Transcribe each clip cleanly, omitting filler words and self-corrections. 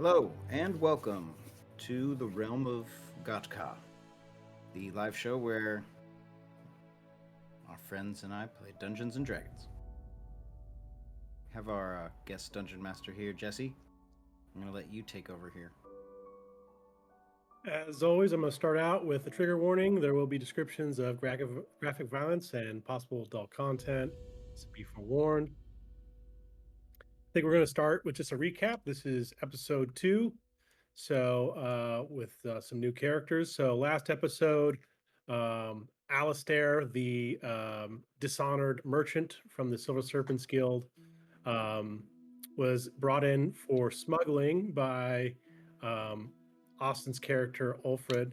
Hello, and welcome to the realm of Gat'ka, the live show where our friends and I play Dungeons and Dragons. We have our guest dungeon master here, Jesse. I'm going to let you take over here. As always, I'm going to start out with a trigger warning. There will be descriptions of graphic violence and possible adult content, so be forewarned. I think we're going to start with just a recap. This is episode 2, so with some new characters. So last episode, Alistair, the dishonored merchant from the Silver Serpents Guild, was brought in for smuggling by Austin's character Ulfred,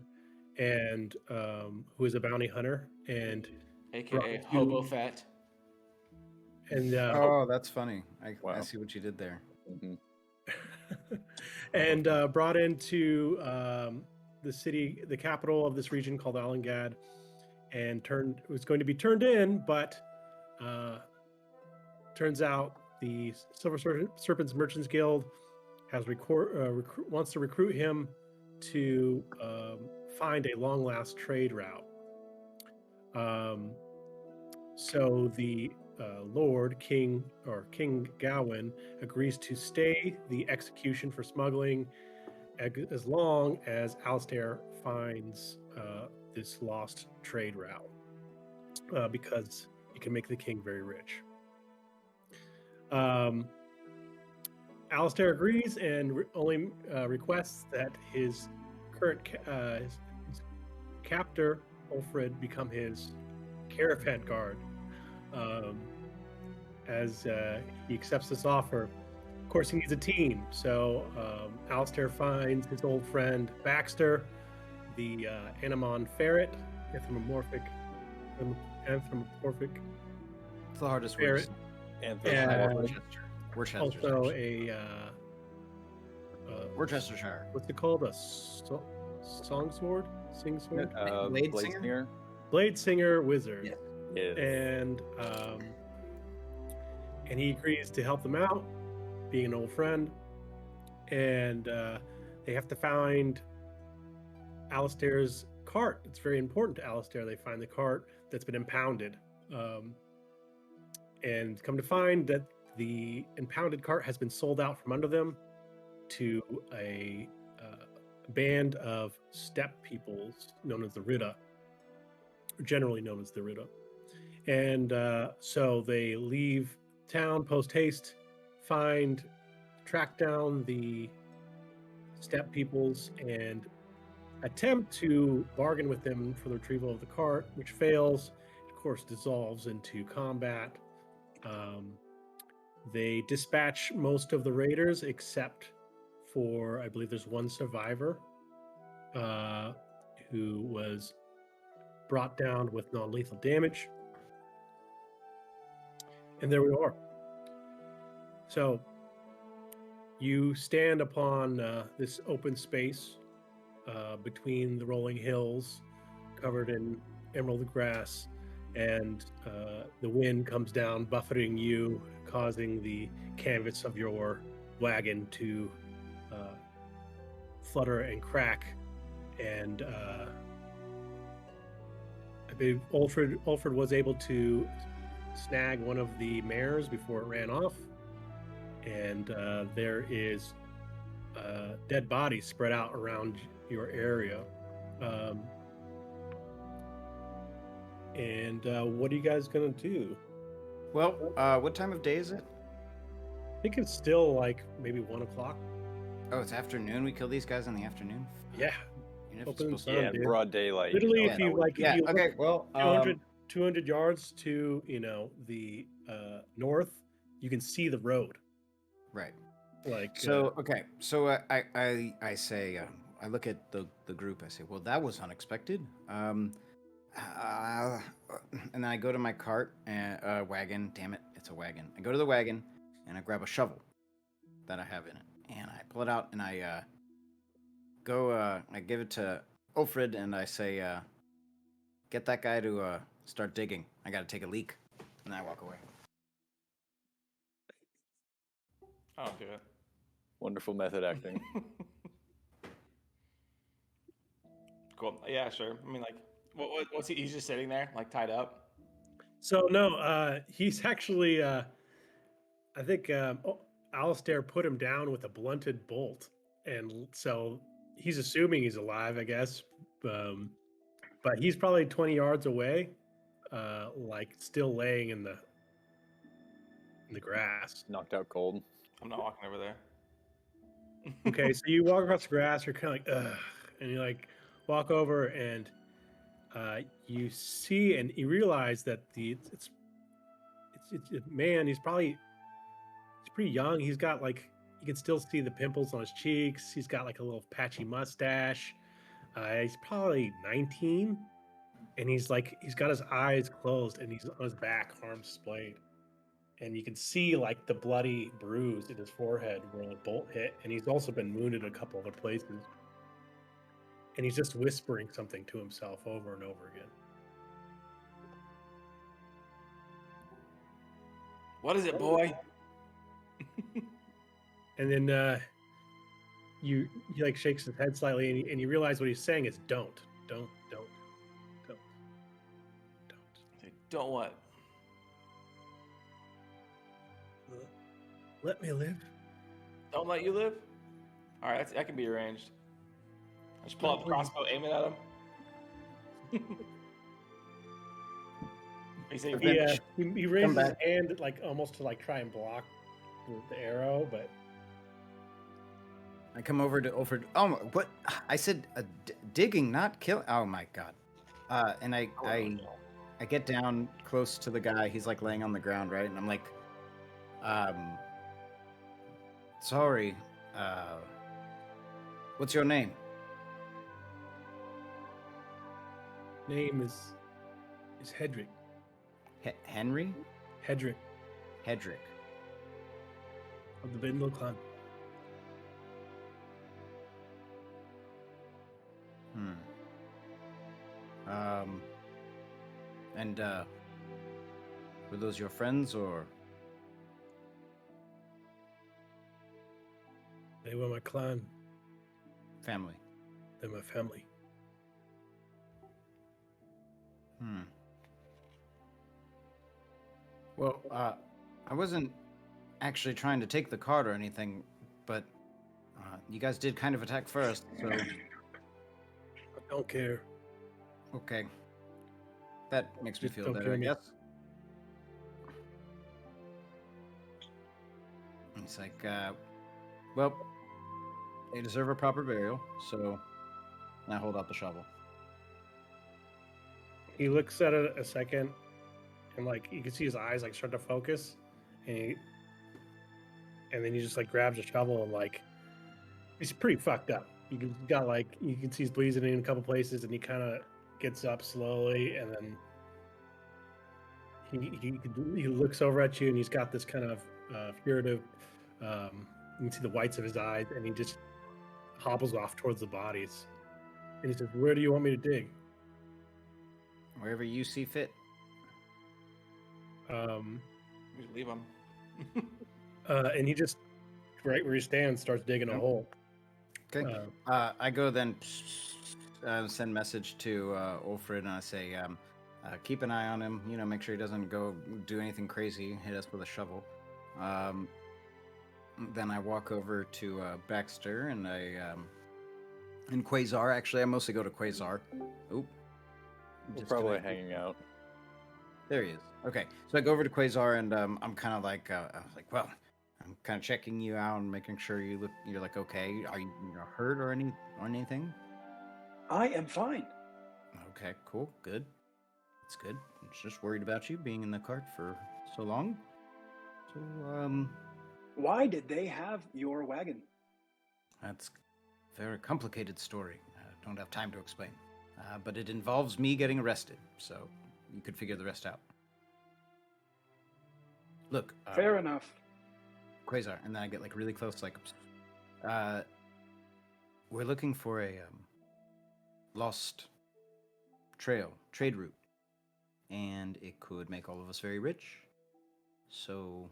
and who is a bounty hunter, and AKA Hobo Fat. and Oh, that's funny. I Wow. see what you did there. and brought into the city, the capital of this region called Alangad, and was going to be turned in, but turns out the Silver Serpents Merchants Guild has wants to recruit him to find a long-last trade route. So the Lord King Gawain agrees to stay the execution for smuggling as long as Alistair finds this lost trade route, because it can make the king very rich. Alistair agrees and only requests that his current his captor, Ulfred, become his caravan guard. As he accepts this offer, of course, he needs a team. So Alistair finds his old friend Baxter, the Anemon ferret, anthropomorphic. It's the hardest Ferret. word. And Worcestershire. also a Worcestershire. what's it called? A song sword? Sing sword? Blade singer? Blade singer wizard. Yeah. Yes. And he agrees to help them out, being an old friend. And they have to find Alistair's cart. It's very important to Alistair. They find the cart that's been impounded. And come to find that the impounded cart has been sold out from under them to a band of steppe peoples known as the Ridda, generally known as the Ridda. And so they leave town post haste, track down the steppe peoples, and attempt to bargain with them for the retrieval of the cart, which fails. It, of course, dissolves into combat. They dispatch most of the raiders except for, I believe there's one survivor who was brought down with non-lethal damage. And there we are. So you stand upon this open space between the rolling hills covered in emerald grass, and the wind comes down, buffeting you, causing the canvas of your wagon to flutter and crack. And I believe Ulfred was able to snag one of the mares before it ran off, and there is dead bodies spread out around your area. And what are you guys gonna do? Well, what time of day is it? I think it's still like maybe 1 o'clock. Oh, it's afternoon. We kill these guys in the afternoon? Yeah, You know, if it's open supposed sun, Yeah, dude. broad daylight. Literally, you if know, you like, Yeah, if you look okay, well, 200 yards to the north, you can see the road. right. Like So okay, so I say I look at the group. I say, well, that was unexpected. And then I go to my cart and wagon. Damn it, it's a wagon. I go to the wagon and I grab a shovel that I have in it, and I pull it out and I go. I give it to Ulfred and I say, get that guy to start digging. I got to take a leak, and I walk away. I'll do it. Wonderful method acting. Cool. Yeah, sure. I mean, like, what's he? He's just sitting there, like tied up. So no, he's actually. I think Alistair put him down with a blunted bolt, and so he's assuming he's alive, I guess. But he's probably 20 yards away, like still laying in the grass. Knocked out cold. I'm not walking over there. Okay, so you walk across the grass, you're kind of like, ugh, and you like walk over and you see and you realize that it's man, he's pretty young. He's got like you can still see the pimples on his cheeks. He's got like a little patchy mustache. He's probably 19, and he's got his eyes closed and he's on his back, arms splayed. And you can see like the bloody bruise in his forehead where the bolt hit, and he's also been wounded a couple other places. And he's just whispering something to himself over and over again. What is it, boy? And then he like shakes his head slightly, and you realize what he's saying is don't. Don't what? Let me live. Don't let you live? All right, that can be arranged. I just pull out the crossbow, aim it at him. He raises his hand like almost to like try and block the arrow, but I come over to Oh, what? I said digging, not killing. Oh my god! And I get down close to the guy. He's like laying on the ground, right? And I'm like, sorry. What's your name? Name is Hedrick. Henry? Hedrick of the Bindle clan. And were those your friends or? They were my clan. Family. They're my family. Well, I wasn't actually trying to take the cart or anything, but you guys did kind of attack first, so... I don't care. Okay. That makes me Just feel don't better, kill I me. guess. It's like, well, they deserve a proper burial, so I hold out the shovel. He looks at it a second, and like you can see his eyes like start to focus, and then he just like grabs a shovel and like he's pretty fucked up. You can see he's bleeding in a couple places, and he kind of gets up slowly, and then he looks over at you, and he's got this kind of furtive. You can see the whites of his eyes, and he just hobbles off towards the bodies, and he says, "Where do you want me to dig?" Wherever you see fit. We just leave him. And he just right where he stands starts digging a hole. Okay. I go then send message to Ulfrid, and I say, keep an eye on him. You know, make sure he doesn't go do anything crazy. Hit us with a shovel. Then I walk over to Baxter and and Quasar. Actually, I mostly go to Quasar. Oop. We're probably hanging out. There he is. Okay, so I go over to Quasar, and I'm kind of like, well, I'm kind of checking you out and making sure you're like okay. Are you hurt or anything? I am fine. Okay, cool, good. It's good. I'm just worried about you being in the cart for so long. So Why did they have your wagon? that's a very complicated story. I don't have time to explain. But it involves me getting arrested, so you could figure the rest out. Look. Fair enough. Quasar, and then I get like really close, like, we're looking for a lost trade route, and it could make all of us very rich. So,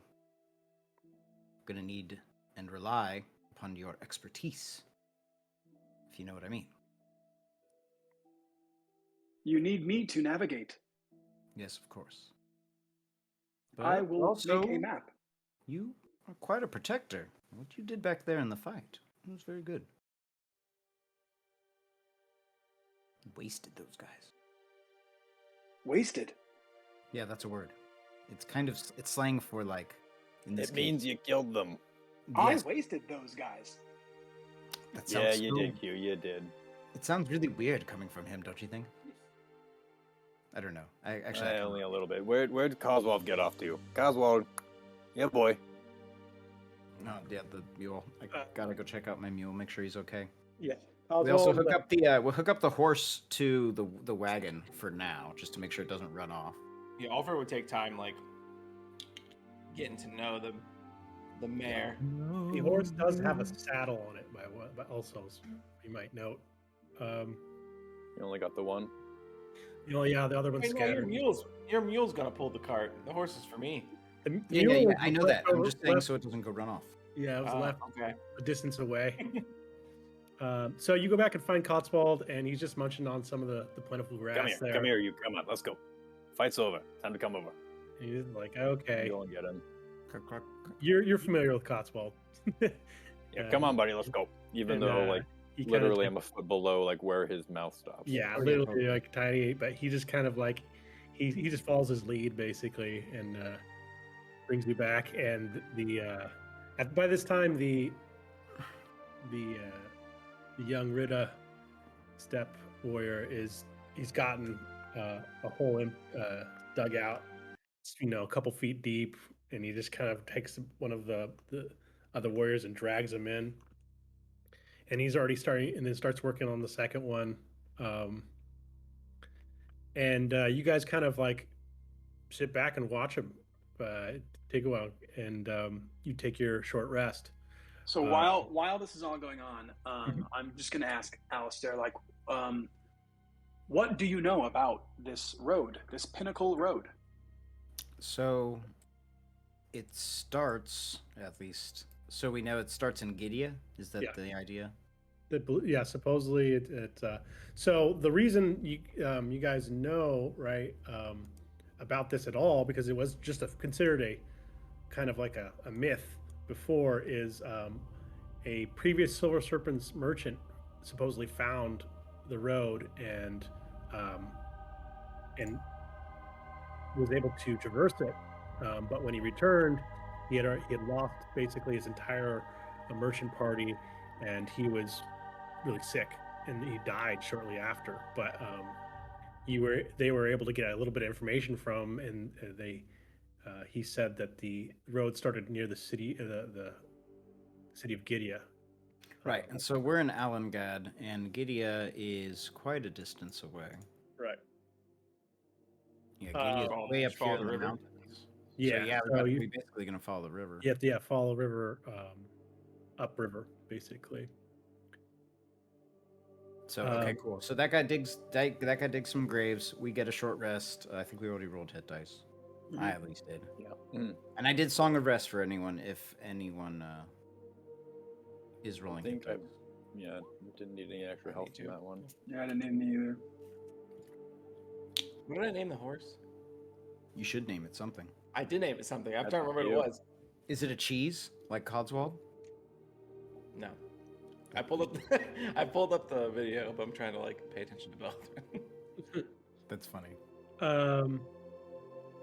gonna need and rely upon your expertise, if you know what I mean. You need me to navigate. Yes, of course. I But will make a map. You are quite a protector. What you did back there in the fight was very good. You wasted those guys. Wasted. Yeah, that's a word. It's slang for like. In this It means you killed them. yes, I wasted those guys. that Yeah, sounds you so- did, Q. You did. It sounds really weird coming from him, don't you think? I don't know. I actually I Only a little bit. Where'd Coswald get off to? Coswald. Yeah, boy. no, yeah, the mule. I gotta go check out my mule, make sure he's okay. Yeah. We also hook up we'll hook up the horse to the wagon for now, just to make sure it doesn't run off. Yeah, Alfred would take time, like getting to know the mare. The horse does have a saddle on it, but also you might note. You only got the one. Oh yeah, the other one's Hey, no, scattered. your mule's gonna pull the cart. The horse is for me. The Yeah, mule I know was that. I'm left just saying left- so it doesn't go run off. Yeah, it was left Okay. a distance away. So you go back and find Cotswold, and he's just munching on some of the plentiful grass Come here. there. Come here, you. Come on. Let's go. Fight's over. Time to come over. And he's like, okay, Go and get him. you're familiar with Cotswold. Yeah, come on, buddy. Let's go. Even and, though, like, he kinda literally, I'm a foot below, like, where his mouth stops. Yeah, Okay, literally okay. like tiny, but he just kind of like he just follows his lead basically and brings you back. And by this time the young Rita step warrior he's gotten a hole dug out, a couple feet deep, and he just kind of takes one of the other warriors and drags him in. And he's already starting, and then starts working on the second one. And you guys kind of like sit back and watch him take a while, and you take your short rest. So while this is all going on, I'm just going to ask Alistair, like, what do you know about this road, this Pinnacle Road? So it starts, at least. So we know it starts in Gideon. Is that Yeah. the idea? Yeah, supposedly it so the reason you guys know, right, about this at all, because it was just considered a kind of like a myth before, is a previous Silver Serpents merchant supposedly found the road and was able to traverse it, but when he returned, he had lost basically his entire merchant party, and he was really sick, and he died shortly after. But they were able to get a little bit of information from, and he said that the road started near the city of Gideon. Right. And so we're in Alamgad, and Gideon is quite a distance away. Right. Yeah, Gideon's Follow- way up follow here the in the river? mountains. Yeah. So yeah, so we're you basically gonna follow the river. have to follow the river upriver basically. So okay, cool. So that guy digs some graves. We get a short rest. I think we already rolled hit dice. I at least did. Yeah. Mhm. And I did Song of Rest for anyone, if anyone is rolling hit think I- dice. Yeah, didn't need any extra I help need from to. that one. Yeah, I didn't name me either. What did I name the horse? You should name it something. I did name it something. I'm That's trying to remember you. what it was. Is it a cheese like Codswold? No. I pulled up I pulled up the video, but I'm trying to like pay attention to both. That's funny.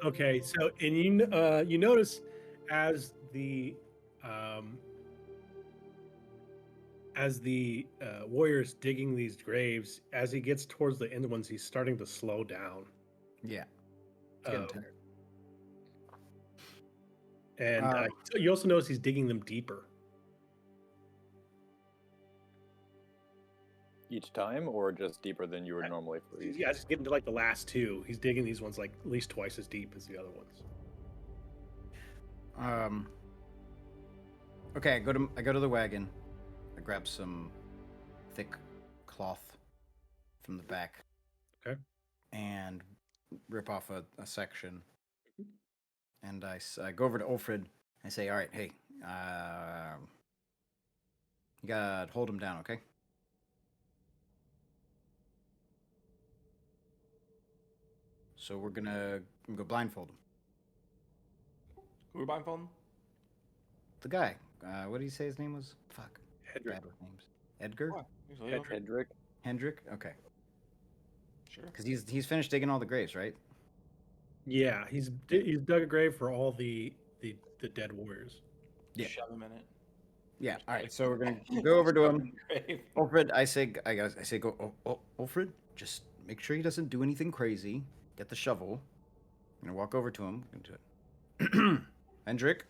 Okay, so and you notice as the warrior's digging these graves, as he gets towards the end ones, he's starting to slow down. Yeah. It's getting Um, tired. And you also notice he's digging them deeper. Each time, or just deeper than you would normally for these? Yeah, just getting to like the last two. He's digging these ones like at least twice as deep as the other ones. Okay, I go to the wagon. I grab some thick cloth from the back. Okay. And rip off a section. And I go over to Ulfrid. I say, all right, hey, You gotta hold him down, okay? So we're gonna go blindfold him. Who are blindfolding? The guy. What did he say his name was? Fuck. Hedrick. Bad with names. Edgar? What? Usually over. Hendrick. Hendrick? Okay. Sure. Because he's finished digging all the graves, right? Yeah, he's dug a grave for all the dead warriors. Yeah. Shove him in it. Yeah. All right. So we're gonna go over to him. Grave. Alfred, I say, go. Alfred, just make sure he doesn't do anything crazy. Get the shovel. I'm gonna walk over to him. Into it. Hendrick.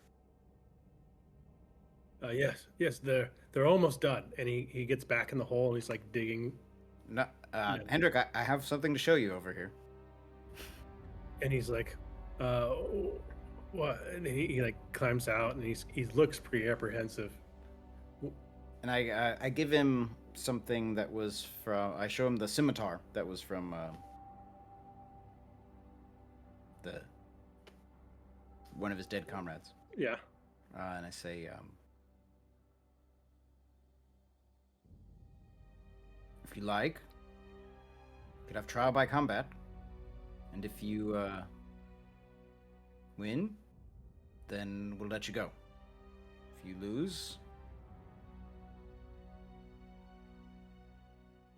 Yes, they're almost done. And he gets back in the hole and he's like digging. No, Yeah. Hendrick, I have something to show you over here. And he's like, what? And he like climbs out and he looks pretty apprehensive. And I give him something that was from. I show him the scimitar that was from the one of his dead comrades. Yeah. And I say, if you like, you could have trial by combat, and if you win, then we'll let you go. If you lose,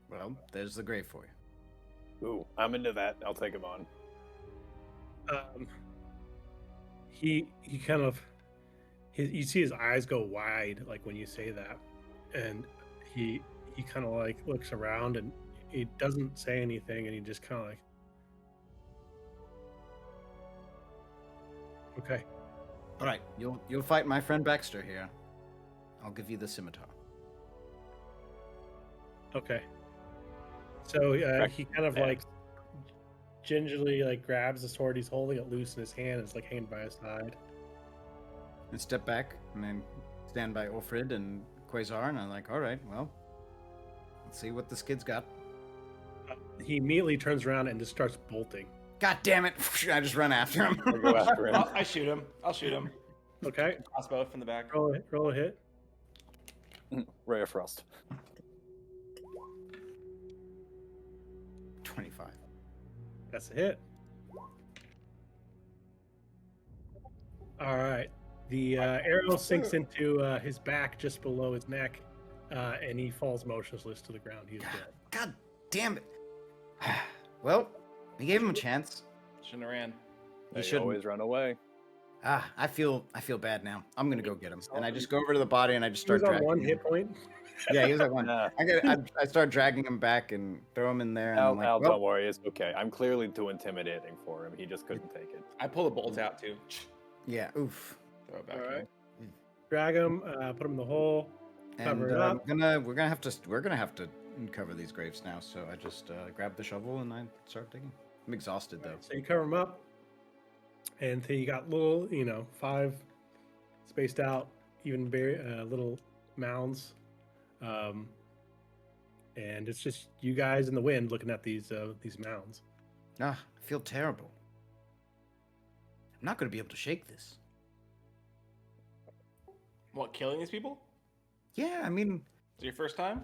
well, there's the grave for you. Ooh, I'm into that. I'll take him on. He kind of you see his eyes go wide like when you say that, and he kind of like looks around and he doesn't say anything, and he just kind of like, okay. All right, you'll fight my friend Baxter here. I'll give you the scimitar. Okay. So he kind of like gingerly like grabs the sword. He's holding it loose in his hand. It's like hanging by his side. And step back, and then stand by Ulfrid and Quasar, and I'm like, all right, well, let's see what this kid's got. He immediately turns around and just starts bolting. God damn it! I just run after him. I'll go after him. I shoot him. I'll shoot him. Okay. Crossbow from the back. Roll a hit. Ray of Frost. 25. That's a hit. All right. The arrow sinks into his back just below his neck, and he falls motionless to the ground. He's dead. God damn it! Well, we gave him a chance. Shouldn't have ran. They shouldn't. always run away. I feel bad now. I'm gonna go get him, and I just go over to the body and I just He was start on dragging one him. hit point. Yeah, he was at one. Nah. I start dragging him back and throw him in there. And I'm like, Al, well, don't worry, it's okay. I'm clearly too intimidating for him. He just couldn't take it. I pull the bolt out too. yeah, oof. Throw it back. All in. right. Drag him, put him in the hole. And Cover it up. we're gonna have to cover these graves now. So I just grab the shovel and I start digging. I'm exhausted though. So you cover him up, and then you got little, 5 spaced out, even little mounds, and it's just you guys in the wind looking at these mounds. I feel terrible. I'm not gonna be able to shake this. What, killing these people? Yeah, I mean, Is it your first time?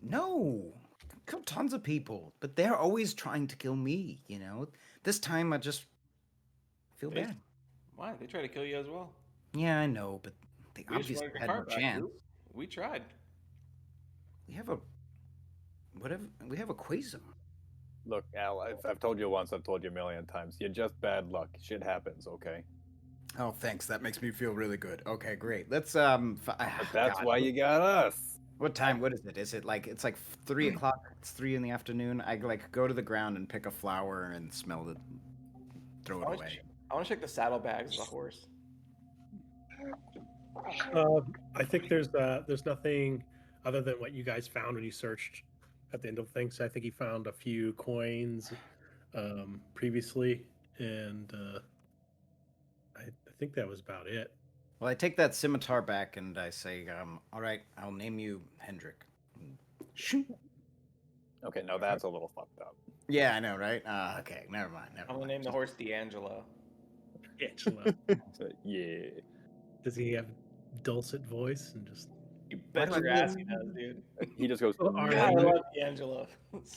no. I've killed tons of people, but they're always trying to kill me, you know? This time I just feel They- bad. Why? They tried to kill you as well. Yeah, I know, but they We just obviously wanted your had no cart back, chance. dude. We tried. We have a Quasar. Look, Al, I've told you once, I've told you a million times. You're just bad luck. Shit happens, okay? Oh, thanks. That makes me feel really good. Okay, great. Let's But that's why you got us. What time? What is it? Is it like it's like 3 o'clock? It's 3 in the afternoon. I like go to the ground and pick a flower and smell it, throw it away. I want to check the saddlebags of the horse. I think there's nothing other than what you guys found when you searched at the end of things. I think he found a few coins previously, and I think that was about it. Well, I take that scimitar back and I say, all right, I'll name you Hendrick. Shoot. Okay, now that's a little fucked up. Yeah, I know, right? Okay, never mind. I'm gonna name the horse D'Angelo. Angela. So, yeah. Does he have dulcet voice and just? You bet Why do your I- ass he does, dude. He just goes. Well, all God, right. I love D'Angelo.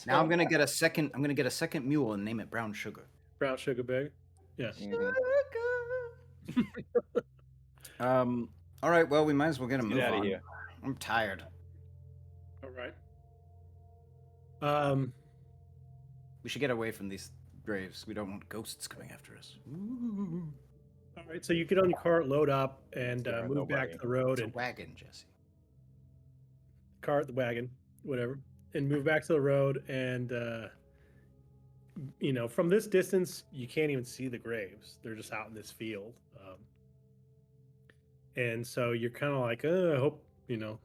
Now I'm gonna get a second. I'm gonna get a second mule and name it Brown Sugar. Brown sugar bag. Yeah. Mhm. All right. Well, we might as well get a Let's move get outta on. here. I'm tired. All right. We should get away from these graves. We don't want ghosts coming after us. Ooh. All right. So you get on your cart, load up, and There are move back nobody. to the road It's a and wagon, Jesse. cart, the wagon, whatever, and move back to the road. And from this distance, you can't even see the graves. They're just out in this field. And so you're kind of like, I hope no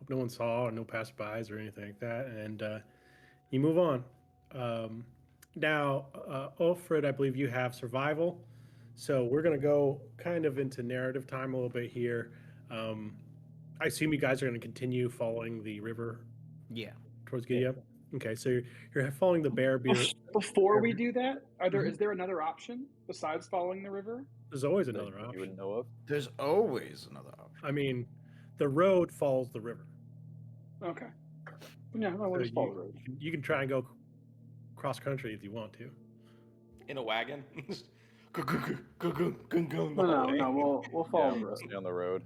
one saw or no passerbys or anything like that. And you move on. Now, Ulfred, I believe you have survival. So we're going to go kind of into narrative time a little bit here. I assume you guys are going to continue following the river Yeah. towards Gideon. Okay, so you're following the bear beer. Before we do that, Mhm. is there another option besides following the river? There's always That another you option. wouldn't know of. There's always another option. I mean, the road follows the river. Okay. Yeah, So we'll just follow the road. you can try and go cross country if you want to. In a wagon. No, we'll follow the road. Stay on the road.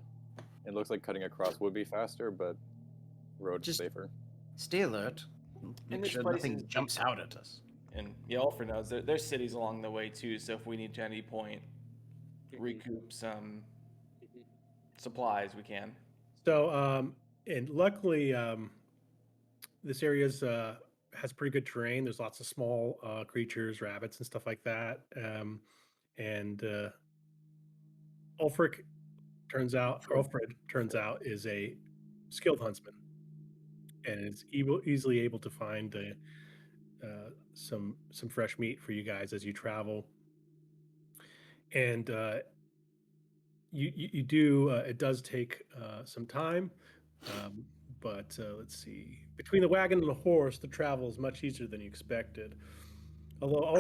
It looks like cutting across would be faster, but road is Just- safer. Stay alert. Make this sure place nothing is- jumps out at us. And yeah, Alfred knows there's cities along the way too. So if we need to at any point recoup some supplies, we can. So, and luckily, this area has pretty good terrain. There's lots of small creatures, rabbits, and stuff like that. And Ulfred turns out is a skilled huntsman, and is easily able to find some fresh meat for you guys as you travel. And you do. It does take some time, but let's see. Between the wagon and the horse, the travel is much easier than you expected. Although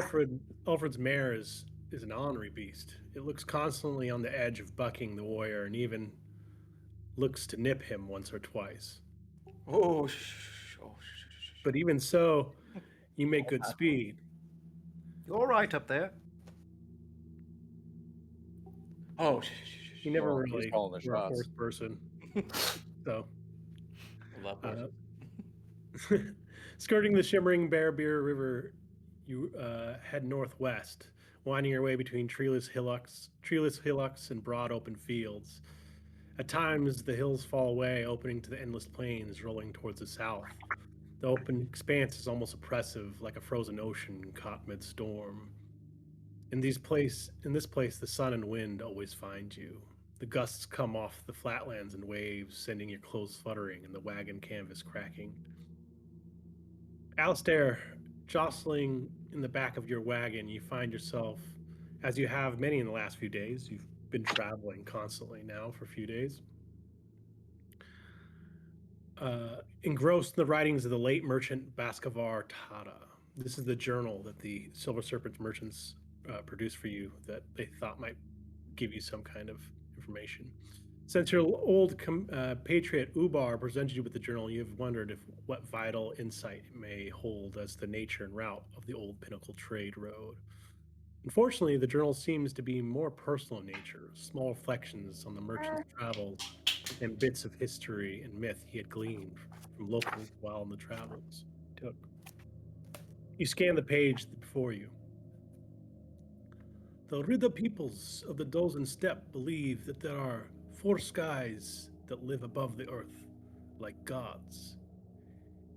Alfred's mare is an ornery beast. It looks constantly on the edge of bucking the warrior, and even looks to nip him once or twice. Oh, But even so, you make good speed. You all right up there? oh, You never Well, he's really calling the were a shots. horse person, so. love Uh, horses. skirting the shimmering Bear Beer River, you head northwest, winding your way between treeless hillocks and broad open fields. At times, the hills fall away, opening to the endless plains rolling towards the south. The open expanse is almost oppressive, like a frozen ocean caught mid-storm. In this place, the sun and wind always find you. The gusts come off the flatlands in waves, sending your clothes fluttering and the wagon canvas cracking. Alistair, jostling in the back of your wagon, you find yourself, as you have many in the last few days, you've been traveling constantly now for a few days, engrossed in the writings of the late merchant Baskavar Tata. This is the journal that the Silver Serpent merchants produced for you that they thought might give you some kind of information. Since your old patriot Ubar presented you with the journal, you have wondered what vital insight it may hold as to the nature and route of the old Pinnacle trade road. Unfortunately, the journal seems to be more personal in nature, small reflections on the merchant's travels and bits of history and myth he had gleaned from locals while on the travels he took. You scan the page before you. The Ridda peoples of the Dozen Steppe believe that there are 4 skies that live above the earth, like gods.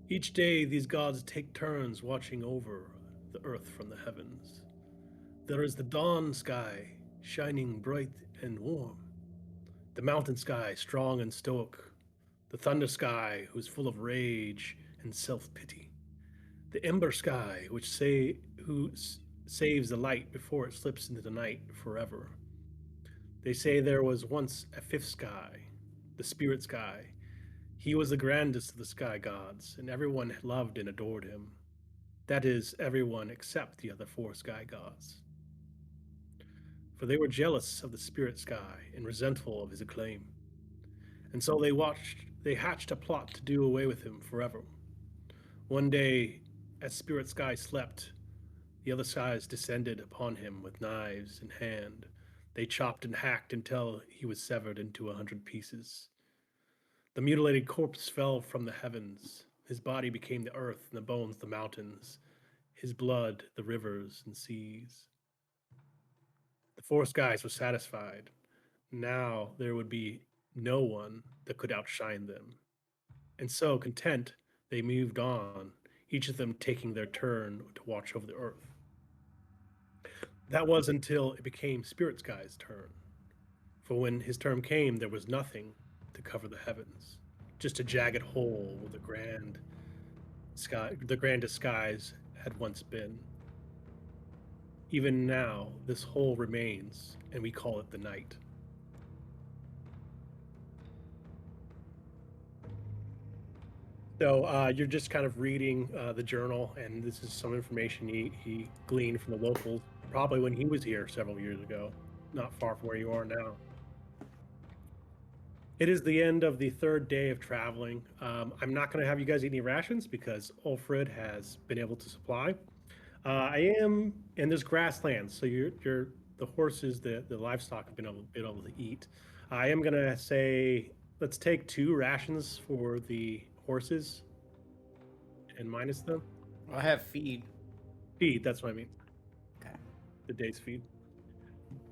Each day, these gods take turns watching over the earth from the heavens. There is the dawn sky, shining bright and warm. The mountain sky, strong and stoic. The thunder sky, who's full of rage and self-pity. The ember sky, who saves the light before it slips into the night forever. They say there was once a 5th sky, the spirit sky. He was the grandest of the sky gods, and everyone loved and adored him. That is, everyone except the other 4 sky gods. For they were jealous of the spirit sky and resentful of his acclaim. And so they watched they hatched a plot to do away with him forever. One day, as Spirit Sky slept, the other skies descended upon him with knives in hand. They chopped and hacked until he was severed into 100 pieces. The mutilated corpse fell from the heavens. His body became the earth, and the bones the mountains, his blood the rivers and seas. The four skies were satisfied. Now there would be no one that could outshine them. And so, content, they moved on, each of them taking their turn to watch over the earth. That was until it became Spirit Sky's turn. For when his term came, there was nothing to cover the heavens, just a jagged hole where the grandest skies had once been. Even now, this hole remains, and we call it the night. So you're just kind of reading the journal, and this is some information he gleaned from the locals, probably when he was here several years ago, not far from where you are now. It is the end of the third day of traveling. I'm not going to have you guys eat any rations because Ulfred has been able to supply. I am, and there's grasslands, so the horses, the livestock have been able to eat. I am going to say, let's take 2 rations for the horses and minus them. I have feed. Feed, that's what I mean. Okay. The day's feed.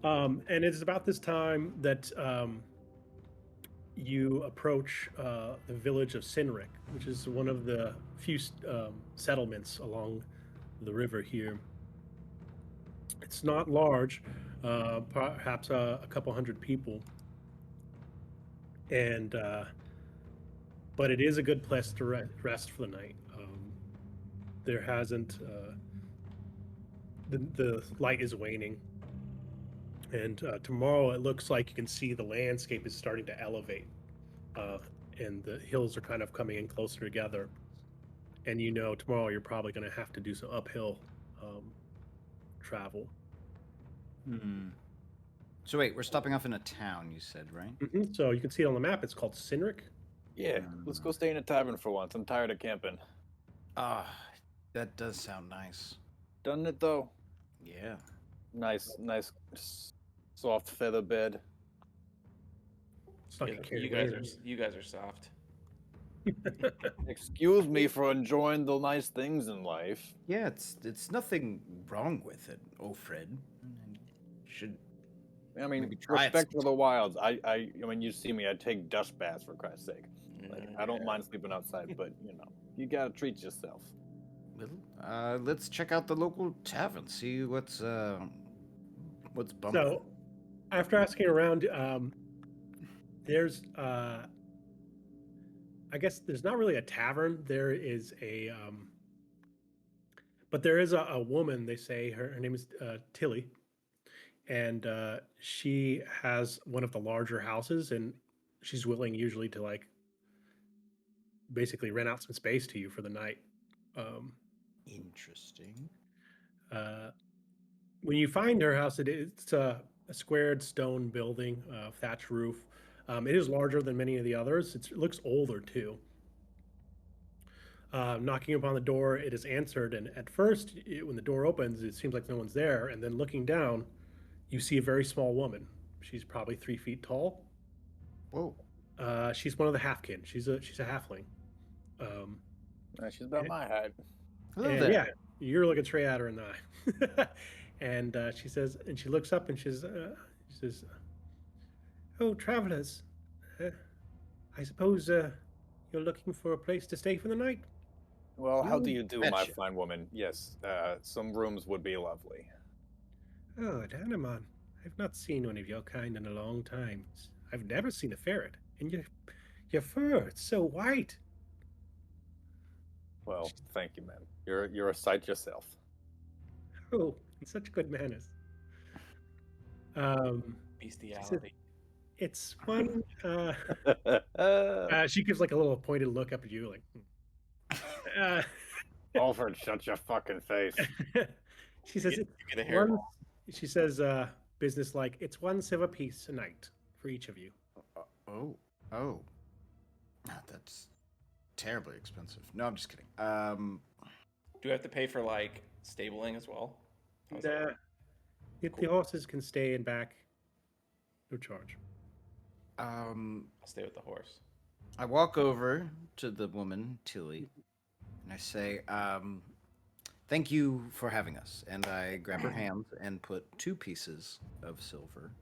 And it's about this time that you approach the village of Sinric, which is one of the few settlements along the river here. It's not large, perhaps a couple hundred people, and but it is a good place to rest for the night. There hasn't the light is waning, and tomorrow it looks like you can see the landscape is starting to elevate, and the hills are kind of coming in closer together. And tomorrow you're probably going to have to do some uphill travel. So wait, we're stopping off in a town, you said, right? So you can see it on the map. It's called Sinric. Yeah, let's go stay in a tavern for once. I'm tired of camping. That does sound nice. Doesn't it though? Yeah. Nice, soft feather bed. It's not Yeah, gonna carry you guys are soft. Excuse me for enjoying the nice things in life. Yeah, it's nothing wrong with it, Ulfred. Should I mean, maybe try it respect for the wilds. I mean, you see me. I take dust baths for Christ's sake. Like, I don't mind sleeping outside, but you gotta treat yourself. Well, let's check out the local tavern. See what's bumping. So, after asking around, there's I guess there's not really a tavern. There is but there is a woman. They say her name is Tilly, and she has one of the larger houses, and she's willing usually to basically rent out some space to you for the night. Interesting. When you find her house, it's a squared stone building, thatch roof. It is larger than many of the others. It looks older too. Knocking upon the door, it is answered, and at first, when the door opens, it seems like no one's there. And then looking down, you see a very small woman. She's probably 3 feet tall. Whoa. She's one of the halfkin. She's a halfling. She's about my height. Hello And there. yeah, you're looking straight at her in the eye. And she says, and she looks up and she says, "Oh, travelers, I suppose you're looking for a place to stay for the night?" Well, how do you do, my betcha. fine woman? Yes, some rooms would be lovely. "Oh, Danaman, I've not seen one of your kind in a long time. I've never seen a ferret, and your fur, it's so white." Well, thank you, ma'am. You're a sight yourself. Oh, in such good manners. She said, Bestiality. "It's fun." She gives like a little pointed look up at you, like. Alfred, shut your fucking face. She says, You get a hair. she says, business like, "It's 1 silver piece a night for each of you." Oh. That's terribly expensive. No, I'm just kidding. Do we have to pay for like stabling as well? How does that Nah, work? if the horses can stay in back, no charge. I'll stay with the horse. I walk over to the woman, Tilly, and I say, thank you for having us. And I grab her hand and put 2 pieces of silver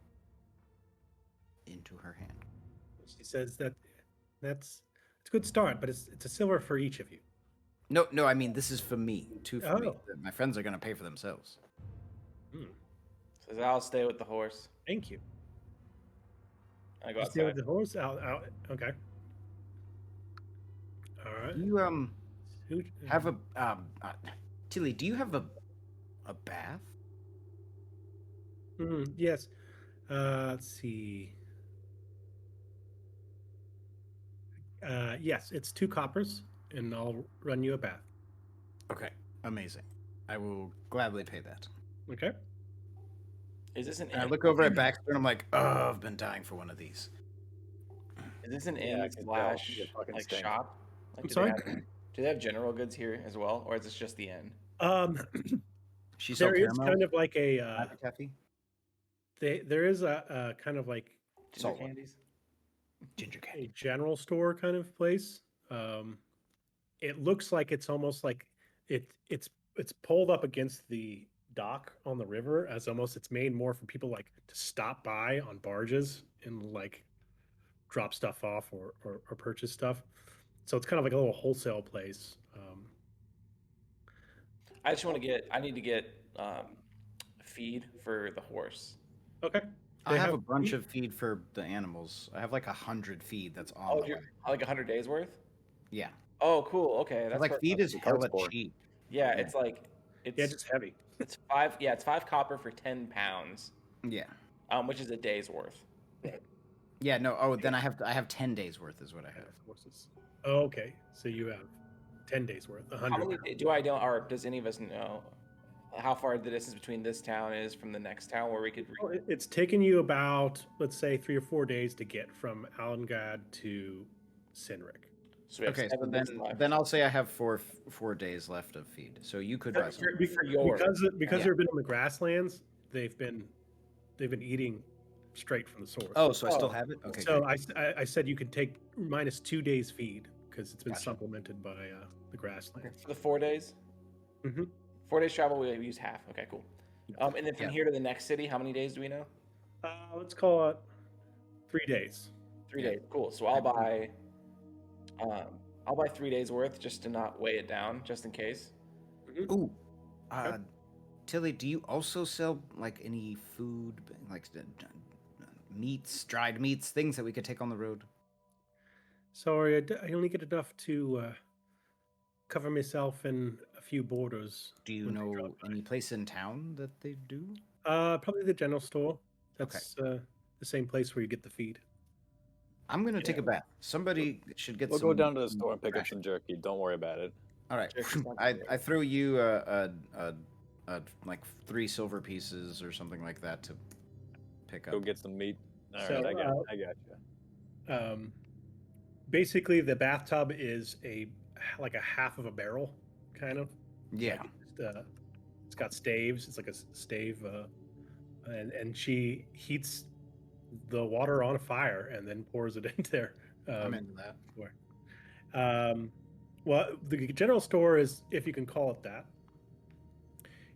into her hand. She says it's a good start, but it's a silver for each of you. No, I mean, this is for me. 2 for me. Oh. My friends are going to pay for themselves. Says I'll stay with the horse. Thank you. I go You stay with outside. the horse out. Okay. All right. Do you, Who- have a, Tilly, do you have a bath? Yes. Let's see. Yes, it's 2 coppers, and I'll run you a bath. Okay, amazing. I will gladly pay that. Okay. Is this an And I inn? look over at Baxter and I'm like, oh, I've been dying for one of these. Is this an Yeah, I inn can tell. slash It fucking like stinks. shop? Like, I'm do sorry? do they have general goods here as well, or is this just the inn? She sold There is caramel, kind of like a Laffy Taffy, there is a kind of like Ginger Salt one. candies. ginger a candy. general store kind of place. It looks like it's almost like it's pulled up against the dock on the river as almost it's made more for people like to stop by on barges and like drop stuff off or purchase stuff. So it's kind of like a little wholesale place. I just want to get. I need to get feed for the horse. Okay. I They have have a bunch feed? of feed for the animals. I have like 100 feed that's on Oh, the you're way. like 100 days worth. Yeah. Oh, cool. Okay, that's Like perfect. feed is the cart's hella for. cheap. Yeah, Yeah. it's like it's Yeah, just heavy. it's 5. Yeah, it's 5 copper for 10 pounds. Yeah. Which is a day's worth. Yeah, no. Oh, then I have 10 days worth is what I have. Horses. Oh, okay. So you have 10 days worth. How 100. many do I know, or does any of us know how far the distance between this town is from the next town where we could? Well, it's taken you about, let's say, 3 or 4 days to get from Alengad to Sinric. So we have Okay, so 7 days left. then I'll say I have 4 days left of feed. So you could buy some. for yours. Because Yeah. they've been in the grasslands, they've been eating straight from the source. Oh, so I still Oh. have it. Okay. so great. I said you could take minus 2 days feed because it's been Gotcha. supplemented by the grasslands. For the 4 days. Mhm. 4 days travel, we use half. Okay, cool. And then from Yeah. here to the next city, how many days do we know? Let's call it 3 days. 3 Yeah. days. Cool. So I'll buy 3 days worth just to not weigh it down, just in case. Ooh. Tilly, do you also sell like any food, like meats, dried meats, things that we could take on the road? Sorry, I only get enough to cover myself and a few boarders. Do you when they know drop by. any place in town that they do? Probably the general store. Okay. That's the same place where you get the feed. I'm gonna take a bath. Somebody should get We'll some. go down to the store and pick up ration. some jerky. Don't worry about it. All right. Jerky's not I great. throw you like 3 silver pieces or something like that to pick up. Go get some meat. All right, So, I got you. Basically, the bathtub is like a half of a barrel, kind of. Yeah. It's got staves. It's like a stave, and she heats the water on a fire and then pours it in there. I'm into that. Well, the general store is, if you can call it that.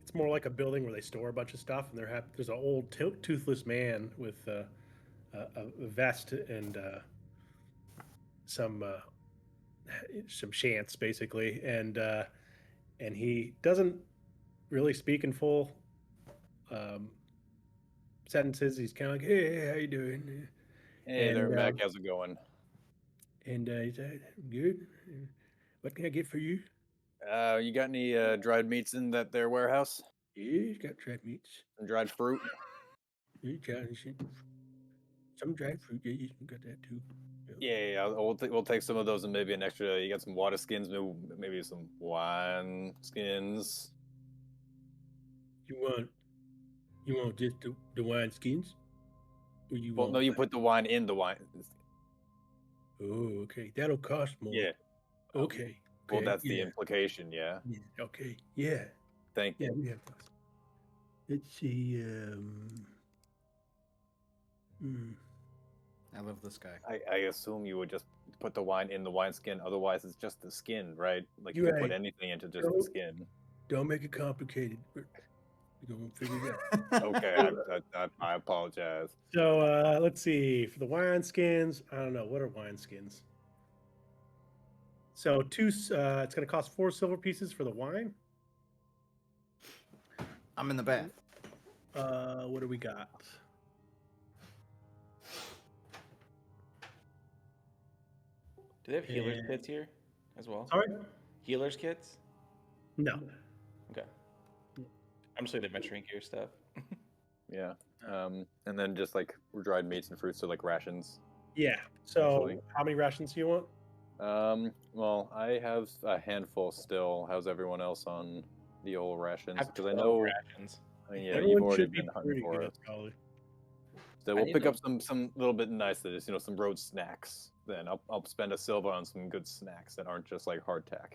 It's more like a building where they store a bunch of stuff, and there's an old toothless man with a vest and some shants, basically, and he doesn't really speak in full sentences. He's kind of like, "Hey, how you doing?" Hey there, And, Mac. How's it going? And he's like, "Good. What can I get for you?" You got any dried meats in that there warehouse? Yeah, he's got dried meats. Some dried fruit? He's got some dried fruit. Yeah, you got that too. Yeah. We'll take some of those and maybe an extra. You got some water skins, maybe some wine skins. You want just the wine skins? Or you Well, want no, you put the wine in the wine. Oh, okay. That'll cost more. Yeah. Okay. Well, okay, that's the yeah, implication, yeah. yeah, okay. Yeah. Thank Yeah, you. we have those. Let's see. Hmm. I love this guy. I assume you would just put the wine in the wineskin, otherwise it's just the skin, right? Like you You're could put right. anything into just the Don't- skin. Don't make it complicated. We're gonna figure it out. Okay, I apologize. So let's see. For the wine skins, I don't know. What are wine skins? So it's going to cost 4 silver pieces for the wine. I'm in the bath. What do we got? Do they have healers And- kits here as well? Sorry? Healers kits? No. Okay. I'm just looking at my drink gear stuff. Yeah. And then just like dried meats and fruits, so like rations. Yeah. So Actually. how many rations do you want? Well, I have a handful still. How's everyone else on the old rations? I have Because I 12 know, rations. I mean, yeah, Everyone you've already should be been hunting pretty for good, us. probably. So I we'll need pick to- up some little bit nice that is, some road snacks. Then I'll spend a silver on some good snacks that aren't just like hardtack.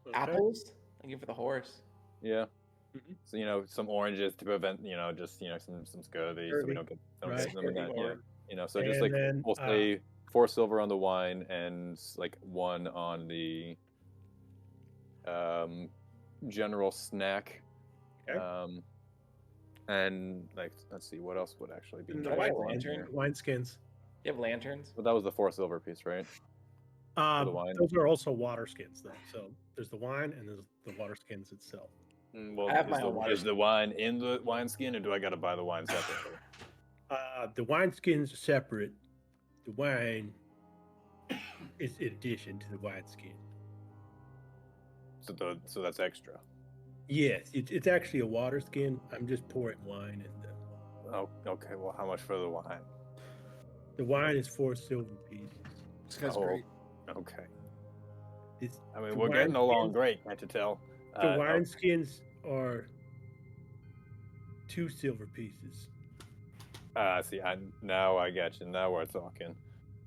Okay. Apples? I give for the horse. Yeah. Mhm. So some oranges to prevent just some scurvy, so we don't get Right. some of that. Yeah. Scurvy. So just And like then, we'll say 4 silver on the wine and like 1 on the general snack. Okay. And like let's see what else would actually be. And Can the I buy a wine, lantern? wine skins. You have lanterns? But that was the 4 silver piece, right? the wine? Those are also water skins, though. So there's the wine and there's the water skins itself. Well, I have my own is the wine in the wine skin, or do I got to buy the wine separately? The wine skins are separate. The wine is in addition to the wine skin. So that's extra. Yes, it's actually a water skin. I'm just pouring wine in them. Oh, okay. Well, how much for the wine? The wine is 4 silver pieces. This guy's Oh, great. Okay. It's, I mean, the we're getting wine along skins- great, can't you tell? The wine skins are 2 silver pieces. See, now I get you. Now we're talking.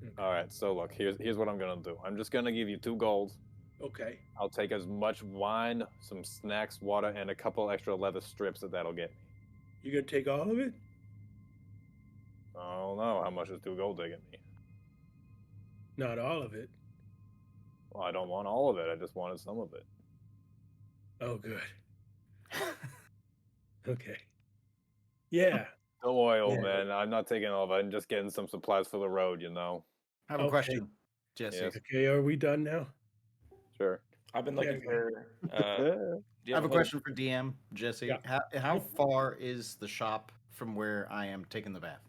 Okay. All right. So look, here's what I'm gonna do. I'm just gonna give you 2 gold. Okay. I'll take as much wine, some snacks, water, and a couple extra leather strips that'll get me. You're gonna take all of it? I don't know how much is 2 gold they get me. Not all of it. Well, I don't want all of it. I just wanted some of it. Oh, good. Okay. Yeah. Don't worry, old Yeah. man. I'm not taking all of it. I'm just getting some supplies for the road. I have a Okay. question, Jesse. Yes. Okay. Are we done now? Sure. I've been looking Yeah. for. I Do you have a hood? question for DM, Jesse. Yeah. How far is the shop from where I am taking the bath?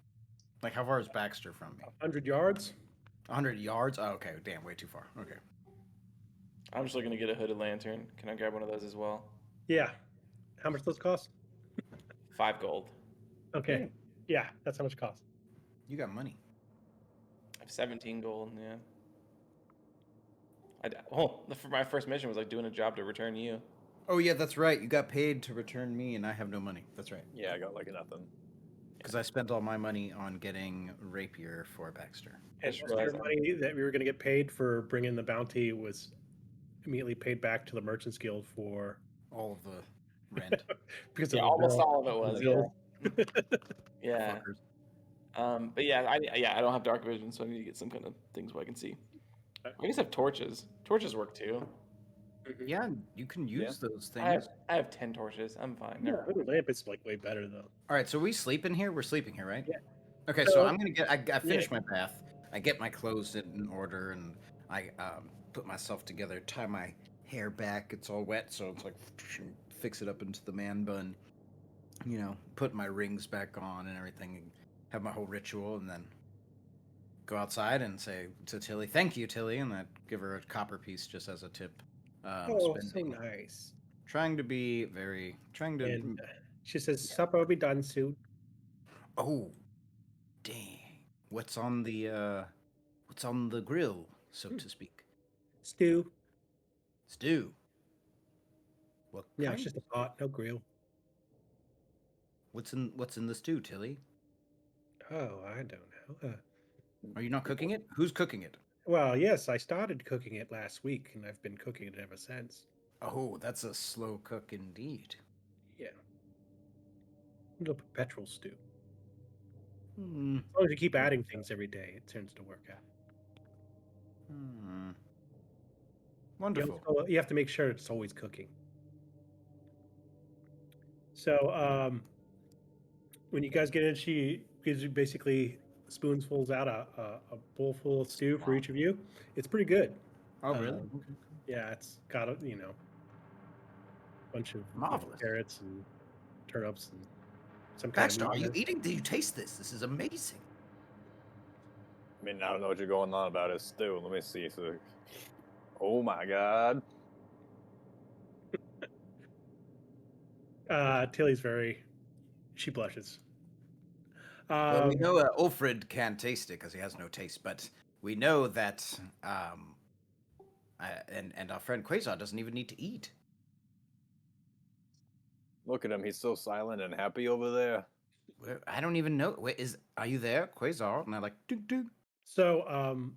Like, how far is Baxter from me? 100 yards? 100 yards? Oh, okay, damn, way too far. Okay. I'm just looking to get a hooded lantern. Can I grab one of those as well? Yeah. How much those cost? 5 gold. Okay. Yeah, that's how much it costs. You got money. I have 17 gold. Yeah. For my first mission was like doing a job to return you. Oh, yeah, that's right. You got paid to return me, and I have no money. That's right. Yeah, I got like nothing. Because I spent all my money on getting rapier for Baxter. And Just most of realized your money that we were going to get paid for bringing the bounty was immediately paid back to the Merchants Guild for All of the rent. because Yeah, of the almost bill. all of it was. Yeah. Yeah. Fuckers. But yeah, I don't have dark vision, so I need to get some kind of things where I can see. I guess I have torches. Torches work too. Yeah, you can use those I things. have 10 torches. I'm fine. Yeah, hooded lamp is like way better though. All right, so we sleep in here? We're sleeping here, right? Yeah. Okay, So- so I'm going to get... I finished my bath. I get my clothes in order, and I put myself together, tie my hair back. It's all wet, so it's like... Fix it up into the man bun. Put my rings back on and everything. And have my whole ritual, and then go outside and say to Tilly, "Thank you, Tilly," and I give her a copper piece just as a tip. Oh, so spending- nice. Trying to be very... Trying to... And she says, supper will be done soon. Oh, dang! What's on the grill, so to speak? Stew. Stew. What? Yeah, kind? it's just a pot, no grill. What's in the stew, Tilly? Oh, I don't know. Are you not cooking it? Who's cooking it? Well, yes, I started cooking it last week, and I've been cooking it ever since. Oh, that's a slow cook indeed. Yeah. A little perpetual stew. Hmm. As long as you keep adding things every day, it tends to work out. Hmm. You Wonderful. you have to make sure it's always cooking. So, when you guys get in, she gives you basically spoonfuls out a bowl full of stew for each of you. It's pretty good. Oh, really? Um, Okay. Yeah, it's got a bunch of Marvelous. carrots and turnips and some kind of Baxter, meat. are in you there. eating? Do you taste this? This is amazing. I mean, I don't know what you're going on about his stew. Let me see. So, oh my god. Tilly's she blushes. Well, we know Ulfrid can't taste it because he has no taste, but we know that, and our friend Quasar doesn't even need to eat. Look at him. He's so silent and happy over there. I don't even know. Wait, are you there, Quasar? And I like, doot, doot, So,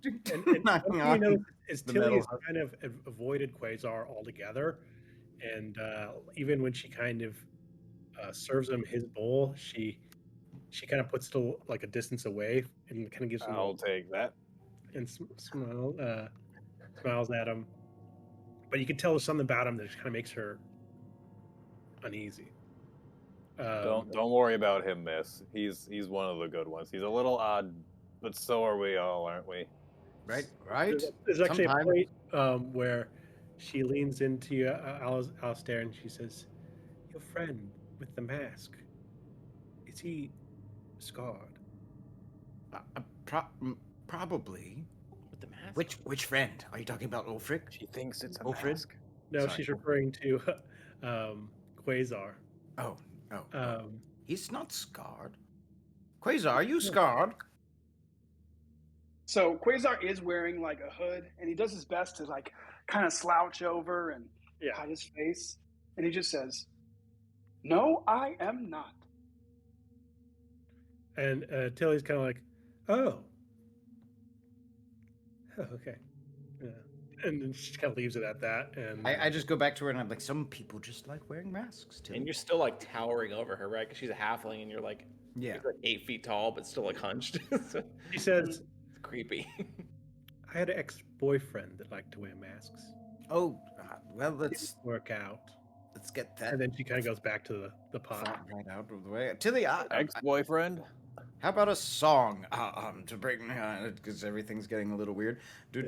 doot, and doot, one thing you know is the Tilly metal has kind of avoided Quasar altogether, and even when she kind of serves him his bowl, she kind of puts it like a distance away and kind of gives him a I'll little take that. and smiles at him. But you can tell there's something about him that just kind of makes her uneasy. Don't worry about him, miss. He's one of the good ones. He's a little odd, but so are we all, aren't we? Right, right. There's actually Sometime- a point where she leans into Alistair and she says, "Your friend with the mask, is he scarred?" Probably. With the mask. Which friend? Are you talking about Ulfric? She thinks it's a Ulfrid? mask. No, Sorry. she's referring to Quasar. Oh. Um, He's not scarred. Quasar, are you scarred? So Quasar is wearing like a hood, and he does his best to like kind of slouch over and Yeah. hide his face, and he just says, "No, I am not." And Tilly's kind of like, "Oh, okay." Yeah. And then she kind of leaves it at that. And I just go back to her and I'm like, some people just like wearing masks too. And you're still like towering over her, right? Because she's a halfling, and you're like, Yeah. you're like 8 feet tall, but still like hunched. So she says, it's creepy. "I had an ex-boyfriend that liked to wear masks. Oh, well, let's Work out." get that And then she kind of goes back to the pot. thought right out of the way. Tilly, Ex-boyfriend? how about a song to bring because everything's getting a little weird. This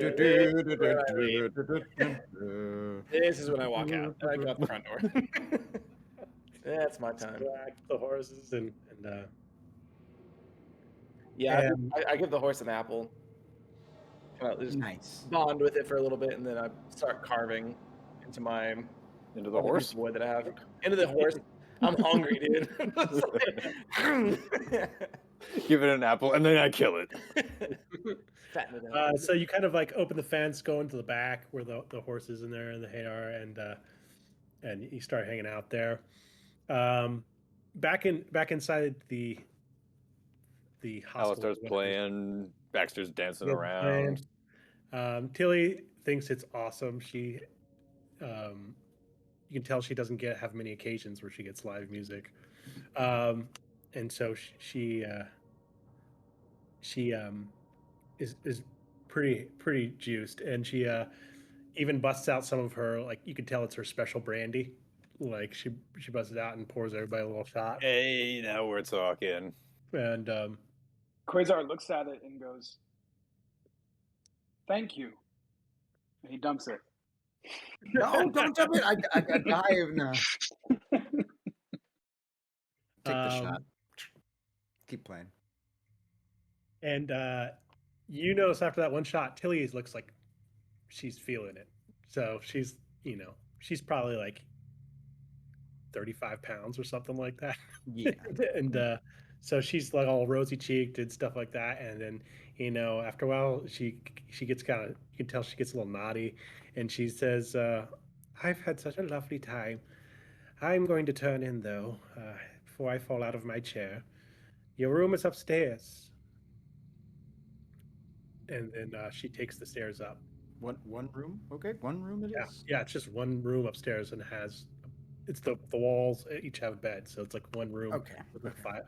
is when I walk out. I go out the front door. That's my time. Distract the horses and Yeah, And- I give the horse an apple. Just Nice. bond with it for a little bit, and then I start carving into my Into the horse? wood that I have. Into the horse. I'm hungry, dude. Give it an apple, and then I kill it. Fatten it up. so you kind of like open the fence, go into the back where the horse is in there and the hay are, and you start hanging out there. Back inside the hospital. Alistair's playing. Baxter's dancing Good around. Tilly thinks it's awesome. She, you can tell she doesn't have many occasions where she gets live music, and so she is pretty juiced, and she even busts out some of her, like, you can tell it's her special brandy. Like she busts it out and pours everybody a little shot, Hey, now we're talking. and Quasar looks at it and goes, "Thank you," and he dumps it. No, don't dump it. I dive now. Take the shot. Keep playing. And you notice after that one shot, Tilly looks like she's feeling it. So she's probably like 35 pounds or something like that. Yeah. And so she's like all rosy cheeked and stuff like that. And then, after a while, she gets kind of, you can tell she gets a little naughty, and she says, "I've had such a lovely time. I'm going to turn in though, before I fall out of my chair. Your room is upstairs." and then she takes the stairs up. One room? Okay, one room it is. Yeah, it's just one room upstairs, and it's the walls each have a bed, so it's like one room Okay.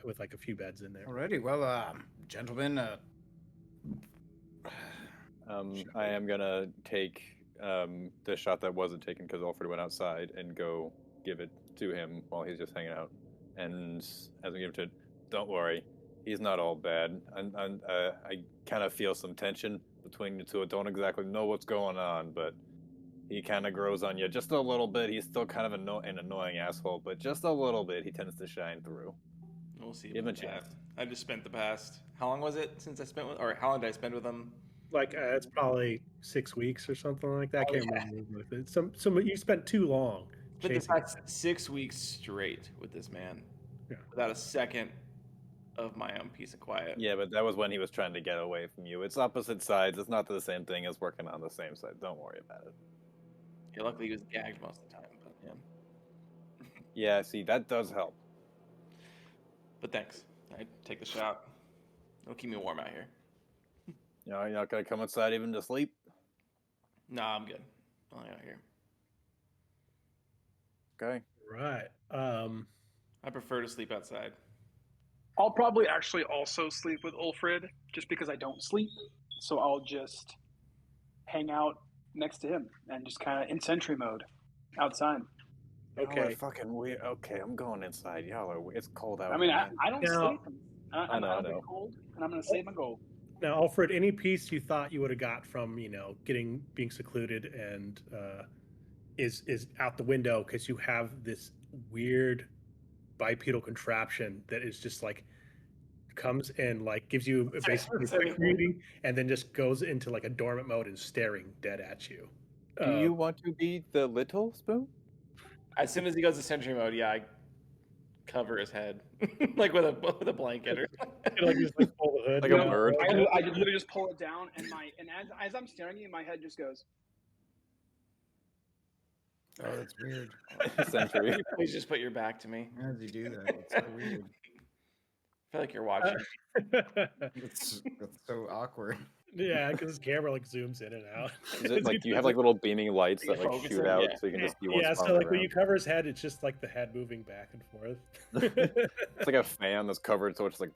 with like a few beds in there. Alrighty, well, gentlemen, I am gonna take the shot that wasn't taken because Alfred went outside and go give it to him while he's just hanging out. And as we give it to, don't worry, he's not all bad. I kind of feel some tension between you two. I don't exactly know what's going on, but he kind of grows on you just a little bit. He's still kind of an annoying asshole, but just a little bit, he tends to shine through. We'll see. Give him a about that. chance. I just spent the past. How long was it since I spent with, or how long did I spend with him? Like it's probably 6 weeks or something like that. I Oh, can't yeah. remember. With it. Some you spent too long. But the chasing past 6 weeks straight with this man, Yeah. without a second of my own peace and quiet. Yeah, but that was when he was trying to get away from you. It's opposite sides. It's not the same thing as working on the same side. Don't worry about it. Yeah, luckily he was gagged most of the time. But yeah. Yeah, see, that does help. But thanks. I take the shot. It'll keep me warm out here. You know, you're not gonna come outside even to sleep. Nah, I'm good. I'll hang out here. Okay. Right. I prefer to sleep outside. I'll probably actually also sleep with Ulfrid just because I don't sleep. So I'll just hang out next to him and just kind of in sentry mode outside. Y'all are Okay. fucking weird. Okay, I'm going inside. Y'all are. It's cold out. I mean, here, I don't Now- sleep. I'm I out know. in cold, and I'm going to save my gold. Now, Alfred, any piece you thought you would have got from being secluded and is out the window because you have this weird bipedal contraption that is just like comes and like gives you basically a quick reading and then just goes into like a dormant mode and staring dead at you. Do you want to be the little spoon? As soon as he goes to sentry mode, yeah, I cover his head like with a blanket or like just like pull the hood? Like a bird? I literally just pull it down, and as I'm staring at you, my head just goes. oh, that's weird. Century. Please just put your back to me. How does he do that? It's so weird. I feel like you're watching. That's so awkward. Yeah, because his camera like zooms in and out. Is it like, do you have like little beaming lights that like Focusing, shoot out yeah. so you can just see what's Yeah, so on like the when you ground? cover his head, it's just like the head moving back and forth. It's like a fan that's covered, so it's like.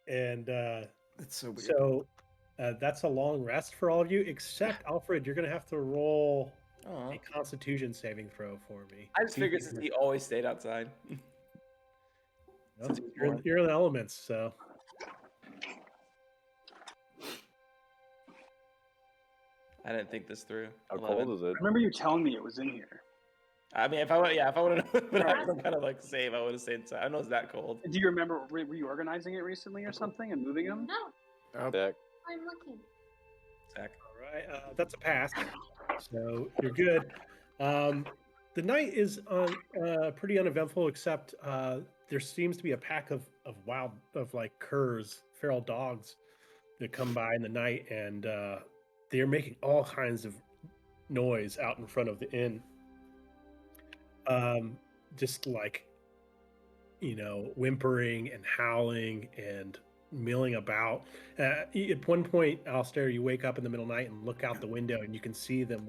And That's so weird. so that's a long rest for all of you, except Alfred. You're gonna have to roll Oh. a Constitution saving throw for me. I just figured since he always stayed outside. Well, since he was born. you're in the elements, so I didn't think this through. How 11. cold is it? I remember you telling me it was in here. I mean, if I would have some kind of like save, I would have stayed inside. I know it's that cold. Do you remember reorganizing it recently or something and moving them? No, Oh, Deck. I'm looking. Zach. all right, that's a pass. So you're good. The night is pretty uneventful, except there seems to be a pack of like curs, feral dogs, that come by in the night, and they're making all kinds of noise out in front of the inn. Just like whimpering and howling and milling about. At one point, Alistair, you wake up in the middle of the night and look out the window, and you can see them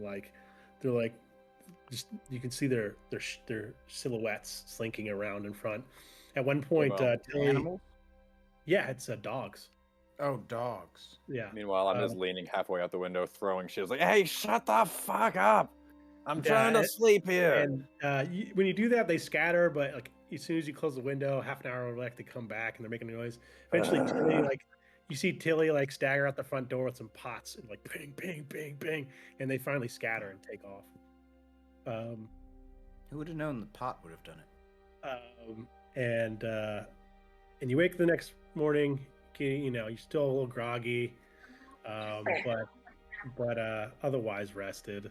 you can see their silhouettes slinking around in front. At one point, Wow. Tilly, animals? yeah, it's dogs. Oh, dogs. Yeah, Meanwhile, I'm just leaning halfway out the window, throwing shit. It's like, hey, shut the fuck up! I'm trying to sleep here. and when you do that, they scatter. But like as soon as you close the window, half an hour later, they come back and they're making noise. Eventually, Tilly, you see Tilly stagger out the front door with some pots and like bang, bang, bang, bang, and they finally scatter and take off. Who would have known the pot would have done it? And you wake the next morning. You're still a little groggy, but otherwise rested.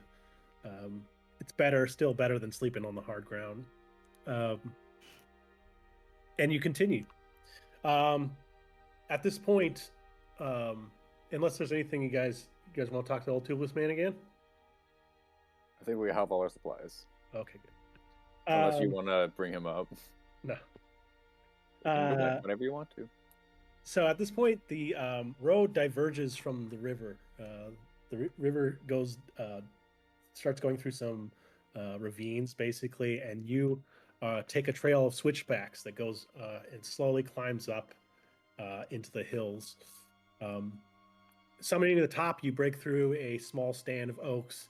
It's still better than sleeping on the hard ground. And you continue. At this point, unless there's anything you guys want to talk to the old tubeless man again? I think we have all our supplies. Okay, good. Unless you want to bring him up. No. You can go Uh, back whenever you want to. So at this point, the road diverges from the river. The river goes starts going through some ravines, basically, and you take a trail of switchbacks that goes and slowly climbs up into the hills. Um, Summoning to the top, you break through a small stand of oaks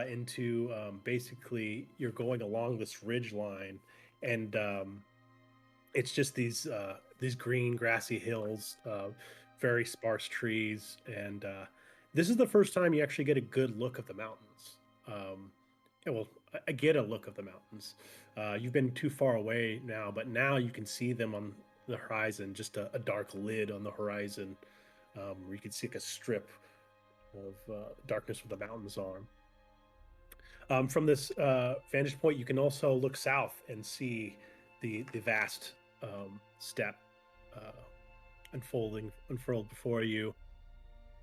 into basically you're going along this ridge line, and it's just these green grassy hills, very sparse trees, and this is the first time you actually get a good look of the mountains. Yeah, well, I get a look of the mountains. You've been too far away now, but now you can see them on the horizon, just a dark lid on the horizon, where you can see like a strip of darkness with the mountains on. From this vantage point, you can also look south and see the vast steppe unfurled before you.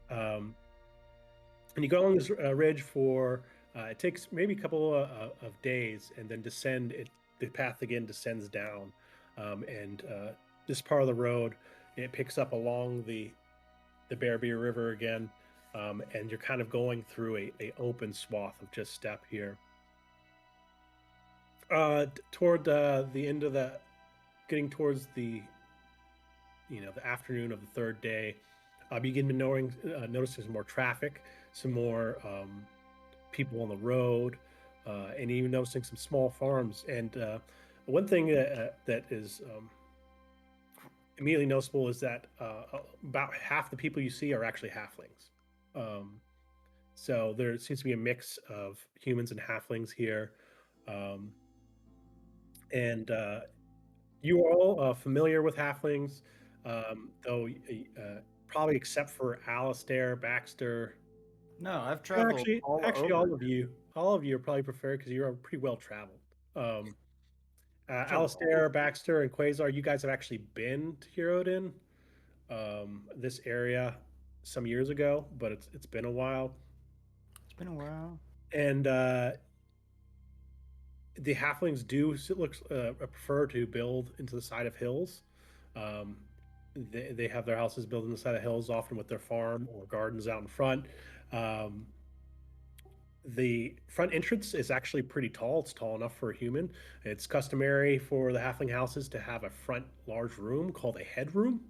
And you go along this ridge for it takes maybe a couple of days, and then the path again descends down, and this part of the road it picks up along the Bearbeer River again, and you're kind of going through a open swath of just steppe here. Toward the end of getting towards the afternoon of the third day, begin to notice there's more traffic, some more people on the road, and even noticing some small farms. And one thing that is immediately noticeable is that about half the people you see are actually halflings. So there seems to be a mix of humans and halflings here. And you are all familiar with halflings, though probably except for Alistair, Baxter. No, I've traveled Actually, all all over. of you are probably preferred because you're pretty well traveled. Traveled Alistair, Baxter, and Quasar, you guys have actually been to Herodin, this area, some years ago, but it's been a while. It's been a while. And the halflings prefer to build into the side of hills. They have their houses built in the side of hills, often with their farm or gardens out in front. The front entrance is actually pretty tall. It's tall enough for a human. It's customary for the halfling houses to have a front large room called a headroom.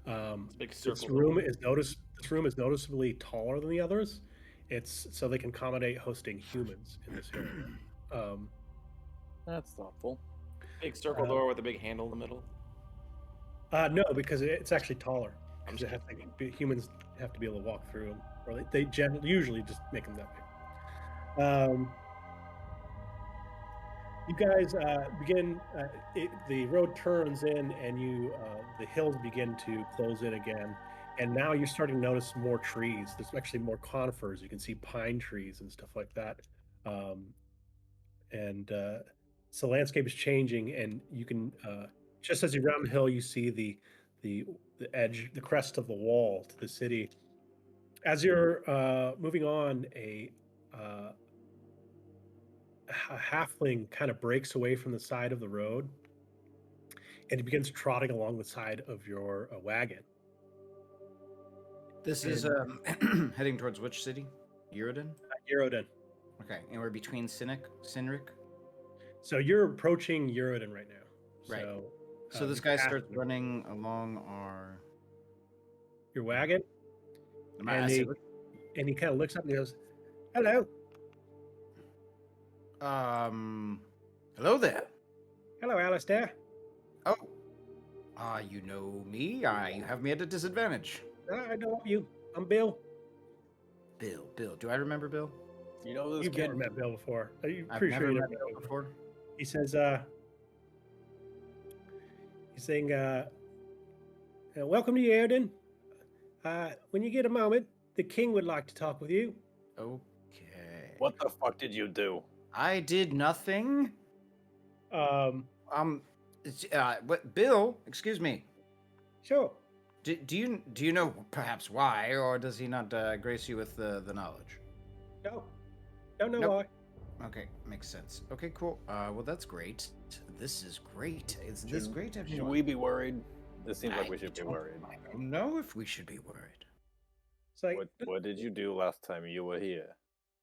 It's a big circle. This room is noticeably taller than the others. It's so they can accommodate hosting humans in this area. That's thoughtful. Big circle door with a big handle in the middle. No, because it's actually taller. Because humans have to be able to walk through them, or they usually just make them that big. You guys begin. The road turns in, and the hills begin to close in again. And now you're starting to notice more trees. There's actually more conifers. You can see pine trees and stuff like that. So the landscape is changing, and you can just as you round the hill, you see the edge, the crest of the wall to the city. As you're moving on, a halfling kind of breaks away from the side of the road, and he begins trotting along the side of your wagon. This is heading towards which city? Urodin? Urodin. Okay, and we're between Sinric. So you're approaching Urodin right now. Right. So this guy starts running along your wagon, and he kind of looks up and he goes, "Hello." Hello there. Hello, Alistair. Oh, you know me. You have me at a disadvantage. I know you. I'm Bill. Bill. Do I remember Bill? You know this You've kid? never met Bill before. I've pretty never sure you met never Bill before. He says, he's saying, welcome to Urodin. When you get a moment, the king would like to talk with you. Okay. What the fuck did you do? I did nothing. What? Bill? Excuse me. Sure. Do you know perhaps why, or does he not grace you with the knowledge? No. Don't know Nope. why. Okay, makes sense. Okay, cool. Well, that's great. This is great. Is this Should- great, Should everyone? we be worried? It seems like I we should be don't- worried. I don't know if we should be worried. It's like, What did you do last time you were here?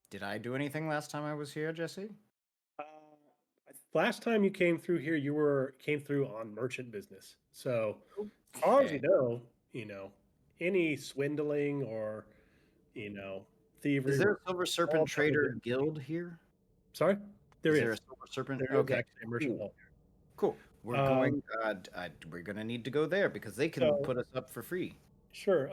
Did I do anything last time I was here, Jesse? uh, last time you came through here, came through on merchant business. So, as far as Okay. you know, any swindling or thievery. Is there a Silver all Serpent done Trader within- Guild here? Sorry, there Is is. there a Silver Serpent? There is Okay, actually a merchant cool. hall. Cool. We're going. We're gonna need to go there because they can So- put us up for free. Sure.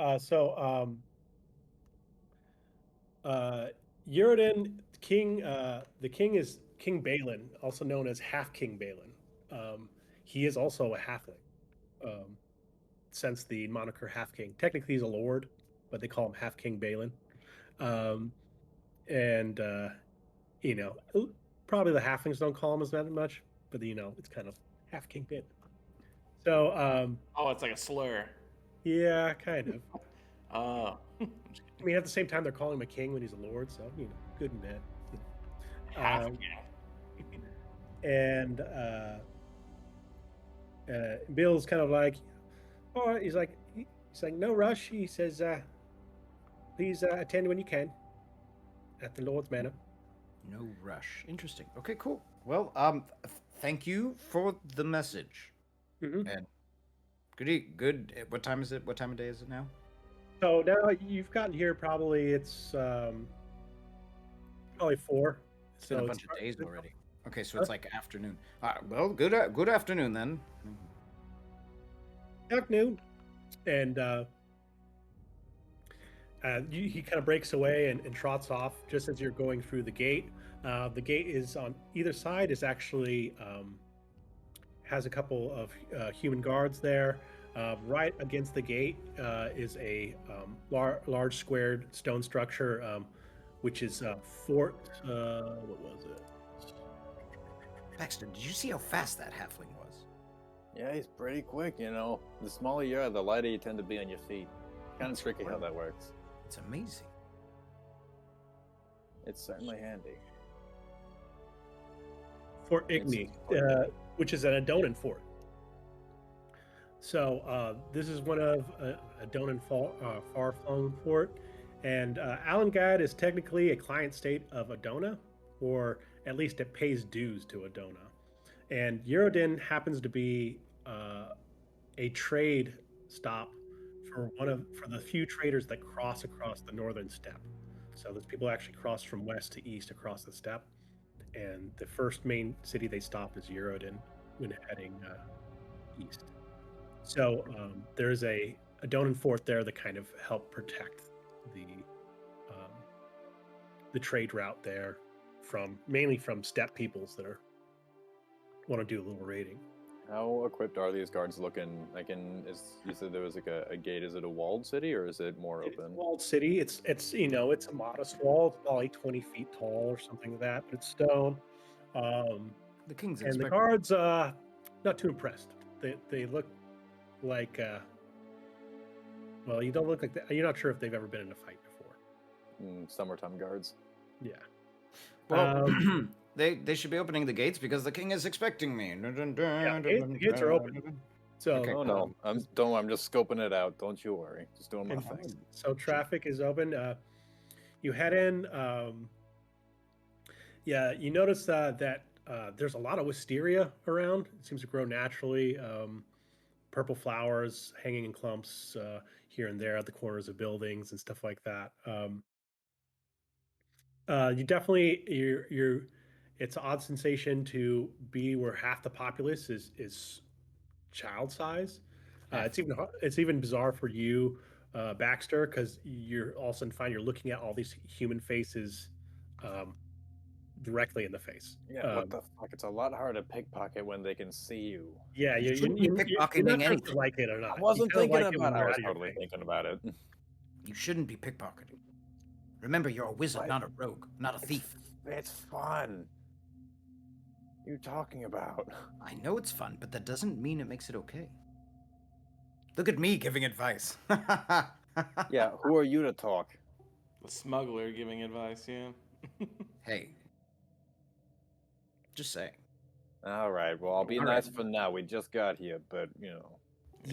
Uridin King. The king is King Balin, also known as Half King Balin. He is also a halfling. Since the moniker Half King, technically he's a lord, but they call him Half King Balin. And probably the halflings don't call him as that much, but it's kind of Half King Balin. So Oh, it's like a slur. yeah, kind of. Oh. I mean, at the same time, they're calling him a king when he's a lord, so good and bad. Half Um, cat. And Bill's kind of like, oh, he's like, no rush. He says, please attend when you can at the Lord's Manor. No rush. Interesting. Okay, cool. Well, thank you for the message. Mhm. And good. What time is it? What time of day is it now? So now you've gotten here. Probably it's probably 4. It's been So a bunch of days already. Okay, so it's like afternoon. Well, good afternoon then. Afternoon, and he kind of breaks away and trots off just as you're going through the gate. The gate is on either side is actually has a couple of human guards there. Right against the gate is a large squared stone structure, which is Fort. What was it? Baxter, did you see how fast that halfling was? Yeah, he's pretty quick, you know. The smaller you are, the lighter you tend to be on your feet. Kind of tricky how that works. It's amazing. It's certainly handy. Fort Igni, which is an Adonan fort. So this is one of Adonan far-flung fort, and Alengad is technically a client state of Adona, or at least it pays dues to Adona. And Uridin happens to be a trade stop for the few traders that cross across the northern steppe. So those people actually cross from west to east across the steppe, and the first main city they stop is Uridin when heading east. So there's a Adonan fort there that kind of help protect the trade route there mainly from steppe peoples that want to do a little raiding. How equipped are these guards looking? You said there was like a gate. Is it a walled city or is it more It's a open? walled city. It's it's a modest wall. It's probably 20 feet tall or something like that, but it's stone. The king's And the expecting. guards not too impressed. They look like well, you don't look like that. You're not sure if they've ever been in a fight before. Summertime guards. Yeah. Well, they should be opening the gates because the king is expecting me. Yeah, the gates are open. So Okay, Oh no, I'm just scoping it out. Don't you worry. Just doing my and thing. so traffic is open. You head in. Yeah, you notice that there's a lot of wisteria around. It seems to grow naturally. Purple flowers hanging in clumps here and there at the corners of buildings and stuff like that. You definitely it's an odd sensation to be where half the populace is child size. It's even bizarre for you, Baxter, because you're all of a sudden find you're looking at all these human faces directly in the face. Yeah, what the fuck? It's a lot harder to pickpocket when they can see you. Yeah, You you're shouldn't be not pickpocketing sure if you anything. like it or not. I wasn't You kinda thinking like it when about it. I they're was out of your totally face. thinking about it. You shouldn't be pickpocketing. Remember, you're a wizard, What? not a rogue, not a thief. It's fun. You talking about? I know it's fun, but that doesn't mean it makes it okay. Look at me giving advice. Yeah, who are you to talk? The smuggler giving advice, yeah. Hey, Just saying. All right. Well, I'll be All nice right. for now. We just got here, but You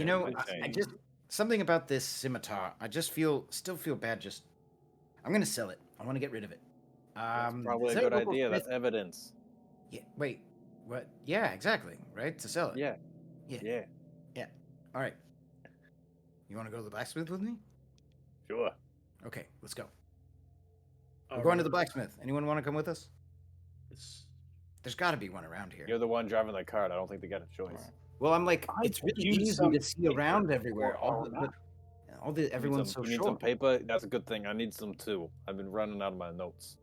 know, might I change. just something about this scimitar. I just still feel bad. Just I'm gonna sell it. I want to get rid of it. That's probably Is a there good local idea. smith? That's evidence. Yeah. Wait. What? Yeah. Exactly. Right. To sell it. Yeah. Yeah. Yeah. Yeah. All right. You want to go to the blacksmith with me? Sure. Okay. Let's go. All We're going to right. the blacksmith. Anyone want to come with us? It's- There's got to be one around here. You're the one driving the cart. I don't think they got a choice. Well, I'm like, I it's could really use easy some to see paper around everywhere. for our map. Everyone's so You need short. some paper? That's a good thing. I need some too. I've been running out of my notes.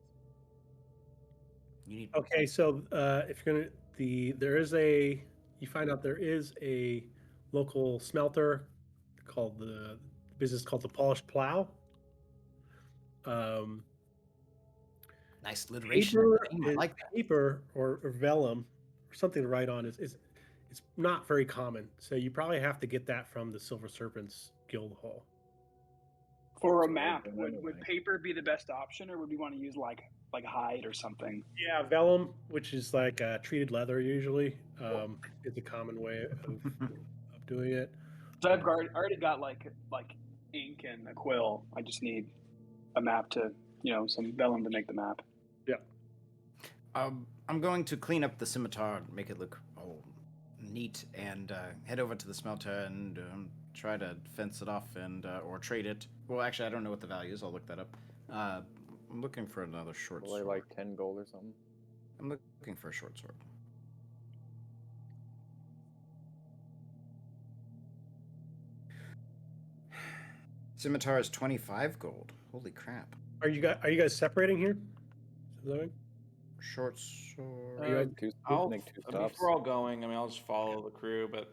You need. Okay, so if you're you find out there is a local smelter called the business called the Polished Plow. Nice alliteration. Paper, Name, I like that. paper or vellum or something to write on is it's not very common. So you probably have to get that from the Silver Serpents Guild Hall. For a So map, then would anyway. paper be the best option, or would we want to use like hide or something? Yeah, vellum, which is like treated leather usually, is a common way of doing it. So I've already got like ink and a quill. I just need a map to some vellum to make the map. I'm going to clean up the scimitar, make it look all neat, and head over to the smelter and try to fence it off and or trade it. Well, actually, I don't know what the value is. I'll look that up. I'm looking for another short Probably sword. like 10 gold or something. I'm looking for a short sword. Scimitar is 25 gold. Holy crap. Are you guys separating here? Is that right? Short sword. you guys- Make two stops. If we're all going, I mean, I'll just follow the crew, but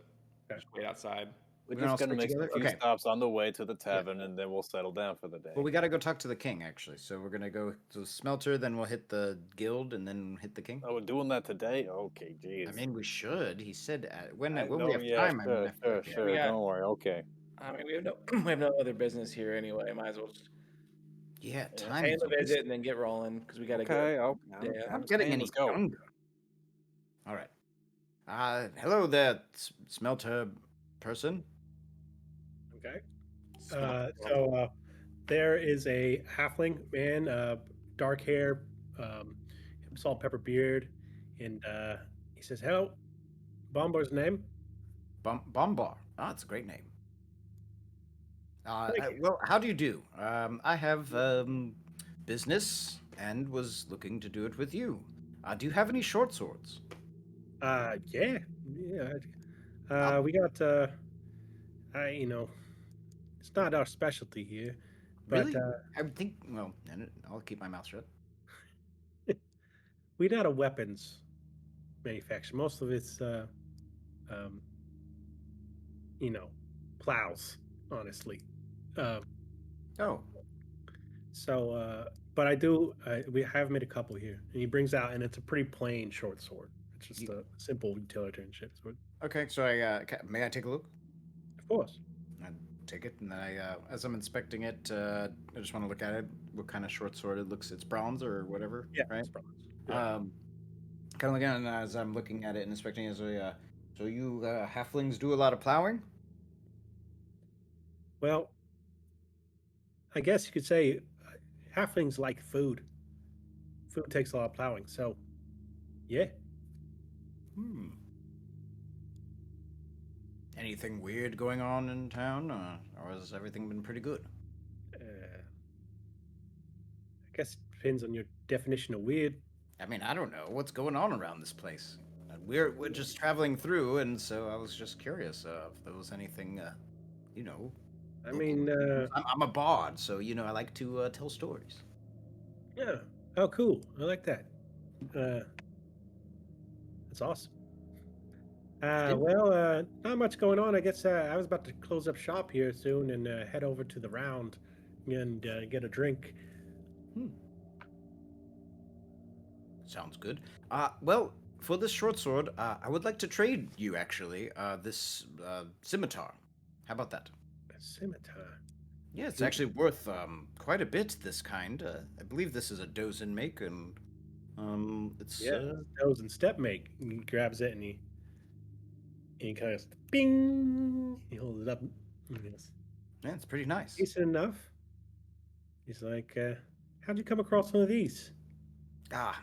Okay. just wait outside. We're We're gonna just all gonna stick make a together? few Okay. stops on the way to the tavern, and then we'll settle down for the day. Well, we got to go talk to the king, actually. So we're going to go to the smelter, then we'll hit the guild, and then hit the king. Oh, we're doing that today? Okay, jeez. I mean, we should. He said when I we know, have yeah, time. I sure, mean, I feel like, yeah. sure. Yeah. Don't worry. Okay. I mean, we have no we have no other business here anyway. Might as well just Yeah, time pay is the always- visit and then get rolling because we got to Okay. go. Okay. Yeah. I'm getting any Let's go. younger. All right. Hello there, smelter person. Okay. So there is a halfling man, dark hair, salt pepper beard, and he says, "Hello, Bombar's name." Bombar. Ah, it's a great name. Thank you. Well, how do you do? I have business and was looking to do it with you. Do you have any short swords? Yeah. We got it's not our specialty here, but Really? I would think. Well, I'll keep my mouth shut. we're not a weapons manufacturer. Most of it's plows, honestly. Oh, But we have made a couple here, and he brings out, and it's a pretty plain short sword. It's just a simple utilitarian sword. okay. So may I take a look? Of course. I take it, and then as I'm inspecting it, I just want to look at it. What kind of short sword it looks? It's bronze or whatever, Yeah, right? it's bronze. Yeah. Kind of looking at it as I'm looking at it and inspecting it. So you halflings do a lot of plowing? Well, I guess you could say halflings like food. Food takes a lot of plowing, so yeah. Hmm. Anything weird going on in town, or has everything been pretty good? I guess it depends on your definition of weird. I mean, I don't know what's going on around this place. We're just traveling through, and so I was just curious if there was anything, I mean, I'm a bard, so I like to tell stories. yeah. Oh, cool. I like that. That's awesome. Well, not much going on. I guess I was about to close up shop here soon and head over to the round and get a drink. Sounds good. Well, for this short sword, I would like to trade you actually this scimitar. How about that? A scimitar. Yeah, it's actually worth quite a bit. This kind, I believe this is a dozen make, and It's Yeah, toes and step make. And he grabs it and he kind of bing. He holds it up. And he goes, yeah, it's pretty nice. decent enough. He's like, how'd you come across one of these? Ah,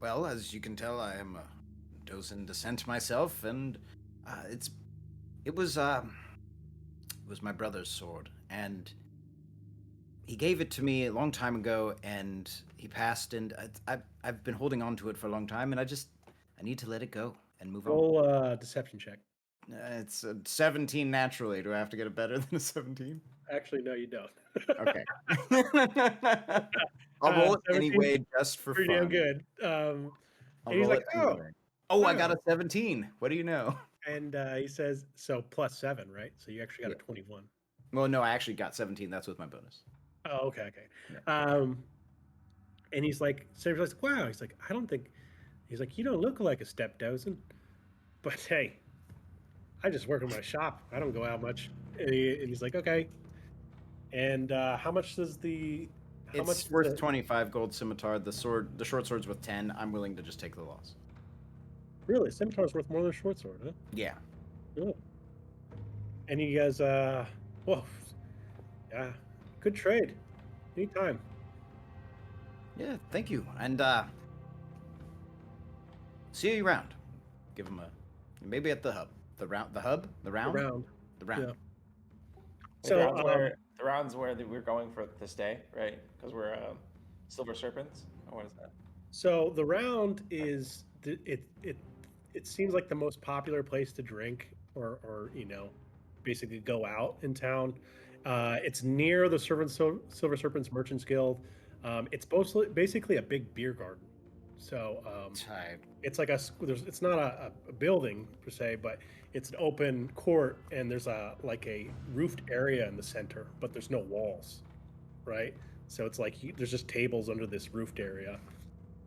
well, as you can tell, I am a Dozen descent myself, and it was my brother's sword, and he gave it to me a long time ago, and he passed, and I've been holding on to it for a long time, and I need to let it go and move on. Roll deception check. It's a 17 naturally. Do I have to get it better than a 17? Actually, no, you don't. Okay. I'll roll it 17 's anyway, just for pretty damn fun. good. I'll And he's roll like, it oh, anyway. Oh, I got wow. a 17. What do you know? And he says, so +7, right? So you actually got Yeah. a 21. Well, no, I actually got 17. That's with my bonus. Oh, okay. Yeah. And he's like, so he's like, wow. He's like, I don't think. He's like, you don't look like a step dozen, but hey, I just work in my shop. I don't go out much. And he's like, okay. And how much does the? How It's much? worth 25 gold scimitar. The short sword's worth 10. I'm willing to just take the loss. Really, scimitar's worth more than a short sword, huh? Yeah. Really? And he goes, whoa, yeah, good trade. Anytime. Yeah, thank you. And see you around. Give him a maybe at the hub. The round. Around. The round. Yeah. The So, round's where we're going for to stay, right? Because we're Silver Serpents. Or what is that? So the round is it seems like the most popular place to drink or basically go out in town. It's near the Silver Serpents Merchants Guild. It's basically a big beer garden. So Type. it's like it's not a building per se, but it's an open court and there's a roofed area in the center, but there's no walls, right? So it's like there's just tables under this roofed area,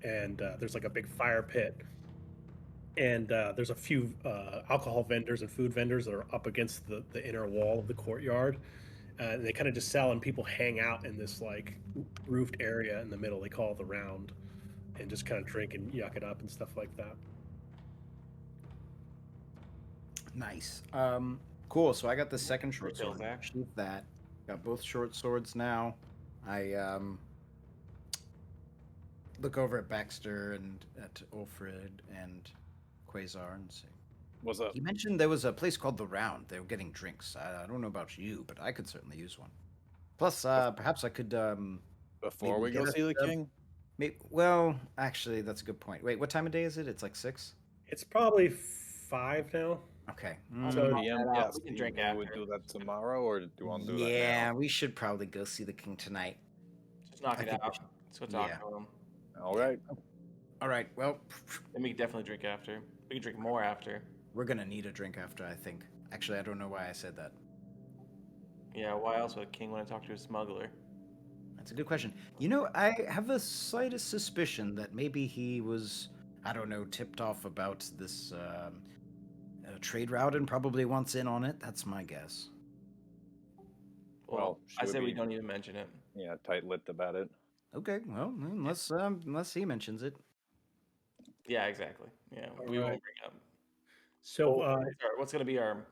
and there's like a big fire pit, and there's a few alcohol vendors and food vendors that are up against the inner wall of the courtyard. And they kind of just sell, and people hang out in this like roofed area in the middle. They call it the round, and just kind of drink and yuck it up and stuff like that. Nice. Cool. So I got the second short Good deal, sword. Zach. Shoot that. Got both short swords now. I look over at Baxter and at Ulfrid and Quasar and say, What's up? he mentioned there was a place called the Round. They were getting drinks. I don't know about you, but I could certainly use one. Plus, perhaps I could. Before maybe we go get see the us, king? Well, actually, that's a good point. Wait, what time of day is it? It's like 6? It's probably 5 now. Okay. So- PM? that out. Yes. We can Do drink you would after. do that tomorrow, or do you want to do that now? Yeah, we should probably go see the king tonight. Just knock I it think we out. should- Let's go talk yeah. to him. All right. All right. Well, Then we can definitely drink after. We can drink more after. we're gonna need a drink after, I think. Actually, I don't know why I said that. Yeah, why else would a king want to talk to a smuggler? That's a good question. You know, I have the slightest suspicion that maybe he was, I don't know, tipped off about this trade route and probably wants in on it. That's my guess. Well, should I we say we be- don't even mention it. Yeah, tight-lipped about it. Okay. Well, unless he mentions it. Yeah, exactly. Yeah, we Alright. won't bring it up. So What's going to be our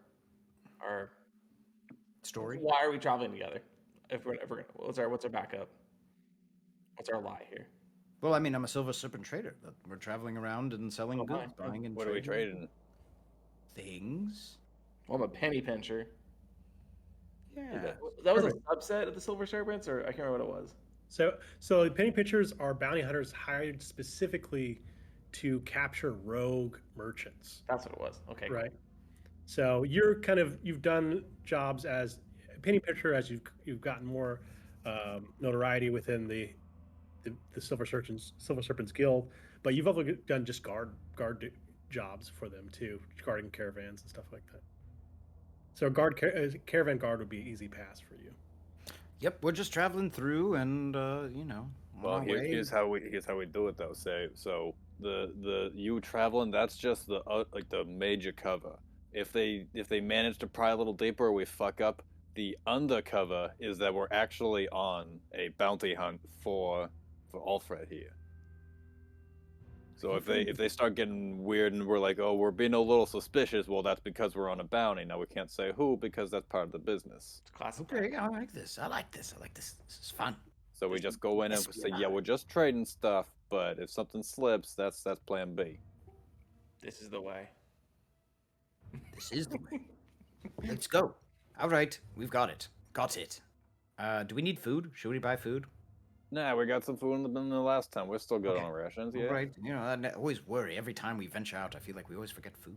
Story. Why are we traveling together? If we're what's our backup? What's our lie here? Well, I mean, I'm a Silver Serpent trader. We're traveling around and selling Oh, goods, fine. buying and What are we trading trading? things. Well, I'm a penny pincher. Yeah. That was a Perfect. subset of the Silver Serpents, or I can't remember what it was. So penny pitchers are bounty hunters hired specifically to capture rogue merchants, That's what it was. Okay. right? So you've done jobs as a penny pitcher as you've gotten more notoriety within the Silver Serpents Guild, but you've also done just guard jobs for them too, guarding caravans and stuff like that. So caravan guard would be an easy pass for you. Yep. We're just traveling through, and on Well, our way. here's how we do it though. So the you traveling, that's just the the major cover. If they manage to pry a little deeper, we fuck up. The undercover is that we're actually on a bounty hunt for Alfred here. So if they start getting weird and we're like, oh, we're being a little suspicious, well, that's because we're on a bounty. Now we can't say who because that's part of the business. It's classic. Okay, I like this. I like this. I like this. This is fun. So we just go in and say, yeah, Espionage. we're just trading stuff, but if something slips, that's plan B. This is the way. This is the way. Let's go. All right, we've got it. Got it. Do we need food? Should we buy food? Nah, we got some food in the last time. We're still good Okay. on our rations, All yeah. right. You know, I always worry every time we venture out. I feel like we always forget food.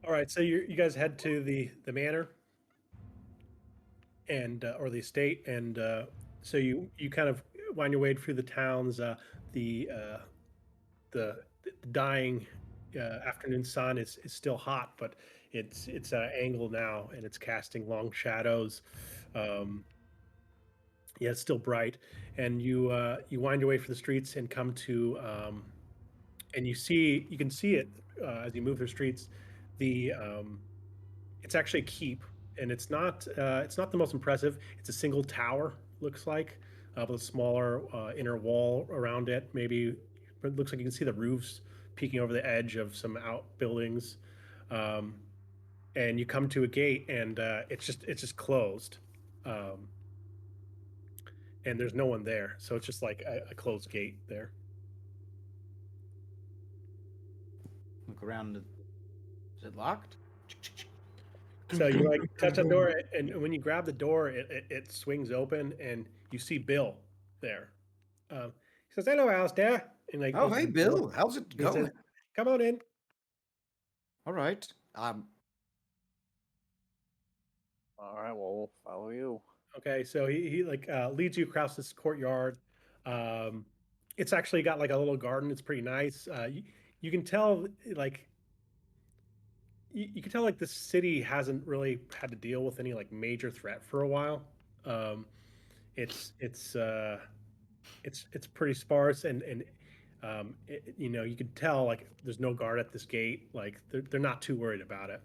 All right, so you guys head to the manor and or the estate, and so you kind of wind your way through the towns. The dying afternoon sun is still hot, but it's at an angle now, and it's casting long shadows. Yeah, it's still bright, and you wind your way through the streets and come to and you can see it as you move through streets. The it's actually a keep, and it's not the most impressive. It's a single tower, looks like, with a smaller inner wall around it. Maybe it looks like you can see the roofs peeking over the edge of some outbuildings. And you come to a gate, and it's just closed. And there's no one there, so it's just like a closed gate there. Look around. Is it locked? So you like touch the door, and when you grab the door, it swings open, and you see Bill there. He says, "Hello, Alistair." And like, Oh, opens hey, the door. Bill. How's it He says, going? "Come on in." All right. All right, well, we'll follow you. Okay, so he like leads you across this courtyard. It's actually got like a little garden. It's pretty nice. You can tell like you can tell like the city hasn't really had to deal with any like major threat for a while. Um, it's pretty sparse, and you can tell like there's no guard at this gate. Like they're not too worried about it.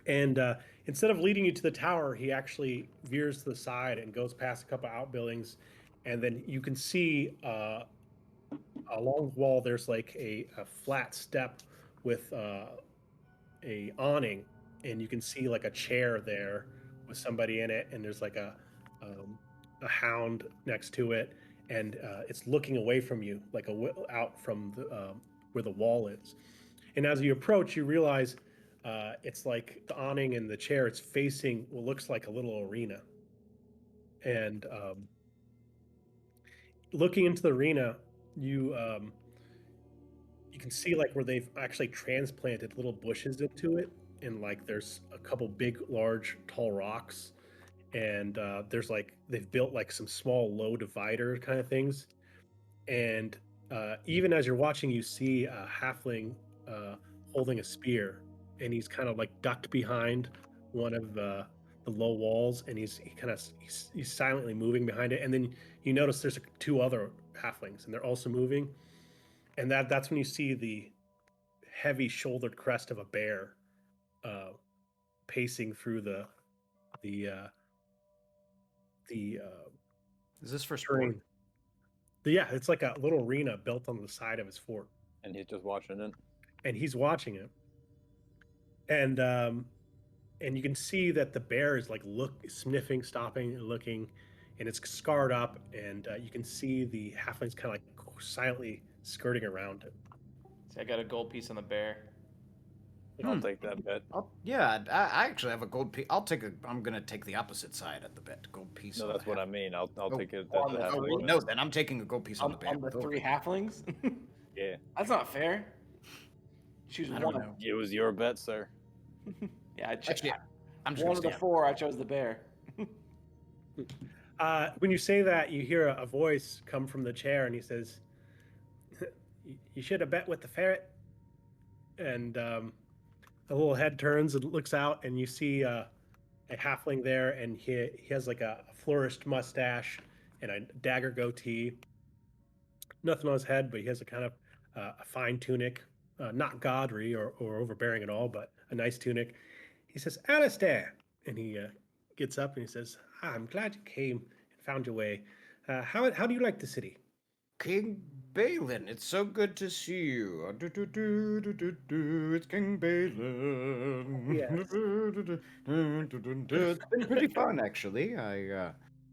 And instead of leading you to the tower, he actually veers to the side and goes past a couple outbuildings, and then you can see along the wall there's like a flat step with a awning, and you can see like a chair there with somebody in it, and there's like a hound next to it, and it's looking away from you, like out from where the wall is. And as you approach, you realize it's like the awning and the chair. It's facing what looks like a little arena, and looking into the arena, you you can see like where they've actually transplanted little bushes into it, and like there's a couple big, large, tall rocks, and there's like they've built like some small low divider kind of things, and even as you're watching, you see a halfling holding a spear, and he's kind of like ducked behind one of the low walls, and he's silently moving behind it, and then you notice there's two other halflings, and they're also moving, and that's when you see the heavy shouldered crest of a bear pacing through the Is this for sport? terrain. Yeah, it's like a little arena built on the side of his fort, And he's just watching it. and he's watching it. And you can see that the bear is like sniffing, stopping, and looking, and it's scarred up, and you can see the halflings kind of like silently skirting around it. See, I got a gold piece on the bear. I'll take that bet. Yeah, I actually have a gold piece. I'm gonna take the opposite side of the bet. Gold piece. No, on that's the what I half- mean. I'll Oh, take it. on That's the- half oh, of wait, it. No, then I'm taking a gold piece on the bear. On the Both. 3 halflings? Yeah. That's not fair. Choose I don't one. know. It was your bet, sir. Yeah, Actually, I'm just one gonna of the stay. 4, I chose the bear. When you say that, you hear a voice come from the chair, and he says, "You should have bet with the ferret." And a little head turns and looks out, and you see a halfling there, and he has like a flourished mustache and a dagger goatee. Nothing on his head, but he has a kind of a fine tunic, not gaudry or overbearing at all, but a nice tunic. He says, "Alistair," and he gets up and he says, "I'm glad you came and found your way. How do you like the city?" King Balin, it's so good to see you. It's King Balin. Yes. It's been pretty fun, actually.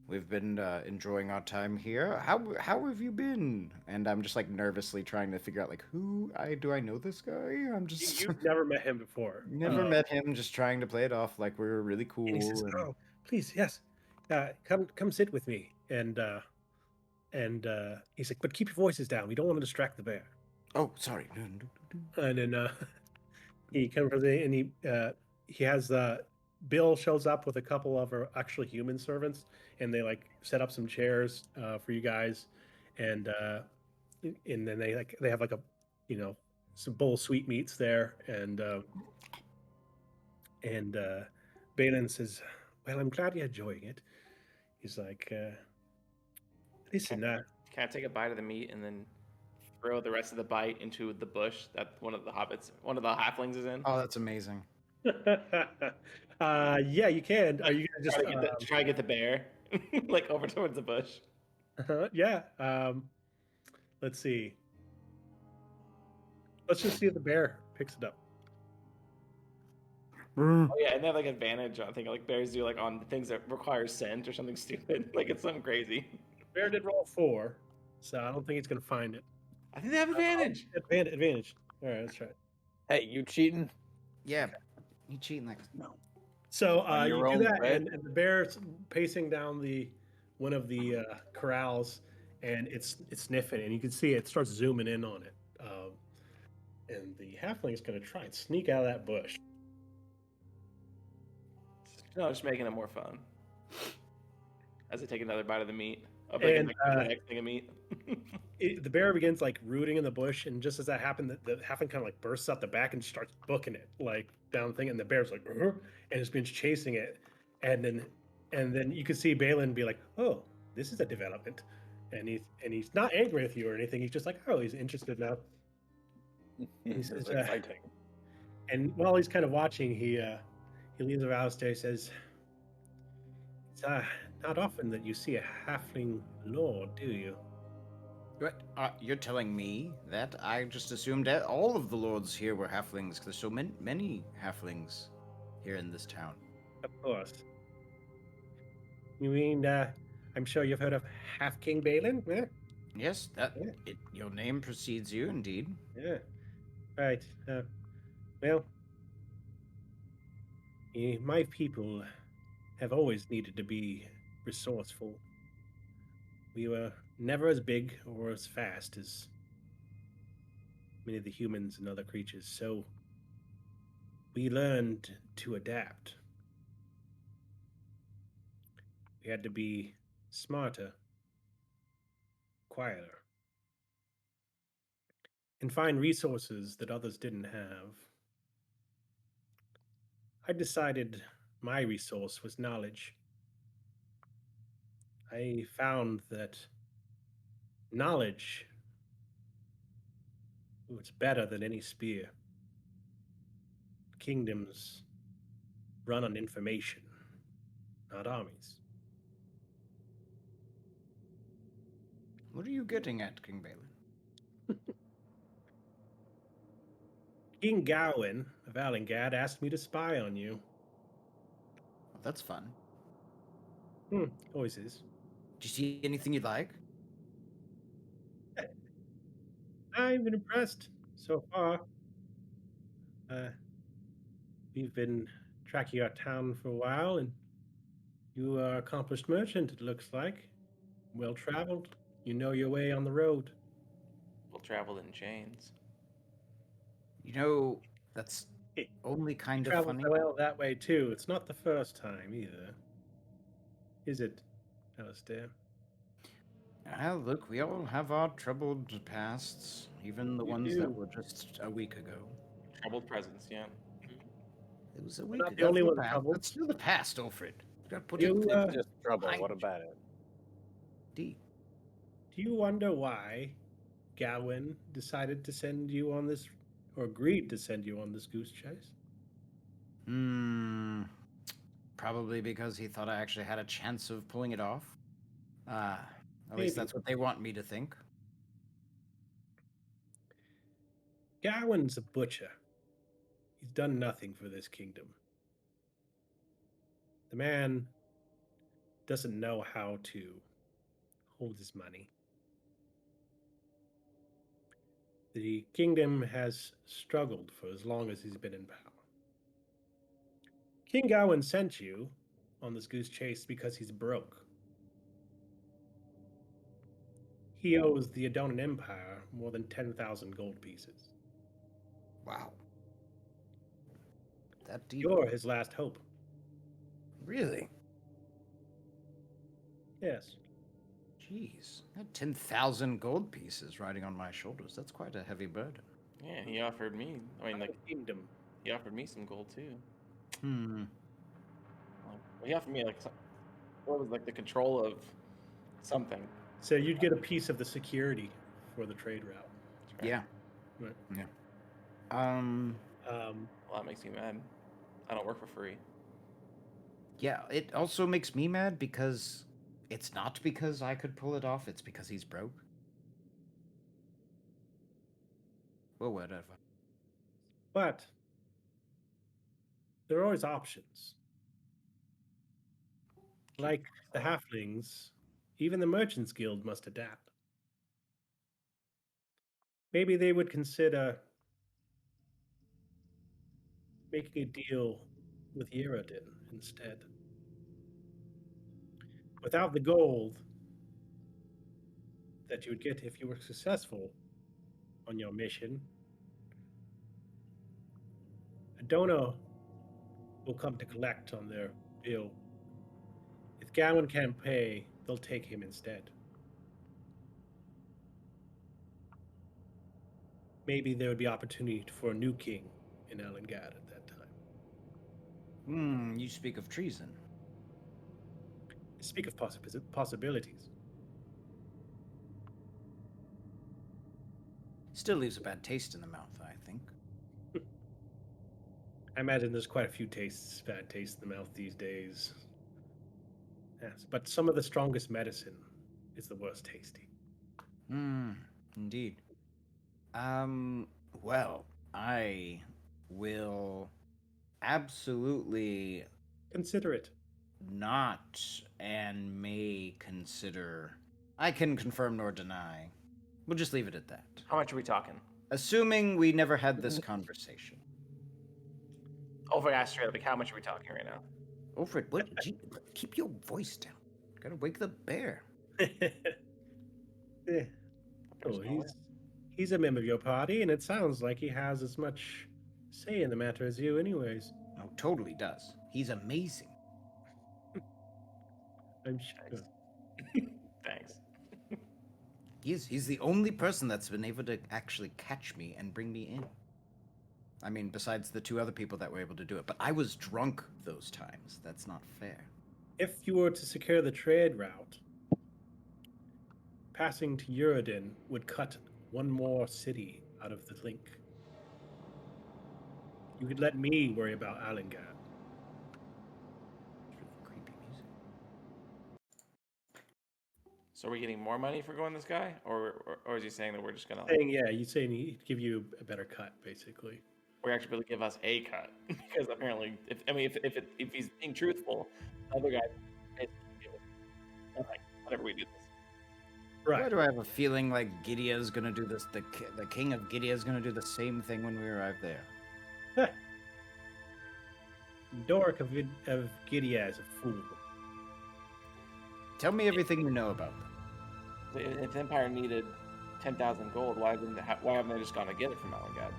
We've been enjoying our time here. How have you been? And I'm just like nervously trying to figure out like do I know this guy? I'm just You've never met him before. never met him. Just trying to play it off like we're really cool. And he says, and- "Oh, please, yes, come sit with me." And he's like, "But keep your voices down. We don't want to distract the bear." Oh, sorry. And then he comes in and he has Bill shows up with a couple of our actually human servants, and they like set up some chairs for you guys, and then they have like a some bowl of sweetmeats there, and Balin says, "Well, I'm glad you're enjoying it." He's like, "Listen, Can I take a bite of the meat and then throw the rest of the bite into the bush that one of the halflings is in? Oh, that's amazing. yeah, you can. Are you gonna just Try to get the bear like over towards the bush. yeah. Let's see. Let's just see if the bear picks it up. Oh yeah, and they have like advantage. I think like bears do like on things that require scent or something stupid. Like it's something crazy. Bear did roll 4, so I don't think it's gonna find it. I think they have advantage. Advantage. All right, let's try it. Hey, you cheating? Yeah, you cheating like No. So On you your do own, that, right? and the bear's pacing down one of the corrals, and it's sniffing, and you can see it starts zooming in on it. And the halfling is going to try and sneak out of that bush. No, just making it more fun. As I take another bite of the meat. I'll take And, the next thing of meat. The bear begins like rooting in the bush, and just as that happened, the halfling kind of like bursts out the back and starts booking it like down the thing, and the bear's like, "Rrr," and it's been chasing it, and then you can see Balin be like, "Oh, this is a development," and he's not angry with you or anything. He's just like, "Oh, he's interested now." He It's says, exciting. and while he's kind of watching, he leans around there, says, "It's not often that you see a halfling lord, do you?" What? You're telling me that? I just assumed that all of the lords here were halflings, because there's so many halflings here in this town. Of course. You mean, I'm sure you've heard of Half King Balin? Yeah? Yes, your name precedes you, indeed. Yeah. Right. Well, my people have always needed to be resourceful. We were never as big or as fast as many of the humans and other creatures, so we learned to adapt. We had to be smarter, quieter, and find resources that others didn't have. I decided my resource was knowledge. I found that knowledge was better than any spear. Kingdoms run on information, not armies. What are you getting at, King Balin? King Gawain of Alengad asked me to spy on you. Well, that's fun. Always is. Did you see anything you'd like? I've been impressed so far. We've been tracking our town for a while, and you are an accomplished merchant, it looks like. Well traveled. You know your way on the road. We'll travel in chains. You know, that's only kind of Traveled funny. well that way too. It's not the first time either. Is it, Alistair? Look, we all have our troubled pasts, even the You ones do. that were just a week ago. Troubled presence, yeah. It was a week not ago. the only That's one past. troubled. That's still the past, Alfred. You gotta put You, it It's just trouble. Fine. What about it? deep. Do you wonder why Gawain decided to send you on this, or agreed to send you on this goose chase? Probably because he thought I actually had a chance of pulling it off. At Maybe. least that's what they want me to think. Gawain's a butcher. He's done nothing for this kingdom. The man doesn't know how to hold his money. The kingdom has struggled for as long as he's been in power. King Gawain sent you on this goose chase because he's broke. He owes the Adonan Empire more than 10,000 gold pieces. Wow. That deep. You're his last hope. Really? Yes. Jeez. I had 10,000 gold pieces riding on my shoulders. That's quite a heavy burden. Yeah, he offered me. I mean, like, Kingdom. he offered me some gold too. He offered me what was the control of something. So you'd get a piece of the security for the trade route. Right. Yeah. Right. Yeah. Well, that makes me mad. I don't work for free. Yeah, it also makes me mad because it's not because I could pull it off, it's because he's broke. Well, whatever. But there are always options. Like the halflings, even the Merchants Guild must adapt. Maybe they would consider making a deal with Yerodin instead. Without the gold that you would get if you were successful on your mission, Adona will come to collect on their bill. If Gawain can't pay, they'll take him instead. Maybe there would be opportunity for a new king in Elengad at that time. You speak of treason. Speak of possibilities. Still leaves a bad taste in the mouth, I think. I imagine there's quite a few bad tastes in the mouth these days. Yes, but some of the strongest medicine is the worst tasting. Indeed. Well, I will absolutely Consider it. not and may consider. I can confirm nor deny. We'll just leave it at that. How much are we talking? Assuming we never had this conversation. Over asked straight up, how much are we talking right now? Alfred, what? Keep your voice down. Gotta wake the bear. Yeah. Oh, he's a member of your party, and it sounds like he has as much say in the matter as you, anyways. Oh, totally does. He's amazing. I'm sure. Thanks. He's the only person that's been able to actually catch me and bring me in. I mean, besides the two other people that were able to do it. But I was drunk those times. That's not fair. If you were to secure the trade route, passing to Uridin would cut one more city out of the link. You could let me worry about Alengad. Creepy music. So are we getting more money for going this guy, or is he saying that we're just gonna He's saying he'd give you a better cut, basically. we're actually going to give us a cut? Because apparently, if he's being truthful, the other guy basically give us nothing whenever we do this. Right. Why do I have a feeling like Gidea's gonna do this? The king of Gidea's gonna do the same thing when we arrive there. Doric of Gidea is a fool. Tell me everything you know about them. If the Empire needed 10,000 gold, why haven't they just gone to get it from Elengad?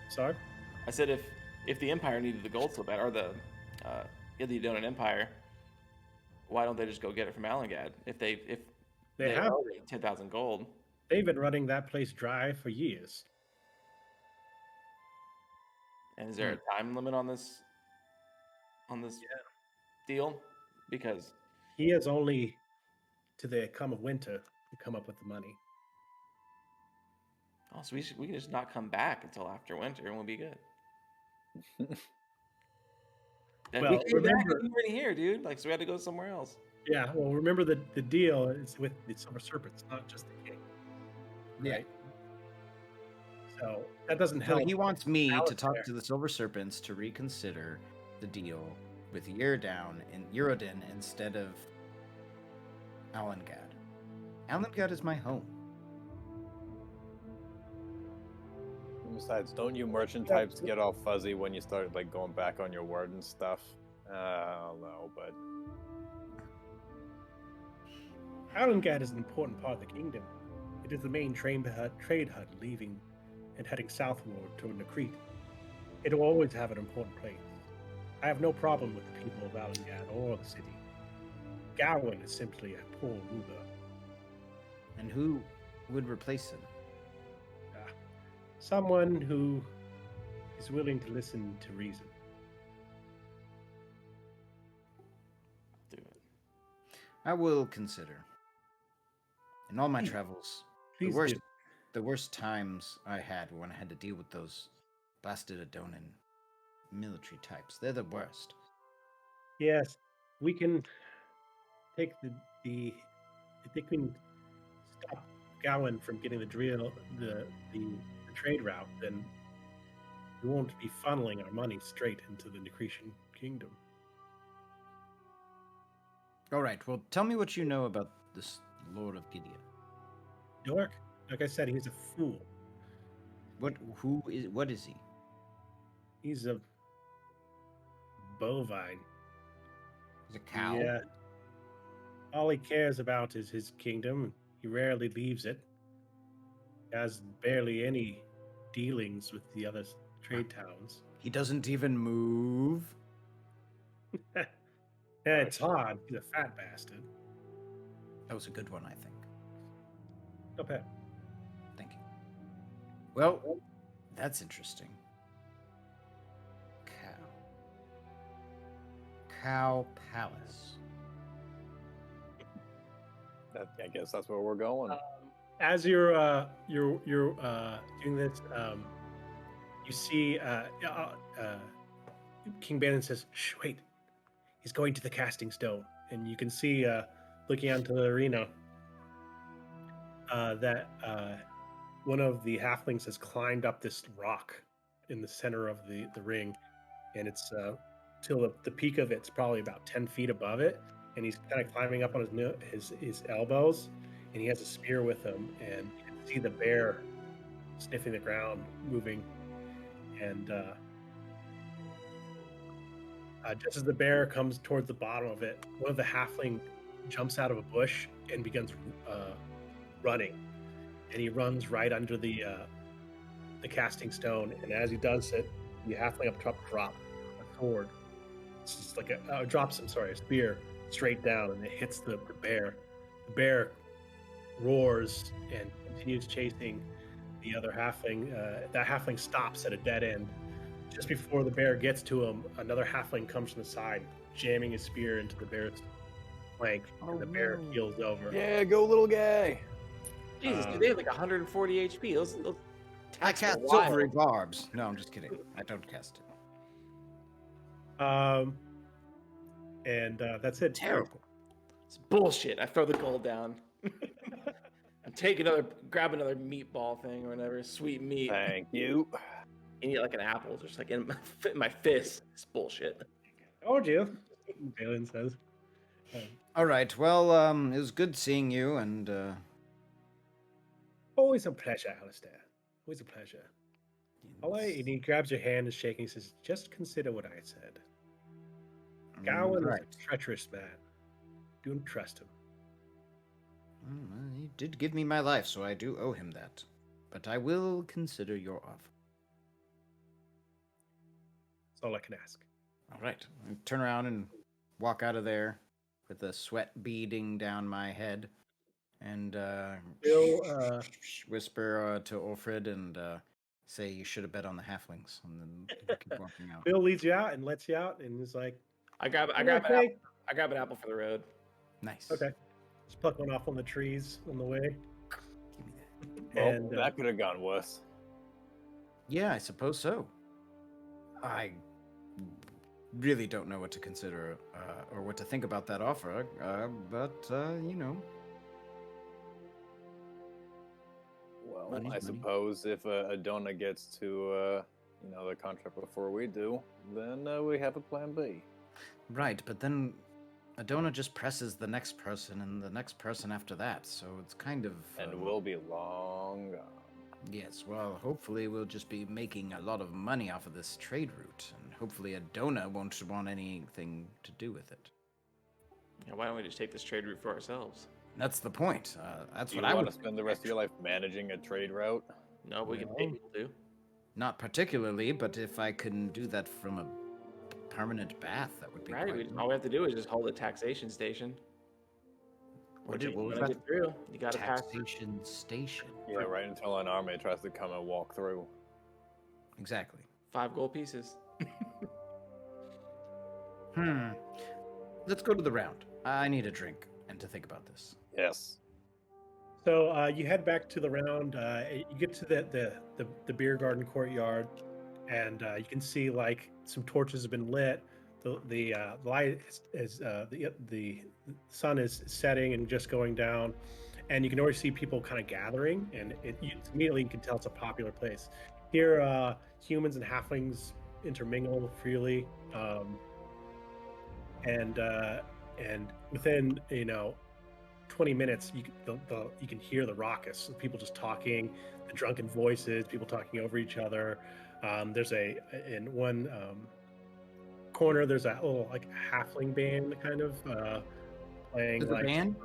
Sorry? I said if the Empire needed the gold so bad, or the Adonan Empire, why don't they just go get it from Elengad? If they have 10,000 gold. They've been running that place dry for years. And is there a time limit on this deal? Because He has only to the come of winter to come up with the money. oh, so we can just not come back until after winter and we'll be good. Well, we came back remember- and we weren't here, dude. Like, so we had to go somewhere else. Yeah, well, remember the deal is with the Silver Serpents, not just the king. Yeah. Right? So that doesn't So help. he wants me to Alistair. talk to the Silver Serpents to reconsider the deal with Eurodin instead of Alengad. Alengad is my home. Besides, don't you merchant types get all fuzzy when you start like going back on your word and stuff? I don't know, but Alengad is an important part of the kingdom. It is the main trade hub leaving and heading southward toward Nakrit. It will always have an important place. I have no problem with the people of Alengad or the city. Gawain is simply a poor ruler. And who would replace him? Someone who is willing to listen to reason. Do it. I will consider. In all my Please. travels, Please the worst times I had were when I had to deal with those blasted Adonan military types. They're the worst. Yes, we can take the if they can stop Gawain from getting the trade route, then we won't be funneling our money straight into the Necretian kingdom. All right. Well, tell me what you know about this Lord of Gideon. Dork, like I said, he's a fool. What is he? He's a bovine. He's a cow. Yeah. All he cares about is his kingdom. He rarely leaves it. He has barely any dealings with the other trade towns. He doesn't even move. Yeah, it's odd. He's a fat bastard. That was a good one, I think. Not bad. Thank you. Well, that's interesting. Cow Palace. I guess that's where we're going. As you're doing this, you see King Bannon says, "Shh, wait! He's going to the casting stone," and you can see, looking out into the arena, that one of the halflings has climbed up this rock in the center of the ring, and it's till the peak of it's probably about 10 feet above it, and he's kind of climbing up on his elbows, and he has a spear with him, and you can see the bear sniffing the ground, moving, and just as the bear comes towards the bottom of it, one of the halfling jumps out of a bush and begins running, and he runs right under the casting stone, and as he does it, the halfling up top drops a sword. It's just like a spear straight down, and it hits the bear. The bear roars and continues chasing the other halfling. That halfling stops at a dead end. Just before the bear gets to him, another halfling comes from the side, jamming his spear into the bear's flank, and the bear keels over. Yeah, go little guy. Jesus, dude, they have like 140 HP. Those I attacks are cast wild. silvery barbs. No, I'm just kidding. I don't cast it. And that's it. Terrible. It's bullshit. I throw the gold down. And grab another meatball thing or whatever, sweet meat, Thank you. and eat like an apple, just like in my fist. It's bullshit. Told you, Balin says. All right. Well, it was good seeing you, and Always a pleasure, Alistair. Always a pleasure. And he grabs your hand and shaking. He says, "Just consider what I said. Gawain is a treacherous man. Don't trust him." He did give me my life, so I do owe him that. But I will consider your offer. That's all I can ask. All right. I turn around and walk out of there with the sweat beading down my head, and Bill, whisper to Ulfrid and say, "You should have bet on the halflings." And then keep walking out. Bill leads you out and lets you out, and he's like, I grab an apple for the road. Nice. "Okay." Just pluck one off on the trees on the way. Give me that. Well, And that could have gone worse. Yeah, I suppose so. I really don't know what to consider or what to think about that offer, but you know. Well, Well, Money's I money. suppose if Adona gets to, the contract before we do, then we have a plan B. Right, but then Adona just presses the next person and the next person after that, so it's kind of. And we'll be long gone. Yes, well, hopefully we'll just be making a lot of money off of this trade route, and hopefully Adona won't want anything to do with it. Yeah, why don't we just take this trade route for ourselves? That's the point. That's Do you what I want would to spend the rest of your life managing a trade route? No, we can No. pay people to. Not particularly, but if I can do that from a permanent bath, that would be Right, quite all we have to do is just hold a taxation station. What Which was when that? I get through, you gotta pass. Taxation station. Yeah, right until an army tries to come and walk through. Exactly. 5 gold pieces. Let's go to the round. I need a drink and to think about this. Yes. So you head back to the round. You get to the beer garden courtyard, and you can see like some torches have been lit. The light is the sun is setting and just going down, and you can already see people kind of gathering, and immediately you can tell it's a popular place. Here, humans and halflings intermingle freely, and within 20 minutes, you can hear the raucous, people just talking, the drunken voices, people talking over each other. There's in one corner, there's a little like halfling band kind of playing. There's a like band?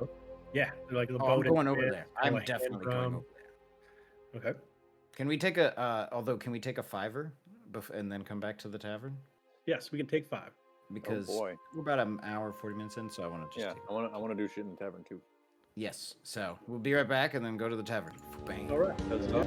Yeah, like the Oh, boat. I'm going over band, there. playing, I'm like, hand definitely going drum. over there. Okay. Can we take can we take a fiver and then come back to the tavern? Yes, we can take 5. Because Oh boy. we're about an hour, 40 minutes in, so I want to just Yeah, take... I want to do shit in the tavern too. Yes, so we'll be right back and then go to the tavern. Bang. All right. Let's go.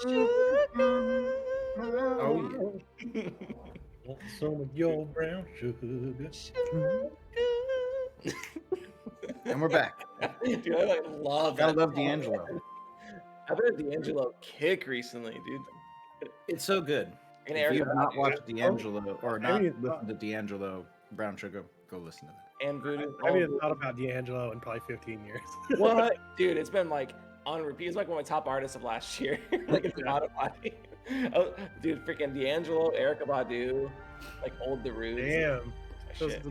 Oh yeah. Want some of your brown sugar. And we're back. Dude, I like love Gotta that. love song. D'Angelo. I've been a D'Angelo kick recently, dude. It's so good. And If Eric you've not watched Oh, D'Angelo or I not haven't even listened to D'Angelo Brown Sugar, go listen to that. and Voodoo. I haven't even thought about D'Angelo in probably 15 years. What? Dude, it's been like on repeat. It's like one of my top artists of last year. Like it's Spotify. Oh, dude, freaking D'Angelo, Erykah Badu, like Old the Roots. Damn. Shit.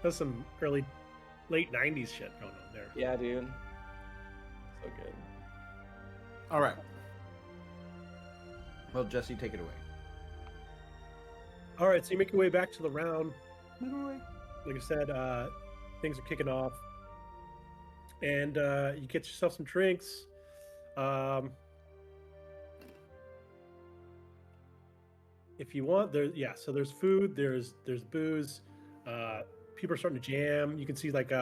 That's some late 90s shit going on there. Yeah, dude. So good. All right. Well, Jesse, take it away. All right, so you make your way back to the round. Like I said, things are kicking off. And you get yourself some drinks. If you want, so there's food, there's booze. People are starting to jam. You can see like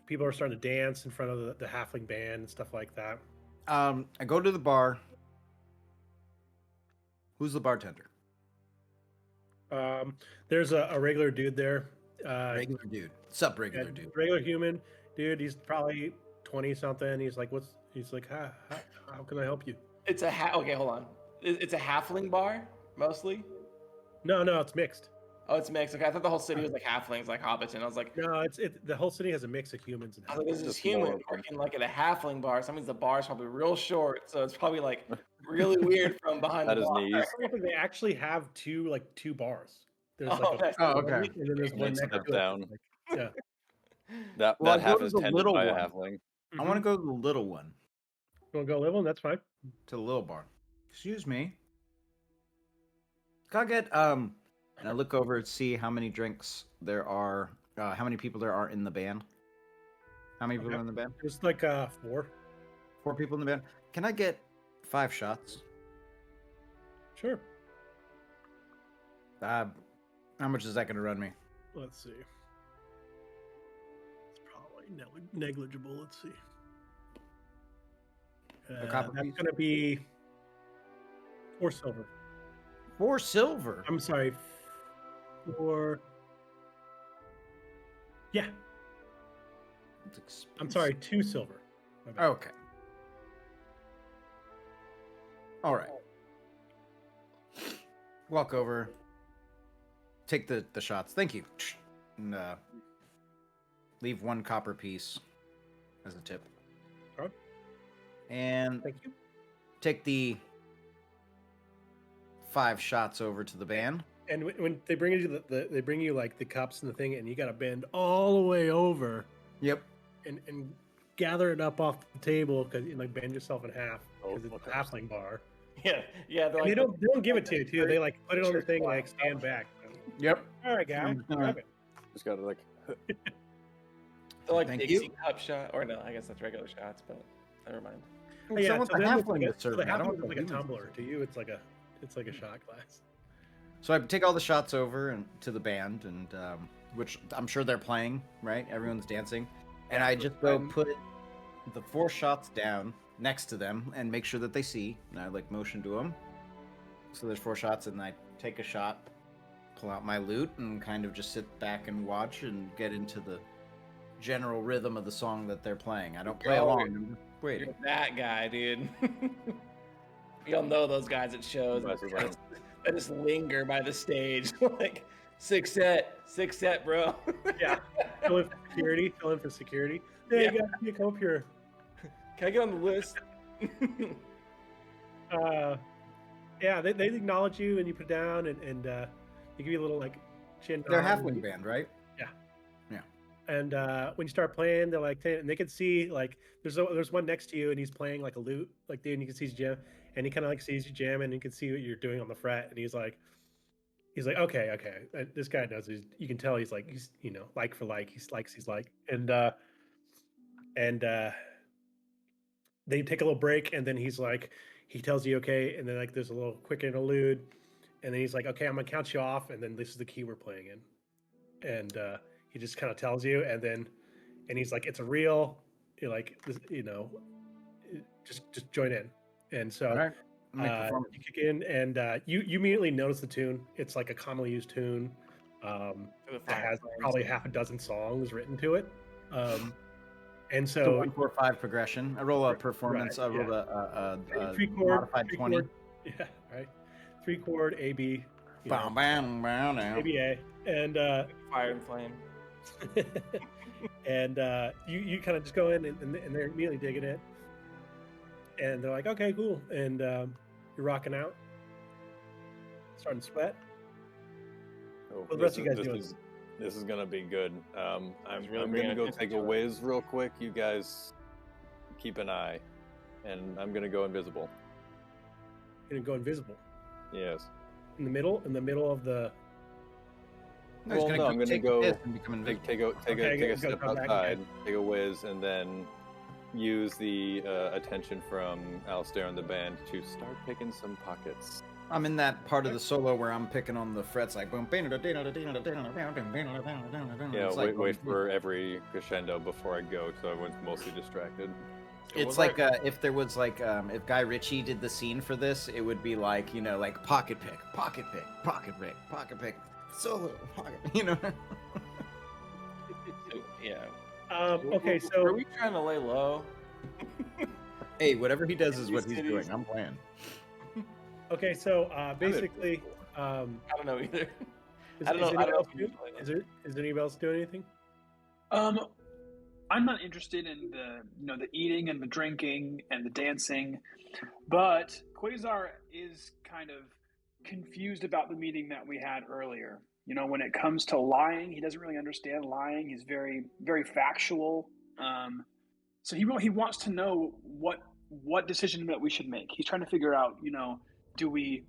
people are starting to dance in front of the halfling band and stuff like that. I go to the bar. Who's the bartender? There's a regular dude there. Regular dude. Sup, regular Yeah, dude. regular human dude. He's probably 20 something. He's like, how can I help you? It's a okay, hold on. It's a halfling bar, mostly? No, it's mixed. Oh, it's mixed. Okay, I thought the whole city was like halflings, like hobbits, and I was like, No, the whole city has a mix of humans and I was like, this is Just human more of them. working like at a halfling bar. So that means the bar is probably real short, so it's probably like really weird from behind At the his bar. knees. They actually have two bars. There's Oh, like that's Oh, okay. and then there's one Next next step to it. down. Like, yeah. That Well, I that go half to is the tended little by a one. halfling. I want to go to the little one, You want to go live on? That's fine. to the little bar. Excuse me. Can I get and I look over and see how many drinks there are, how many people there are in the band. How many people Okay. are in the band? There's like 4. 4 people in the band. Can I get 5 shots? Sure. How much is that going to run me? Let's see. It's probably negligible. Let's see. A copper That's piece? going to be 4 silver. 4 silver. I'm sorry. 4. Yeah. It's I'm sorry. expensive. 2 silver. My bad. Okay. All right. Walk over. Take the shots. Thank you. And leave 1 copper piece as a tip. Alright. And Thank you. take the 5 shots over to the band. And when they bring you they bring you like the cups and the thing, and you got to bend all the way over Yep. and gather it up off the table because you like bend yourself in half because it's a halfling bar. yeah. They're And like, they don't give it to you too. They like put it on the thing and like stand back. Yep. All right, guy, grab it. Just gotta like they're like Thank Dixie you. cup shot, or no, I guess that's regular shots, but never mind. Oh, yeah, I want so the them it's halfling like to serve the me. I don't halfling want is the like a humans to tumbler. serve To you, it's like a shot glass. So I take all the shots over and to the band, and which I'm sure they're playing, right? Everyone's dancing, and I just go put the 4 shots down next to them and make sure that they see. And I like motion to them. So there's 4 shots, and I take a shot, pull out my loot, and kind of just sit back and watch and get into the general rhythm of the song that they're playing. I don't play Oh, along. I'm just waiting. You're that guy, dude. We all know those guys at shows That's that right. just linger by the stage, like six set, bro. Yeah, fill in for security. Hey, Yeah. guys, you come up here. Can I get on the list? Yeah, they acknowledge you and you put it down and they give you a little like chin. They're nod. halfling band, right? And when you start playing, they're like, and they can see like there's one next to you and he's playing like a lute, like dude, and you can see his jam, and he kind of like sees you jam, and you can see what you're doing on the fret, and he's like, okay, this guy knows. You can tell he's like for like, he's like, and they take a little break, and then he tells you okay, and then like there's a little quick interlude, and then he's like, okay, I'm gonna count you off, and then this is the key we're playing in, and he just kind of tells you, and he's like, it's a real, you're like, just join in, And so All right. Make performance. you kick in, and you immediately notice the tune. It's like a commonly used tune. For the That has fire probably half a dozen songs written to it. And It's a so 1, 4, 5 progression. I roll a performance. Right, I roll a three chord, modified 20. yeah, right. 3 chord A B, Bam, bam, bam, now. ABA, and fire and flame. and you kind of just go in, and they're immediately digging it, and they're like, okay, cool, and you're rocking out, starting to sweat. Oh, What the rest of you guys doing? This is gonna be good. I'm really gonna bringing go attention take a to it. whiz real quick. You guys keep an eye, and I'm gonna go invisible. You're gonna go invisible Yes. in the middle of the. No, he's Well, gonna no, go I'm gonna take go a piss and become invisible. Take Okay, a go step come back, outside, take a whiz, and then use the attention from Alistair and the band to start picking some pockets. I'm in that part of the solo where I'm picking on the frets like boom. Yeah, It's like, wait for every crescendo before I go, so everyone's mostly distracted. It's like if there was like if Guy Ritchie did the scene for this, it would be like, you know, like pocket pick, pocket pick, pocket pick, pocket pick, solo, pocket, you know. Yeah. Okay, Are so we trying to lay low? Hey, whatever he does is what he's doing. I'm playing. basically, I don't know either. is, I don't know. is I anybody don't else know. doing- is anybody else doing anything? I'm not interested in the eating and the drinking and the dancing, but Quasar is kind of confused about the meeting that we had earlier. You know, when it comes to lying, he doesn't really understand lying. He's very, very factual. So he wants to know what decision that we should make. He's trying to figure out, you know, do we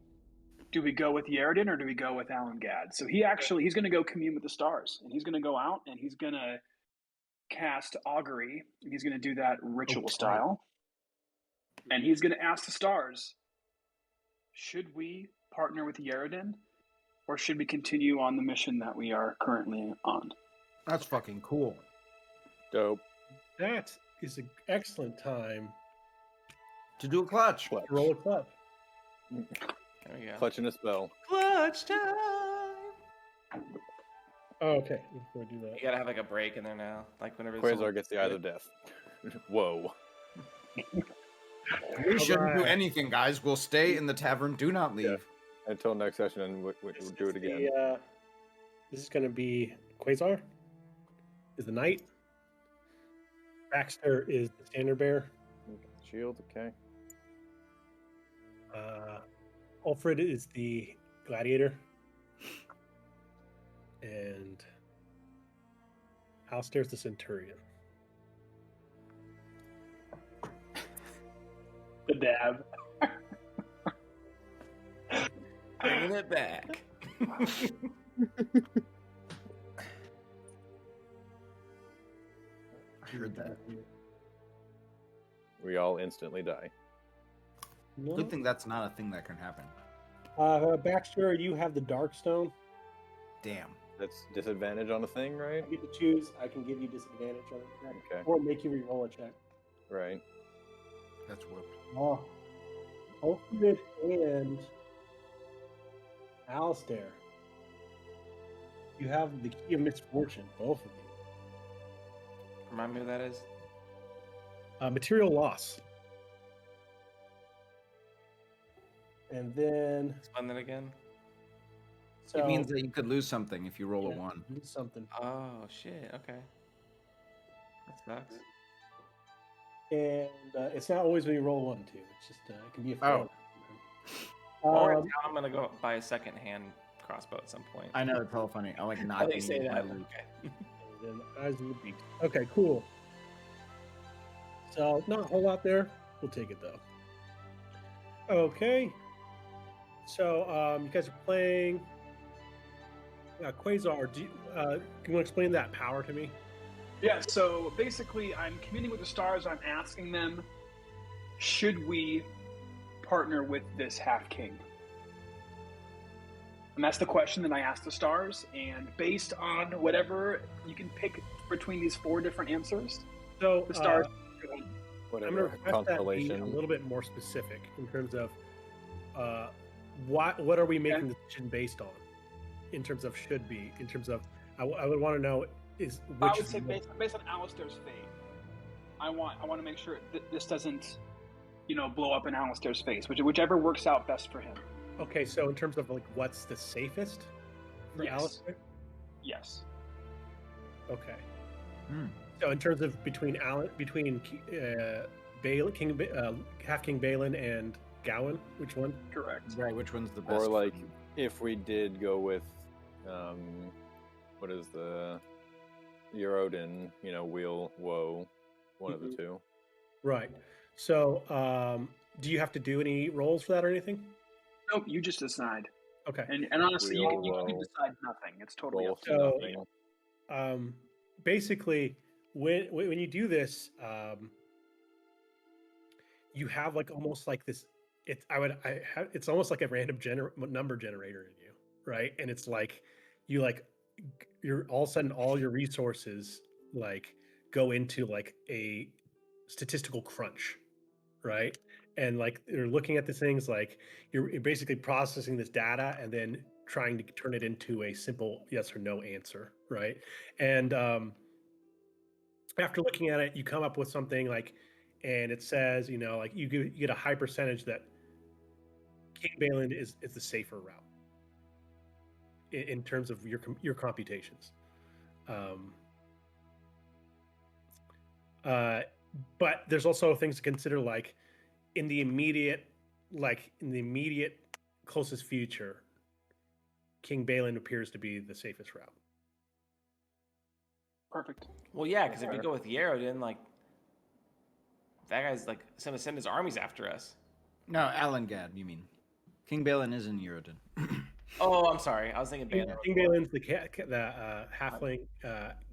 go with Yerridin or do we go with Alan Gadd? So he's going to go commune with the stars, and he's going to go out and he's going to cast augury, and he's going to do that ritual style, and he's going to ask the stars, should we partner with Yerridin or should we continue on the mission that we are currently on? That's fucking cool. Dope. That is an excellent time To do a clutch. to roll a club. There we go. Clutching a spell. Clutch time. Oh, okay, we'll do that. You gotta have like a break in there now, like whenever Quasar gets the eyes of death. Whoa. We shouldn't do Alright. anything, guys. We'll stay in the tavern. Do not leave. Yeah. Until next session, and we'll do it again. This is going to be Quasar is the knight. Baxter is the standard bearer. Shield, okay. Alfred is the gladiator. And Alistair's the centurion. The dab. bringing it back. I heard that. We all instantly die. No. Good thing that's not a thing that can happen. Baxter, you have the dark stone. Damn. That's disadvantage on a thing, right? You get to choose. I can give you disadvantage on it, Okay. or make you re-roll a check. Right. That's whooped. Oh, Alfred and Alistair. You have the key of misfortune, both of you. Remind me what that is. Material loss. And then Explain that again. so It means that you could lose something if you roll a yeah, 1. do something. Oh shit. Okay. That sucks. And it's not always when you roll 1 too. It's just it can be a Oh. Or Um, I'm gonna go buy a second-hand crossbow at some point. I know, it's hella funny. I like How not do you say being that? my loot. Okay. and then Eyes of the Beast. Okay, cool. So not a whole lot there. We'll take it though. Okay. So you guys are playing Quasar. Can you want to explain that power to me? Yeah, so basically I'm communing with the stars. I'm asking them, should we partner with this half-king? And that's the question that I asked the stars, and based on whatever you can pick between these 4 different answers, So the stars I'm going to Whatever request that be a constellation. little bit more specific in terms of what are we making the decision based on, in terms of should be, in terms of I would want to know is I which would say based on Alistair's fate. I want to make sure that this doesn't, blow up in Alistair's face, whichever works out best for him. Okay, so in terms of like what's the safest for Yes. Alistair? Yes. Okay. Hmm. So in terms of between Half King Balin and Gowan, which one? Correct. Right, which one's the best? Or for like you? if we did go with, what is the Eurodin? Wheel Woe, one of the two. Right. So do you have to do any rolls for that or anything? Nope. You just decide. Okay. And honestly, you can Well, decide nothing. It's totally up Both to you. So- nothing. Basically, when you do this, you have like almost like this. It's almost like a random number generator in you, right? And it's like you're all of a sudden all your resources like go into like a statistical crunch, right? And like you're looking at these things, like you're basically processing this data and then trying to turn it into a simple yes or no answer, right? And after looking at it, you come up with something like, and it says, like you get a high percentage that King Balin is the safer route in terms of your computations. But there's also things to consider, like in the immediate closest future, King Balin appears to be the safest route. Perfect. Well, yeah, because if you go with Yerodin, like that guy's like send his armies after us. No, Alengad, you mean? King Balin is in Eurodin. Oh, I'm sorry. I was thinking Balin. King Balin's the halfling.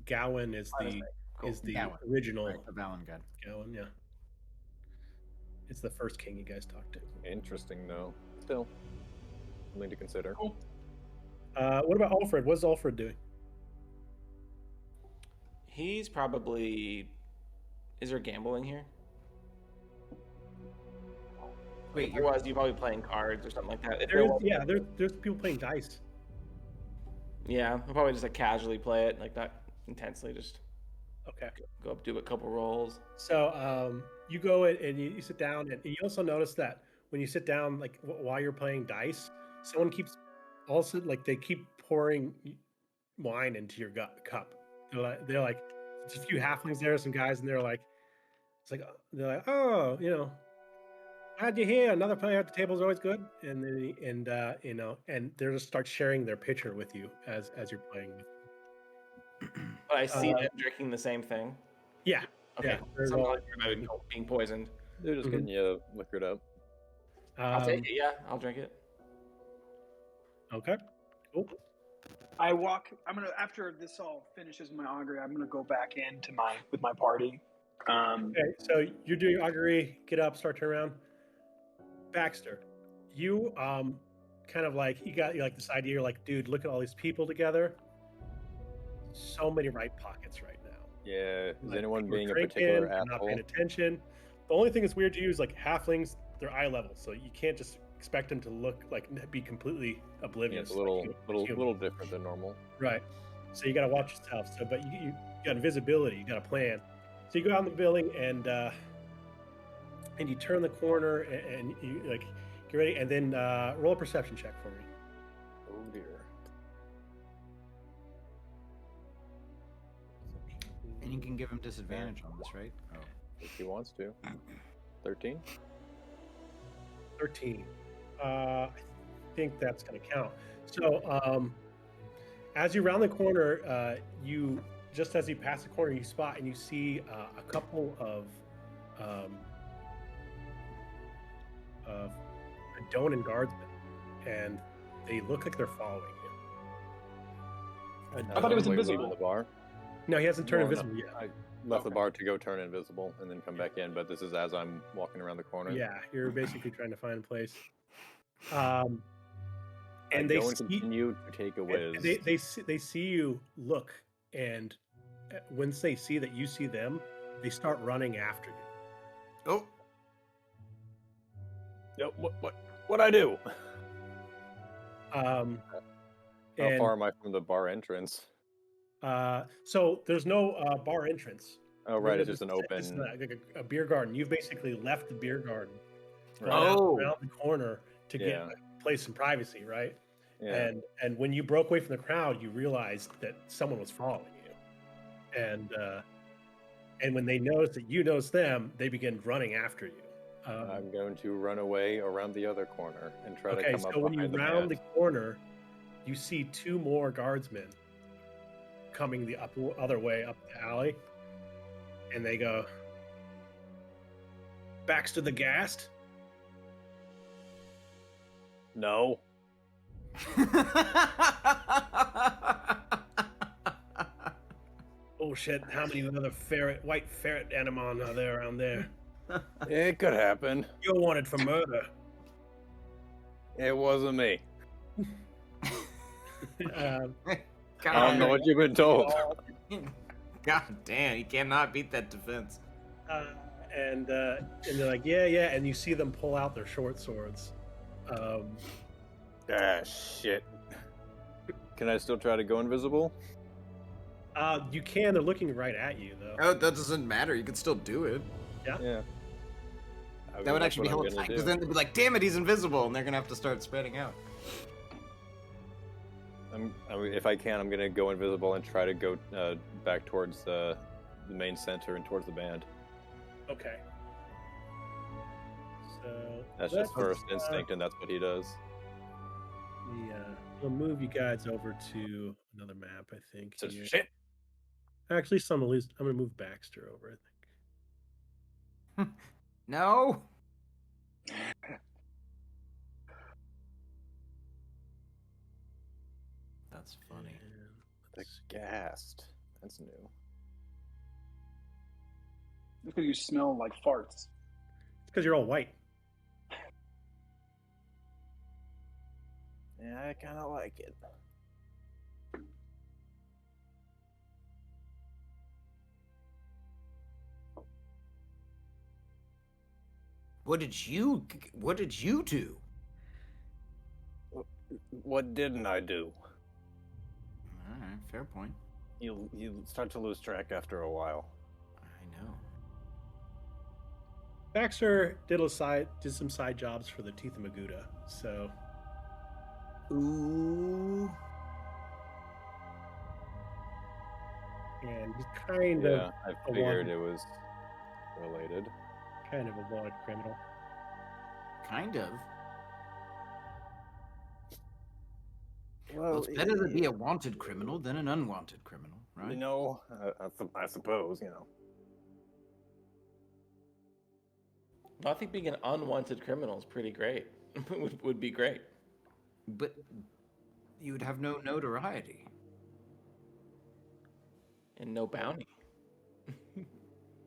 Gowan is the Gowan, original Right, of Alengad. Gowan. Yeah, it's the first king you guys talked to. Interesting, though. Still, something to consider. Cool. What about Alfred? What's Alfred doing? He's probably. Is there gambling here? Wait, Otherwise, you're probably playing cards or something like that. If There's people playing dice. Yeah, I'll probably just like casually play it, like not intensely. Just Okay. go up, do a couple rolls. So you go and you sit down, and you also notice that when you sit down, like while you're playing dice, someone keeps also like they keep pouring wine into your cup. They're like there's a few halflings there, some guys, and they're like, oh, glad you're here. Another player at the table is always good, and and they just start sharing their pitcher with you as you're playing. But I see them drinking the same thing. Yeah. Okay. Yeah, they're So I'm all- not worried about being poisoned. They're just getting you liquored up. I'll take it. Yeah, I'll drink it. Okay. Cool. I'm gonna, after this all finishes my augury, I'm gonna go back into with my party. Okay, so you're doing augury, get up, start turn around. Baxter, you kind of like you got like this idea, you're like, dude, look at all these people together. So many right pockets right now. Yeah, is Like, anyone people are being a drinking, particular they're not paying asshole? attention. The only thing that's weird to you is like halflings, they're eye level, so you can't just expect them to look like be completely Yeah, oblivious. it's a little, like little different than normal. Right. So you got to watch yourself. So, but you got invisibility. You got a plan. So you go out in the building and you turn the corner and you like get ready and then roll a perception check for me. Oh dear. And you can give him disadvantage on this, right? Oh. If he wants to. 13? 13. I think that's going to count. So as you round the corner, you just as you pass the corner, you spot and you see a couple of Adonan guardsmen, and they look like they're following you. I thought he was Like, invisible. leaving the bar. No, he hasn't turned No, no. invisible yet. I left the Okay. bar to go turn invisible and then come back in, but this is as I'm walking around the corner. Yeah, you're basically trying to find a place. I And they go and see, continue to take a whiz. they see you look, and once they see that you see them, they start running after you. Oh, Yep, what I do? Um, How and far am I from the bar entrance? so there's no bar entrance. Oh, right, it's just an It's open. like a beer garden. You've basically left the beer garden, Right. gone out Oh. around the corner to get Yeah. a place some privacy, right? Yeah. And when you broke away from the crowd, you realized that someone was following you, and when they noticed that you noticed them, they began running after you. I'm going to run away around the other corner and try to Okay, come up so when you behind the round the band. corner, you see two more guardsmen coming the other way up the alley, and they go, "Baxter the Gassed." No. Oh shit! How many other white ferret animon are there around there? It could happen. You're wanted for murder. It wasn't me. Um, I don't know what you've been told. God damn, you cannot beat that defense. and they're like, yeah, and you see them pull out their short swords. Ah, shit. Can I still try to go invisible? You can. They're looking right at you, though. Oh, that doesn't matter. You can still do it. Yeah. That would actually be hella tight, because then they'd be like, damn it, he's invisible, and they're gonna have to start spreading out. If I can, I'm gonna go invisible and try to go back towards the main center and towards the band. Okay. So That's just first instinct, and that's what he does. We'll move you guys over to another map, I think. So here. shit. Actually, I'm gonna move Baxter over, I think. No. That's funny. The gassed. That's new. It's because you smell like farts. It's because you're all white. Yeah, I kind of like it. What did you do? What didn't I do? All right, fair point. You start to lose track after a while. I know. Baxter did some side jobs for the Teeth of Maguda, so. Ooh. And he's kind Yeah, of I a figured wanted, it was related. kind of a wanted criminal. Kind of. Well, It's better to be a wanted criminal than an unwanted criminal, right? You know, I suppose, you know. I think being an unwanted criminal is pretty great. would be great. But you would have no notoriety. And no bounty.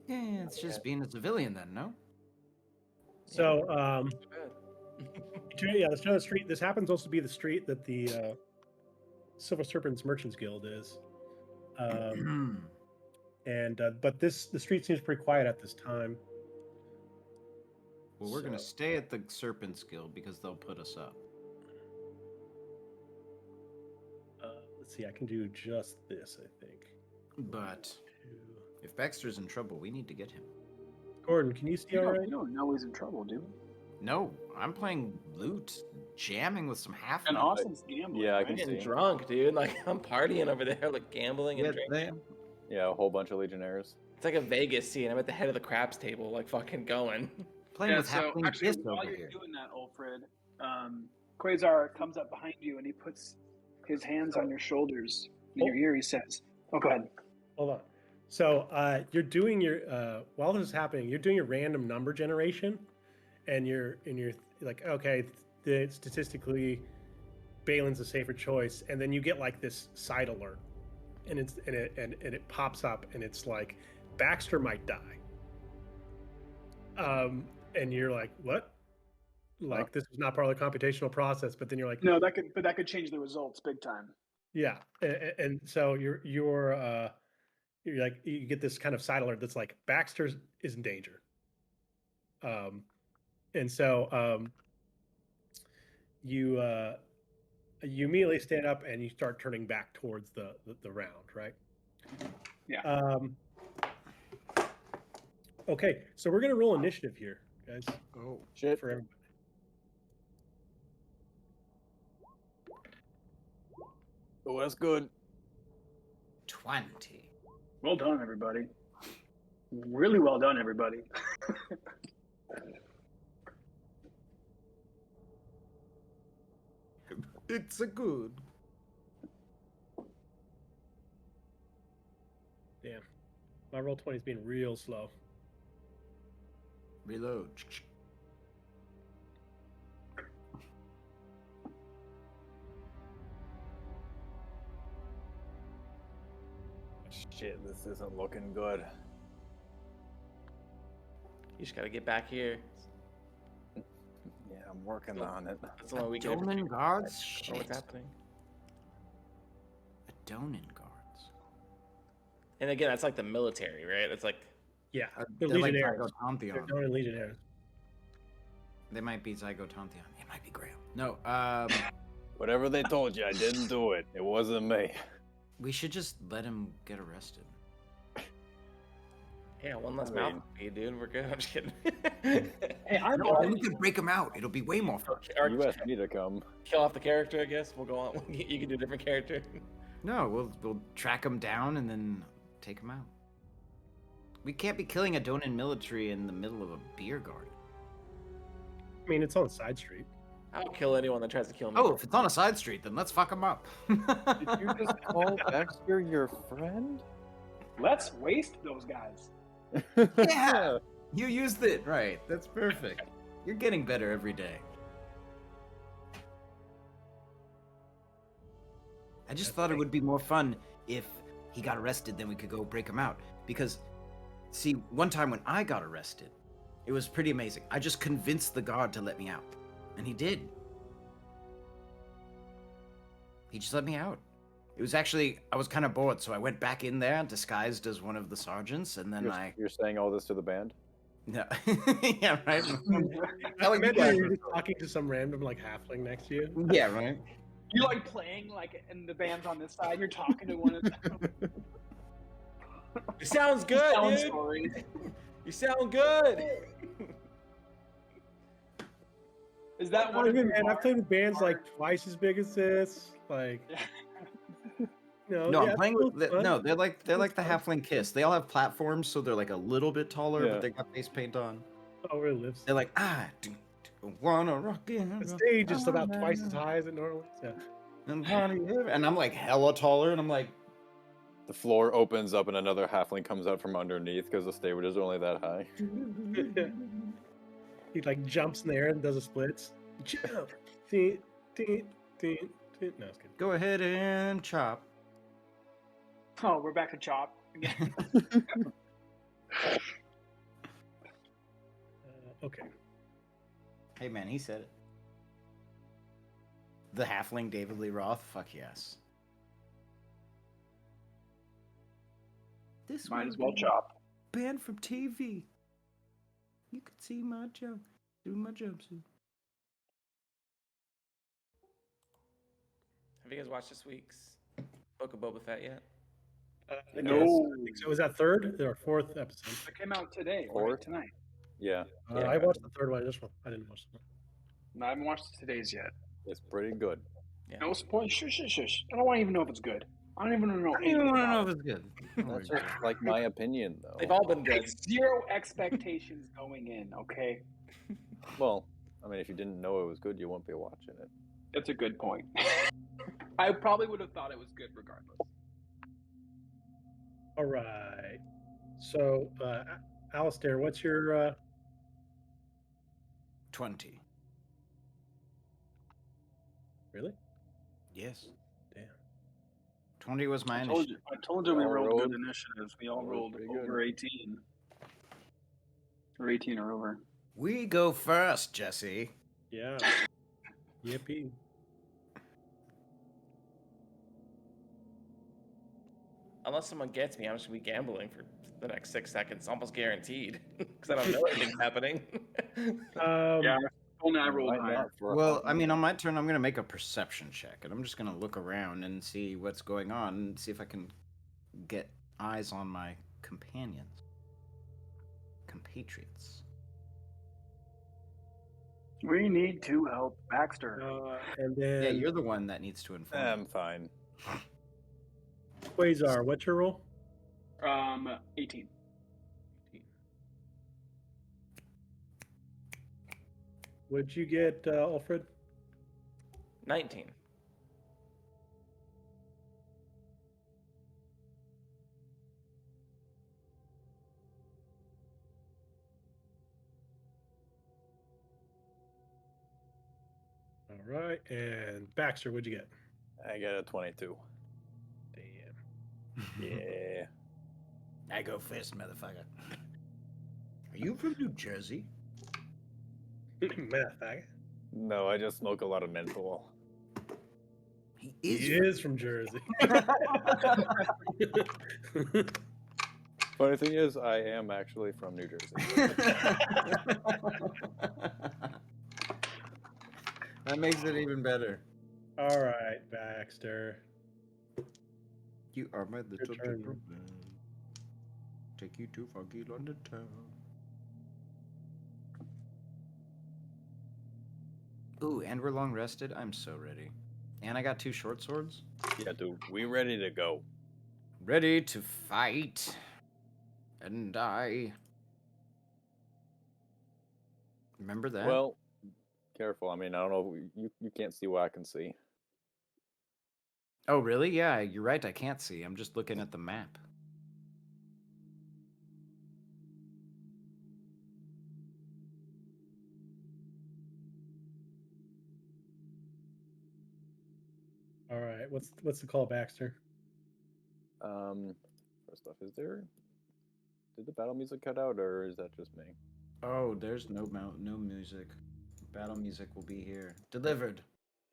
Yeah, it's just being a civilian then, no? So, Good. yeah, this another street. This happens also to be the street that the Silver Serpents Merchants Guild is. But the street seems pretty quiet at this time. Well, we're going to stay at the Serpents Guild because they'll put us up. Let's see, I can do just this, I think. But if Baxter's in trouble, we need to get him. Gordon, can you see all right? You don't know he's in trouble, do we? No, I'm playing loot, jamming with some half. And Austin's gambling. Yeah, I right? can I'm getting see. drunk, dude. Like I'm partying over there, like gambling and drinking. them. Yeah, a whole bunch of Legionnaires. It's like a Vegas scene. I'm at the head of the craps table, like fucking going. Playing Yeah, with so halfling actually, kiss while over you're here. doing that, Ulfred, Quasar comes up behind you and he puts his hands on your shoulders. In your ear, he says, "Oh, go ahead." Hold on. So you're doing your while this is happening, you're doing your random number generation, and you're like, okay, statistically, Balin's a safer choice, and then you get like this side alert, and it pops up, and it's like Baxter might die. And you're like, what? Like this was not part of the computational process, but then you're like, No, that could change the results big time. yeah, and so you're like, you get this kind of side alert that's like Baxter is in danger, And so you immediately stand up and you start turning back towards the round, right? Yeah. Okay, so we're gonna roll initiative here, guys. Oh, Shit. For everybody. Oh, that's good. 20. Well done, everybody. Really well done, everybody. It's a good. Damn, my roll 20 is being real slow. Reload. Shit, this isn't looking good. You just gotta get back here. Yeah, I'm working on it. That's the only we can ever Donan do. guards? I don't know what's Shit. happening. Donan guards. And again, that's like the military, right? It's like Yeah, They're the like Legionnaires. They're Zygotantheon. Donan Legionnaires. They might be Zygotantheon. It might be Graham. No, Whatever they told you, I didn't do it. It wasn't me. we should just let him get arrested. yeah, one less I mouth mean- to feed, dude. We're good. I'm just kidding. Hey, I'm No, then we could break him out. It'll be way more fun. Or You asked me to come. kill off the character, I guess. We'll go on. You can do a different character. No, we'll track him down and then take him out. We can't be killing a Donan military in the middle of a beer garden. I mean, it's on a side street. I'll kill anyone that tries to kill me. Oh, if it's on a side street, then let's fuck him up. Did you just call Baxter your friend? Let's waste those guys. Yeah. You used it right. That's perfect. You're getting better every day. I just thought it would be more fun if he got arrested, then we could go break him out. Because, see, one time when I got arrested, it was pretty amazing. I just convinced the guard to let me out. And he did. He just let me out. It was actually, I was kind of bored, so I went back in there disguised as one of the sergeants, and then You're saying all this to the band? No. Yeah, right? I imagine you're just talking to some random like halfling next to you. Yeah, right? You're like playing like, and the band's on this side. You're talking to one of them. It sounds good, Telling dude. stories. You sound good. Is that Not one of even, your man, I've bars? played with bands like twice as big as this. Like, No, yeah, I'm playing with it's fun. no. They're like the fun. Halfling Kiss. They all have platforms, so they're like a little bit taller, Yeah. but they got face paint on. Oh, really lives. They're like wanna rock in The stage is about twice as high as it normally is. Yeah. and party here. And I'm like hella taller, and I'm like, The floor opens up and another halfling comes out from underneath because the stage is only that high. He like jumps in the air and does a splits. Jump. Ding, ding, ding, ding. No, it's good. go ahead and chop. Oh, we're back to Chop again. Okay. Hey man, he said it. The halfling David Lee Roth. Fuck yes. This Might will as well be Chop. banned from TV. You could see my jump through my jumpsuit. Have you guys watched this week's Book of Boba Fett yet? No. I think so. Was that third or fourth episode? It came out today, Or- right? Tonight. Yeah, I watched the third one. I didn't watch the No, I haven't watched today's yet. it's pretty good. Yeah. No spoil. Shush, shush, shush. I don't want to even know if it's good. I don't even want to know. I don't anything want to about know it. if it's good. That's just like my opinion, though. They've all been good. Like, zero expectations going in. Okay, Well, I mean, if you didn't know it was good, you won't be watching it. that's a good point. I probably would have thought it was good regardless. All right. So, Alistair, what's your 20. really? Yes. Damn. 20 was my I told initiative. you. I told you we All rolled rolled. good initiatives. We all All rolled pretty good. over 18. Or 18 or over. We go first, Jesse. Yeah. Yippee. unless someone gets me, I'm just gonna be gambling for the next 6 seconds, almost guaranteed, because I don't know anything's happening. Yeah, only I You rolled might higher. not for a Well, hot I mean, minute. on my turn, I'm going to make a perception check, and I'm just going to look around and see what's going on, and see if I can get eyes on my companions, compatriots. We need to help Baxter. And then Yeah, you're the one that needs to inform. I'm fine. Quasar, what's your roll? 18. What'd you get, Alfred? 19. All right. And Baxter, what'd you get? I got a 22. Damn. Yeah. I go first, motherfucker. Are you from New Jersey? Math, No, I just smoke a lot of menthol. He he is. is from Jersey. Funny thing is, I am actually from New Jersey. That makes it even better. All right, Baxter. You are my little turn. gentleman. Take you to Funky London town. Ooh, and we're long rested. I'm so ready. And I got 2 short swords. Yeah, dude, we ready to go. Ready to fight and die. Remember that? Well, careful. I mean, I don't know. You can't see what I can see. Oh, really? Yeah, you're right. I can't see. I'm just looking at the map. All right. What's the call, Baxter? First off, did the battle music cut out, or is that just me? Oh, there's no music. Battle music will be here. Delivered.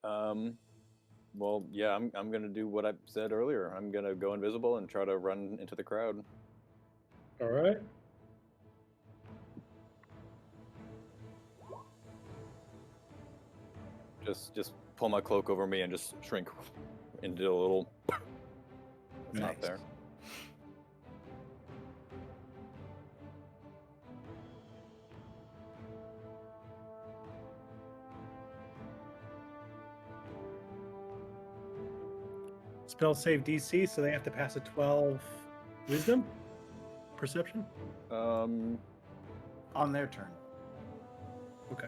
Well, yeah, I'm gonna do what I said earlier. I'm gonna go invisible and try to run into the crowd. All right. Just pull my cloak over me and just shrink into a little. It's not Nice. there. Spell save DC, so they have to pass a 12 wisdom perception. Um, On their turn. Okay.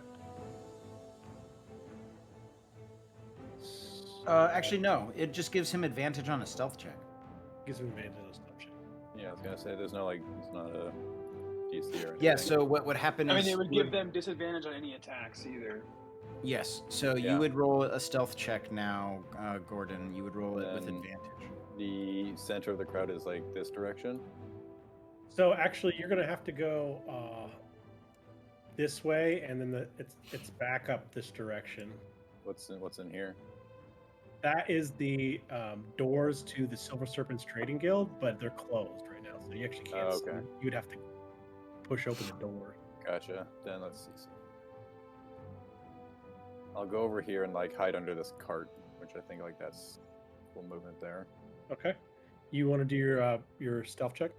Actually, no. It just gives him advantage on a stealth check. Gives him advantage on stuff. yeah, I was gonna say there's no it's not a DC or anything. Yeah, so what would happen I is... mean, it would give them disadvantage on any attacks either. Yes, so Yeah. you would roll a stealth check now, Gordon. You would roll it with Then- advantage. The center of the crowd is like this direction. So actually, you're gonna have to go this way, and then it's back up this direction. What's in here? That is the doors to the Silver Serpents Trading Guild, but they're closed right now, so you actually can't. Oh, see. okay. You would have to push open the door. Gotcha. Then let's see. I'll go over here and like hide under this cart, which I think like that's cool movement there. Okay. You want to do your stealth check?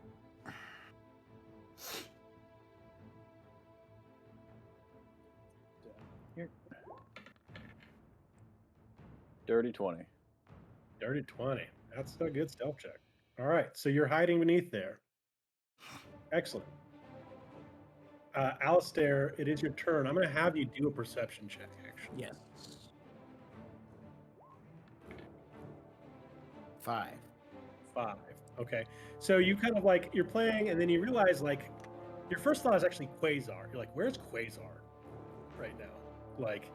Here. Dirty 20. Dirty 20. That's a good stealth check. All right, so you're hiding beneath there. Excellent. Alistair, it is your turn. I'm going to have you do a perception check, actually. Yes. 5. 5. Okay. So you kind of like, you're playing, and then you realize, like, your first thought is actually Quasar. You're like, where's Quasar right now? Like,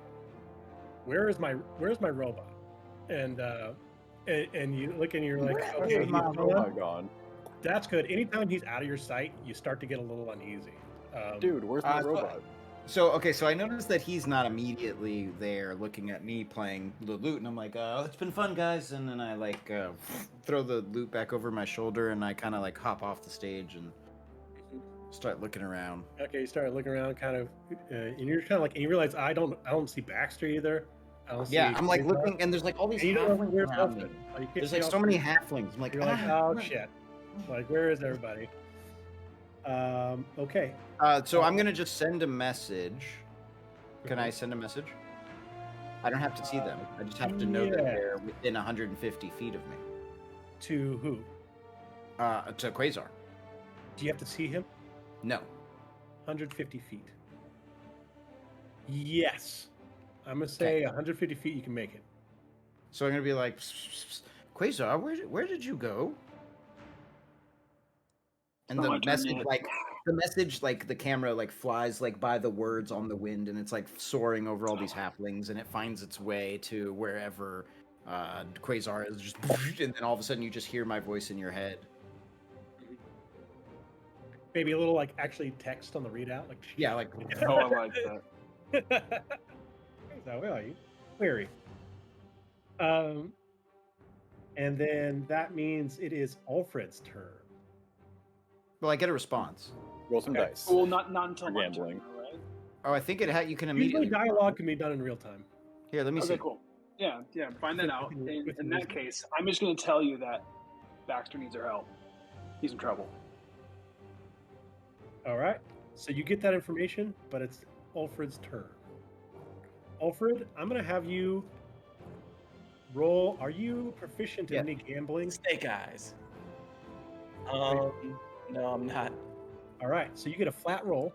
where's my robot? And you look and you're like, okay, he's Oh gone. my god. That's good. Anytime he's out of your sight, you start to get a little uneasy. Dude, where's my so- robot? So I noticed that he's not immediately there looking at me playing the loot, and I'm like, "Oh, it's been fun, guys." And then I like throw the loot back over my shoulder, and I kind of like hop off the stage and start looking around. Okay, you start looking around, kind of, and you're kind of like, and you realize I don't see Baxter either. I don't Yeah, see I'm like Quasar, looking, and there's like all these and you don't know halflings where's around me. Alfred. Like, you can't There's see like so Alfred. many halflings. I'm like, You're like, "Ah, oh what?" shit! Like, where is everybody? Okay. So I'm gonna just send a message. Can I send a message? I don't have to see them. I just have to know that yeah. they're within 150 feet of me. To who? To Quasar. Do you have to see him? No. 150 feet. Yes. I'm gonna say 150 feet. You can make it. So I'm gonna be like, Quasar, where did you go? And Not my the turn message, yet. like the camera, like flies like by the words on the wind, and it's like soaring over all these halflings, and it finds its way to wherever Quasar is. Just, and then all of a sudden, you just hear my voice in your head. Maybe a little like actually text on the readout, like Yeah, like. Oh, I like that. So where are you? Query. And then that means it is Alfred's turn. Well, I get a response. Roll some Okay. dice. Well, not until For my gambling. turn, right? Oh, I think you can Usually immediately. dialogue can be done in real time. Here, let me Okay, see. cool. Yeah, find that out. With In wisdom. that case, I'm just going to tell you that Baxter needs our help. He's in trouble. All right. So you get that information, but it's Alfred's turn. Alfred, I'm going to have you roll. Are you proficient in Yeah. any gambling? Snake eyes. No, I'm not. All right. So you get a flat roll.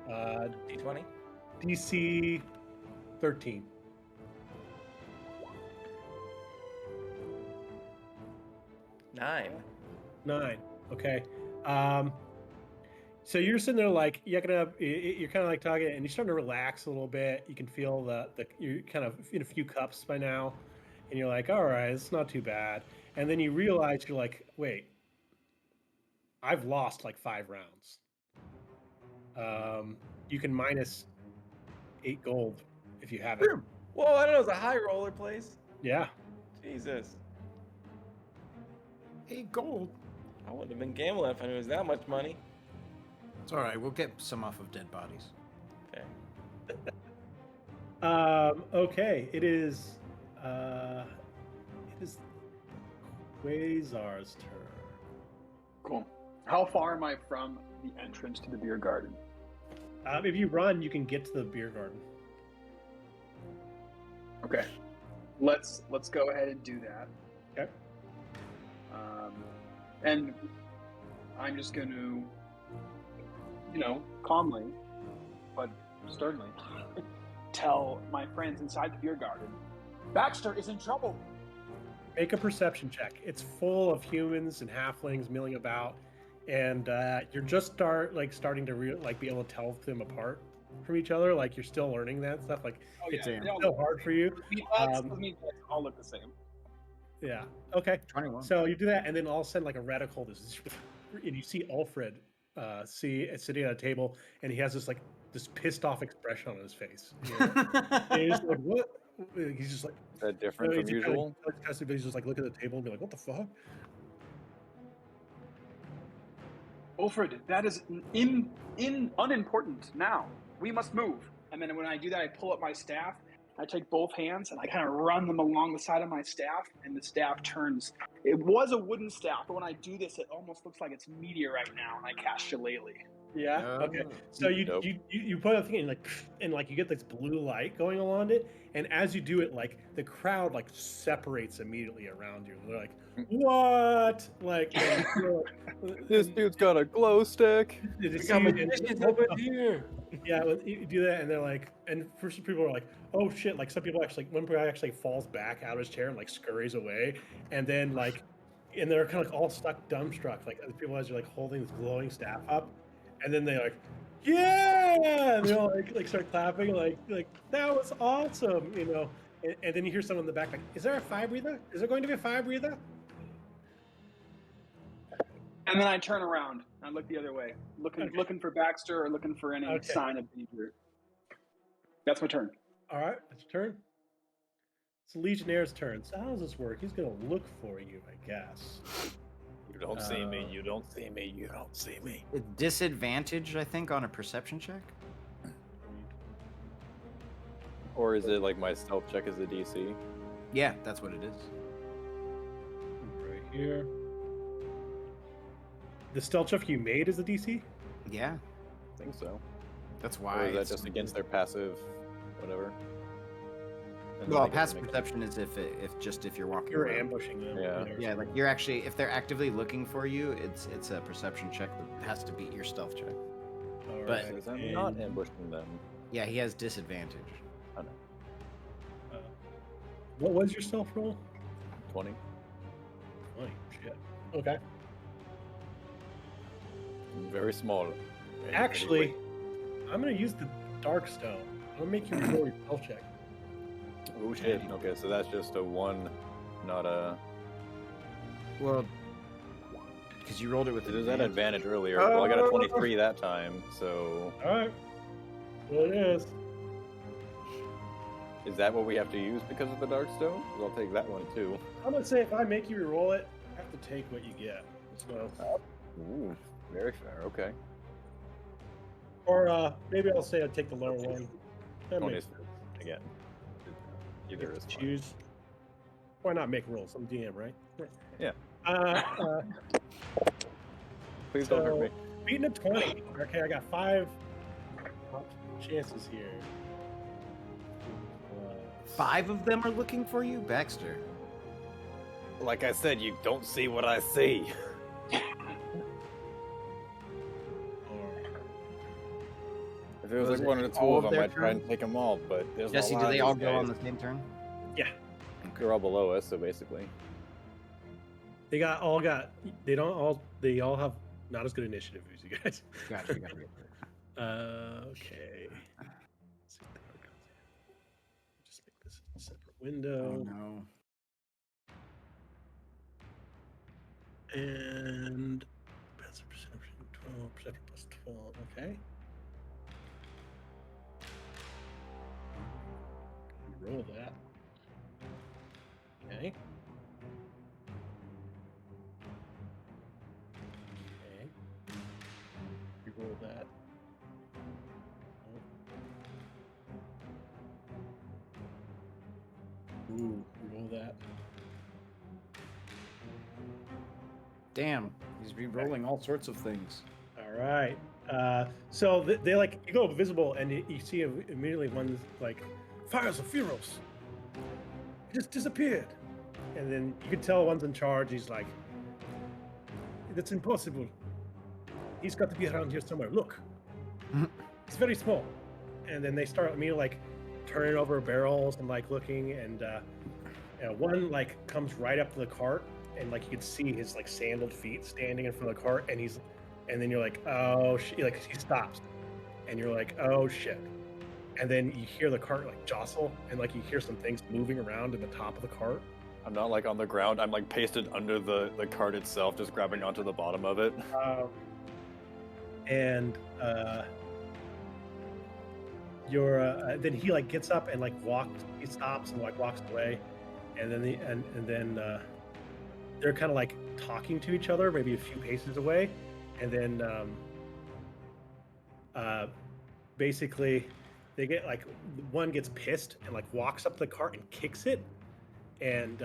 D20. DC 13. 9. 9. Okay. So you're sitting there like you're kind of like talking, and you're starting to relax a little bit. You can feel the you're kind of in a few cups by now, and you're like, all right, it's not too bad. And then you realize you're like, wait, I've lost like 5 rounds. You can minus 8 gold if you have it. Whoa, I don't know. It's a high roller place. Yeah. Jesus. Hey, gold. I wouldn't have been gambling if I knew it was that much money. It's all right. We'll get some off of dead bodies. Okay. Okay. It is Quasar's turn. Cool. How far am I from the entrance to the beer garden? If you run, you can get to the beer garden. Okay. Let's go ahead and do that. Okay. And I'm just going to, calmly, but sternly, tell my friends inside the beer garden, Baxter is in trouble. Make a perception check. It's full of humans and halflings milling about, and you're just starting to be able to tell them apart from each other. Like you're still learning that stuff. Like it's still hard for you. All look the same. Yeah. Okay. 21. So you do that, and then all of a sudden, like a reticle, and you see Alfred sitting at a table, and he has this pissed off expression on his face. And he's like, "What?" He's just like, Is that different from usual? He's just like, look at the table and be like, "What the fuck?" Alfred, that is unimportant now. We must move. And then when I do that, I pull up my staff. I take both hands and I kind of run them along the side of my staff, and the staff turns. It was a wooden staff, but when I do this, it almost looks like it's meteorite now, and I cast Shillelagh. Yeah. Okay. So you put a thing in, and you get this blue light going along it, and as you do it, like the crowd separates immediately around you. They're like, "What?" Like, This dude's got a glow stick. We got magicians over here. Yeah, you do that, and they're like, and first people are like, "Oh shit!" Like some people one guy actually falls back out of his chair and scurries away, and then and they're kind of all stuck dumbstruck. Like the people as you're holding this glowing staff up, and then they're like, "Yeah!" And they all start clapping, like that was awesome, And then you hear someone in the back like, "Is there a fire breather? Is there going to be a fire breather?" And then I turn around and I look the other way, looking for Baxter or looking for any sign of danger. That's my turn. All right, that's your turn. It's the Legionnaire's turn. So how does this work? He's gonna look for you, I guess. You don't see me. You don't see me. You don't see me. Disadvantage, I think, on a perception check. Or is it like my stealth check is a DC? Yeah, that's what it is. Right here. The stealth check you made is the DC? Yeah, I think so. that's why. Or is that it's- just against their passive, whatever? And then Well, I get to passive make- perception is if you're walking. You're around. ambushing them. Yeah. Yeah, like you're actually if they're actively looking for you, it's a perception check that has to beat your stealth check. All but- right, Because I'm and, not ambushing them. Yeah, he has disadvantage. what was your stealth roll? 20. 20. Shit. Okay. Very small. Very Actually, quick. I'm gonna use the dark stone. I'm gonna make you roll your stealth check. Oh shit. Okay, so that's just a 1, not a. Well, because you rolled it with It was at advantage earlier. Well, I got a 23 that time, so. All right. Well, it is. Is that what we have to use because of the dark stone? 'Cause I'll take that one too. I'm gonna say if I make you roll it, I have to take what you get. So, Ooh, very fair. Okay. or maybe I'll say I'd take the lower one. That 20 makes is sense. again. Either Get is to fine. choose. Why not make rolls? I'm DM, right? Yeah. Please don't hurt so- me. Beating a 20. Okay, I got 5 chances here. 5 of them are looking for you, Baxter. Like I said, you don't see what I see. If it was Was like it one or two all of of them, their I'd try and turns? take them all. But there's Jesse, a lot do of they all these go on guys. the same turn? Yeah. They're all below us, so basically. They all have not as good initiative as you guys. Gotcha. Okay. Let's see if that comes in. Just make this a separate Oh window. no. And passive perception 12, perception plus 12. Okay. Roll that. Okay. Okay. You roll that. Ooh, roll that. Damn, he's re-rolling all sorts of things. All right. So they like you go visible and you see immediately one's like fires of funerals. It just disappeared, and then you can tell one's in charge. He's like, "That's impossible. He's got to be around here somewhere. Look, it's very small." And then they start immediately like turning over barrels and like looking, and one like comes right up to the cart, and like you can see his like sandaled feet standing in front of the cart, and then you're like, oh shit, like he stops, and you're like, oh shit, and then you hear the cart like jostle, and like you hear some things moving around in the top of the cart. I'm not like on the ground. I'm like pasted under the cart itself, just grabbing onto the bottom of it. And then he like gets up and like he stops and like walks away, and then they're kind of like talking to each other maybe a few paces away, and then basically they get like one gets pissed and like walks up to the cart and kicks it, and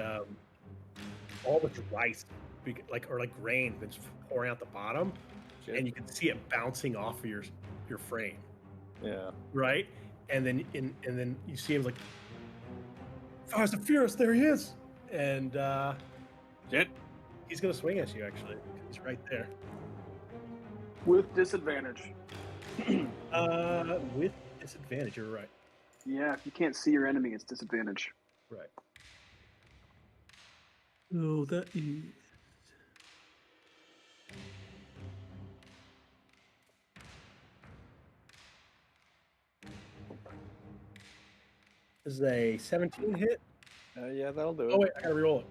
all the rice or grain that's pouring out the bottom, and you can see it bouncing off of your frame, Yeah. right? And then you see him like, Fires of Furious, there he is, and Shit. he's gonna swing at you. Actually, he's right there. With disadvantage. With disadvantage. You're right. Yeah, if you can't see your enemy, it's disadvantage. Right. So that is. This is a 17 hit. Yeah, that'll do it. Oh wait, I gotta reroll it.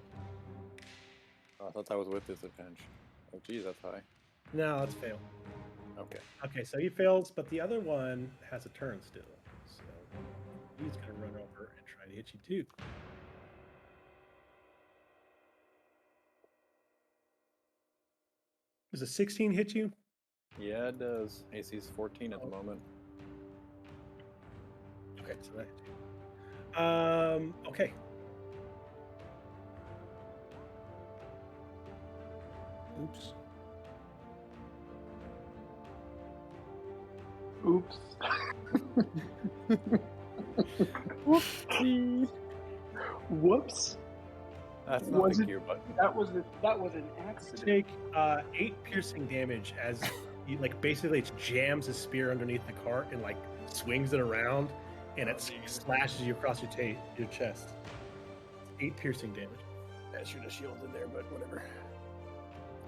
Oh, I thought that was with disadvantage. Oh, geez, that's high. No, let's fail. Okay. Okay, so he fails, but the other one has a turn still. So he's going to run over and try to hit you too. Does a 16 hit you? Yeah, it does. AC's 14 at the moment. Okay, so that hits you. Okay. Oops. Oops. Whoopsie. Whoops. That's not Was the it- Q button. That was an accident. Take 8 piercing damage as he basically jams his spear underneath the cart and swings it around, and it slashes you across your chest. 8 piercing damage. I should have shielded there, but whatever.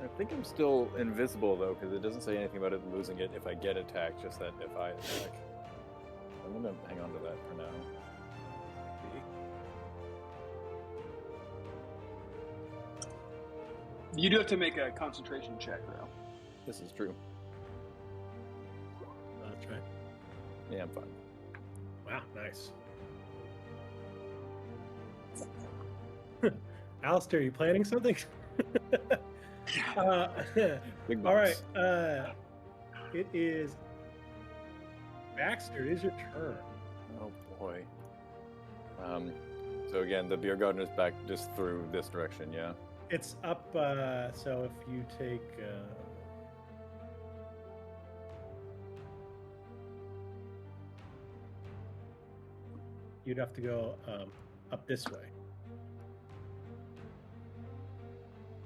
I think I'm still invisible though, because it doesn't say anything about it losing it if I get attacked. Just that if I attack. I'm gonna hang on to that for now. You do have to make a concentration check, though. This is true. That's right. Yeah, I'm fine. Wow, nice. Alistair, you planning something? Big All box. right. It is Baxter. It is your turn. Oh boy. So again, the beer garden is back just through this direction, yeah. It's up. So if you take. You'd have to go up this way.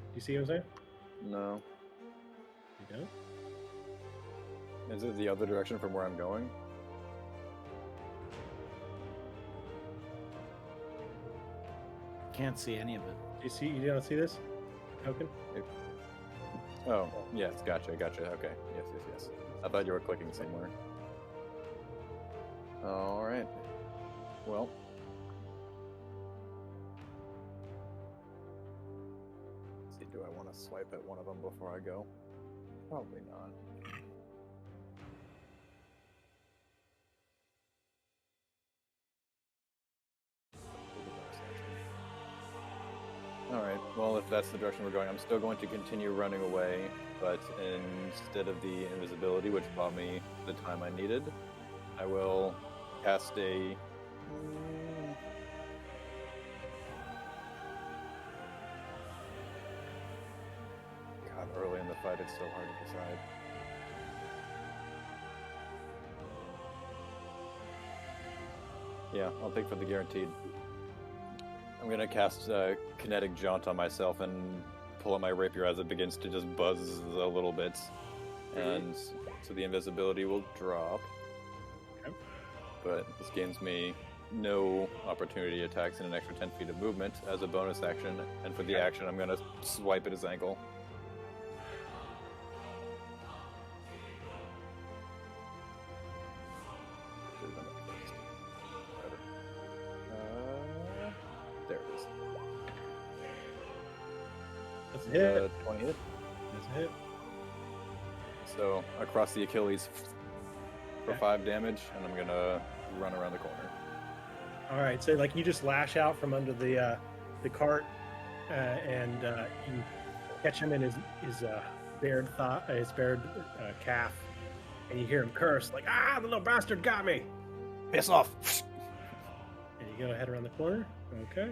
Do you see what I'm saying? No. You don't? Is it the other direction from where I'm going? Can't see any of it. Do you see? You don't see this token? Oh, yes, gotcha. Okay, yes. I thought you were clicking somewhere. All right. Well. Let's see, do I want to swipe at one of them before I go? Probably not. Alright, well, if that's the direction we're going, I'm still going to continue running away, but instead of the invisibility, which bought me the time I needed, I will cast a... God, early in the fight, it's so hard to decide. Yeah, I'll take for the guaranteed. I'm going to cast Kinetic Jaunt on myself and pull out my rapier as it begins to just buzz a little bit. And so the invisibility will drop. Okay. But this gains me no opportunity attacks and an extra 10 feet of movement as a bonus action. And for the action, I'm going to swipe at his ankle. There it is. That's a hit. 20 hit. That's a hit. So across the Achilles for Okay. 5 damage, and I'm gonna run around the corner. All right. So you just lash out from under the cart, and you catch him in his bared calf, and you hear him curse the little bastard got me. Piss off! And you go ahead around the corner. Okay.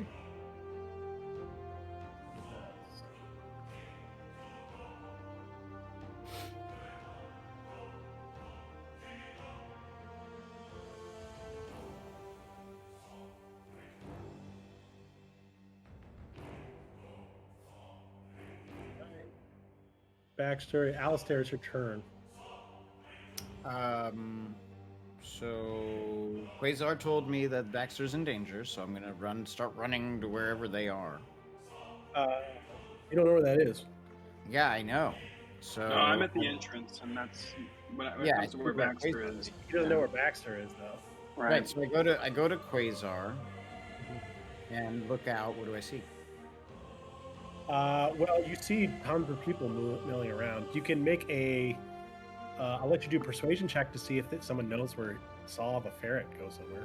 Backstory. Alistair, it's your turn. So Quasar told me that Baxter's in danger, so I'm gonna start running to wherever they are. You don't know where that is. Yeah, I know. So No, I'm at the entrance, and that's when it Yeah, comes to where I- Baxter is. He doesn't know where Baxter is, though. Right. So I go to Quasar and look out. What do I see? Well, you see tons of people milling around. You can make a. I'll let you do a persuasion check to see if someone knows where saw the ferret go somewhere.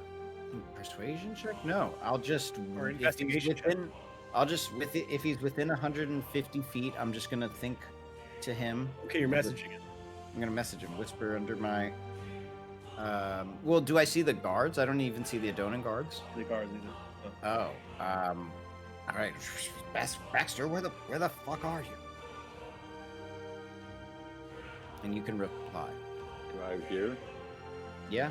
Persuasion check? No, I'll just Or if he's investigation check. within. I'll just if he's within 150 feet, I'm just gonna think to him. Okay, you're messaging it. I'm gonna message him. Whisper under my. Well, do I see the guards? I don't even see the Adonan guards. The guards either. Oh. All right, Baxter, where the fuck are you? And you can reply. Do I hear? Yeah.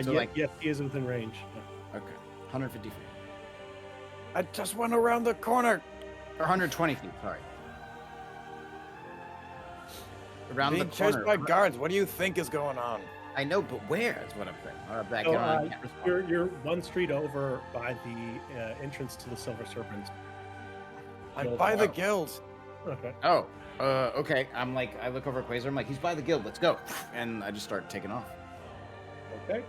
So, Yeah, like- yes, he is within range. Okay. 150 feet I just went around the corner. or 120 feet. Sorry. Around Being the corner. chased by guards. What do you think is going on? I know, but where is what I'm saying. Back So, I can't respond. you're one street over by the entrance to the Silver Serpents. I'm Guild. by the guild. Okay. Oh. Okay. I'm like, I look over at Quasar. I'm like, he's by the guild. Let's go. And I just start taking off. Okay.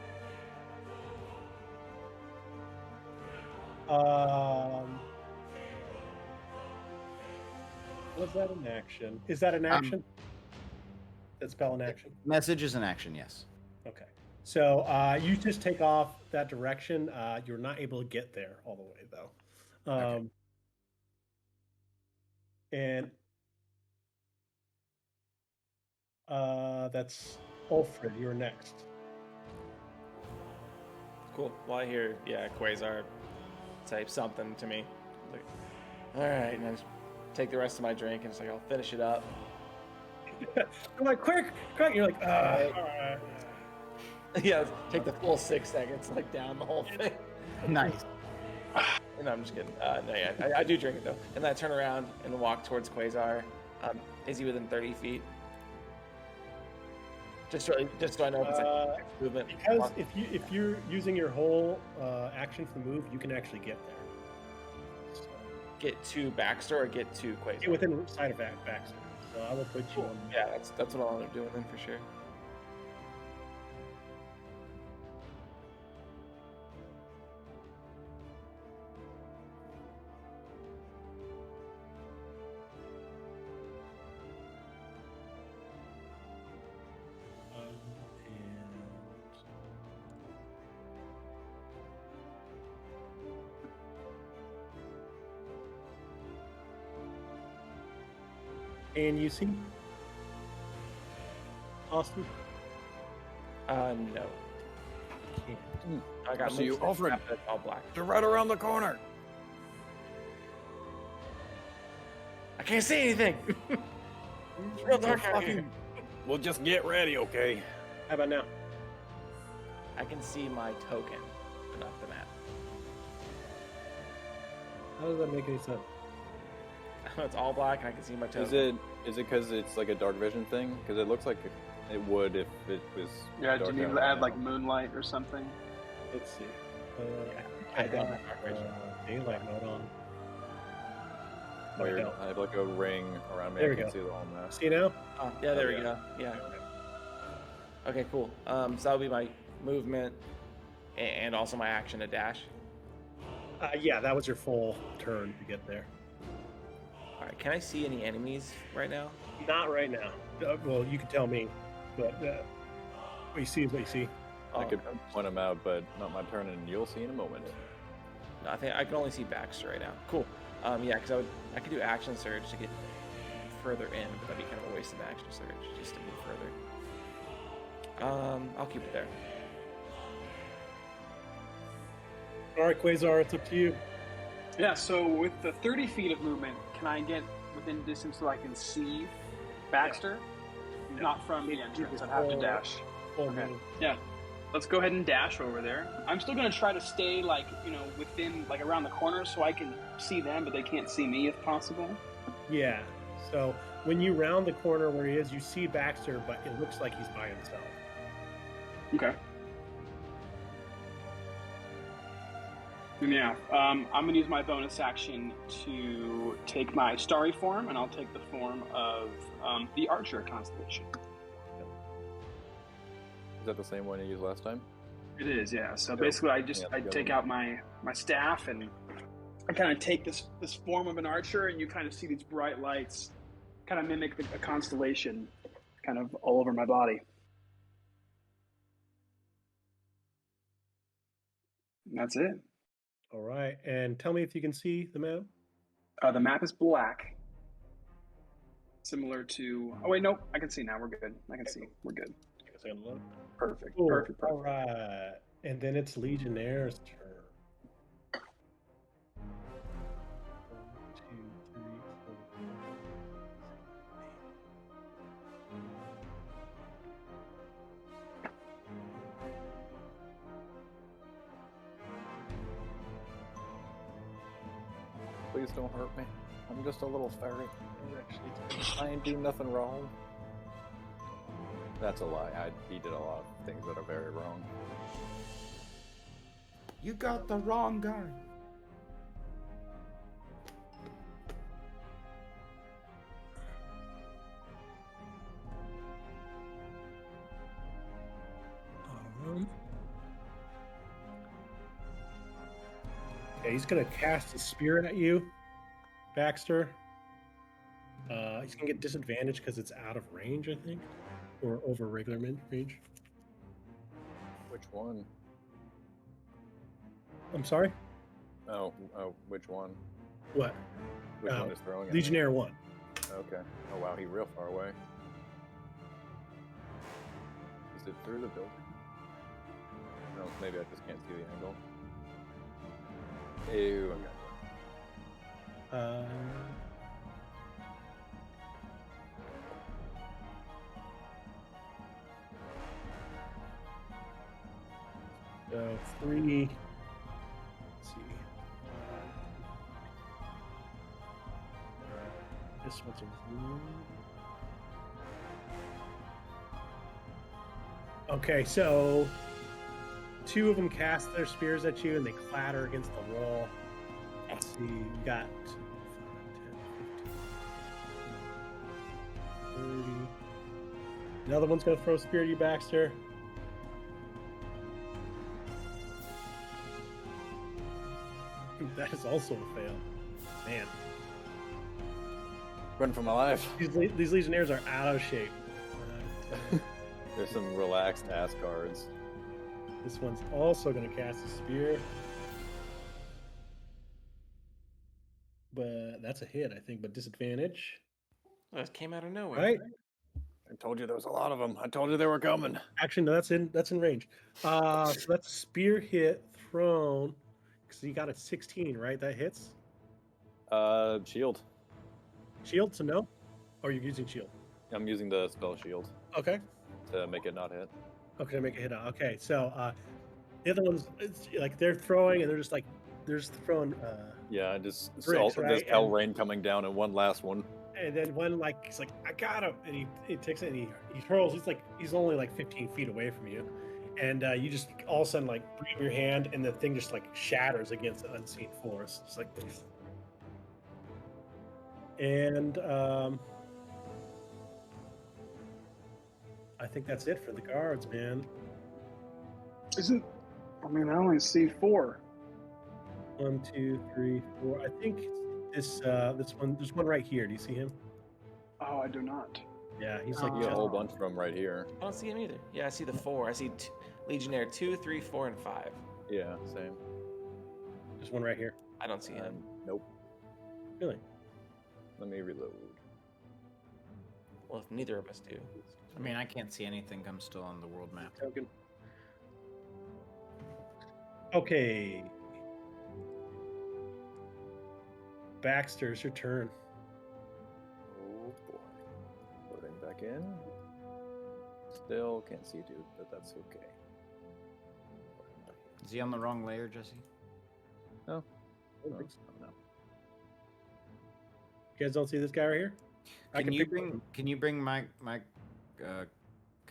Was that an action? Is that an action? That spell an action? Message is an action. Yes. Okay. So you just take off that direction. You're not able to get there all the way though. Okay. And that's Ulfred. You're next. Cool. Well, I hear, Quasar type something to me. Like, all right, and I just take the rest of my drink and it's like, I'll finish it up. I'm like, quick. You're like, all right. Yeah, take the full 6 seconds, like down the whole thing. Nice. No, I'm just kidding. No, yeah, I do drink it though. And then I turn around and walk towards Quasar. Is he within 30 feet? Just so I know if it's like movement. Because if you're using your whole action for the move, you can actually get there. So, Get to Baxter or get to Quasar? get within sight of Baxter. So I will put you on. Yeah, that's what I'll end up doing then for sure. And you see Austin? No. I got See you, moved Alfred. after it's all black. They're right around the corner. I can't see anything. It's real dark out here. We'll just get ready, okay? How about now? I can see my token, but not the map. How does that make any sense? It's all black and I can see my token. Is it because it's like a dark vision thing? Because it looks like it would if it was. Yeah, do dark you need out to right add now. like moonlight or something? Let's see. I don't have dark vision. Daylight mode on. No, I Weird. don't. I have like a ring around me. There I we can go. see the whole map. See now? Oh, yeah, there we yeah. go. Yeah. Okay, cool. So that'll be my movement and also my action to dash. Yeah, that was your full turn to get there. All right, can I see any enemies right now? Not right now. Well, you can tell me, but what you see is what you see. I could okay. point them out, but not my turn, and you'll see in a moment. No, I think I can only see Baxter right now. Cool. Yeah, because I could do action surge to get further in, but that'd be kind of a waste of action surge just to move further. I'll keep it there. All right, Quasar, it's up to you. Yeah, so with the 30 feet of movement, can I get within distance so I can see Baxter? No. Not from the entrance, I'd have to dash. Full Okay. move. Yeah, let's go ahead and dash over there. I'm still going to try to stay, like, within, like, around the corner so I can see them, but they can't see me if possible. Yeah. So when you round the corner where he is, you see Baxter, but it looks like he's by himself. Okay. Yeah, I'm going to use my bonus action to take my starry form, and I'll take the form of the Archer constellation. Is that the same one you used last time? It is, yeah. So Yep. basically, I Yeah, I good take one. out my staff and I kind of take this form of an archer, and you kind of see these bright lights, kind of mimic a constellation, kind of all over my body. And that's it. All right, and tell me if you can see the map. The map is black, similar to. Oh wait, nope. I can see now. We're good. I can see. We're good. Take a second look. Perfect. Cool. Perfect. All right, and then it's Legionnaire's turn. 1, 2, 3, 4, 5, 6, 8. Please don't hurt me. I'm just a little ferret. I ain't do nothing wrong. That's a lie. He did a lot of things that are very wrong. You got the wrong guy. Okay, he's gonna cast a spear at you, Baxter. He's gonna get disadvantage because it's out of range, I think, or over regular range. Which one? I'm sorry. Oh, which one? What? Which one is throwing it? Legionnaire 1. Okay. Oh wow, he's real far away. Is it through the building? No, maybe I just can't see the angle. Ew, okay. So 3. Let's see. This one's okay, so 2 of them cast their spears at you and they clatter against the wall. Let's see, you got 5, 10, 15, 30. Another one's gonna throw a spear at you, Baxter. That is also a fail. Man. Run for my life. These Legionnaires are out of shape. There's some relaxed ass cards. This one's also going to cast a spear. But that's a hit, I think, but disadvantage. Oh, it came out of nowhere. Right? I told you there was a lot of them. I told you they were coming. Actually, no, that's in range. So that's a spear hit thrown. Because you got a 16, right? That hits? Shield. Shield, so no? Or you're using shield? I'm using the spell shield Okay. to make it not hit. Okay, make a hit out. Okay, so the other ones, it's like they're throwing and they're just throwing. Yeah, I just bricks, saw right? this hell rain coming down and one last one. And then one he's like, I got him, and he takes it and he hurls. He's only like 15 feet away from you, and you just all of a sudden like bring your hand and the thing just like shatters against the unseen force, just like this. And I think that's it for the guards, man. Isn't? I mean, I only see 4. 1, 2, 3, 4. I think this one. There's one right here. Do you see him? Oh, I do not. Yeah, he's I like see a whole bunch from right here. I don't see him either. Yeah, I see the 4. I see Legionnaire 2, 3, 4, and 5. Yeah, same. There's one right here. I don't see him. Nope. Really? Let me reload. Well, if neither of us do. I mean, I can't see anything. I'm still on the world map. Token. Okay. Baxter, it's your turn. Oh boy. Loading back in. Still can't see dude, but that's okay. Is he on the wrong layer, Jesse? No. Oh, No. thanks. No. You guys don't see this guy right here? Can you bring my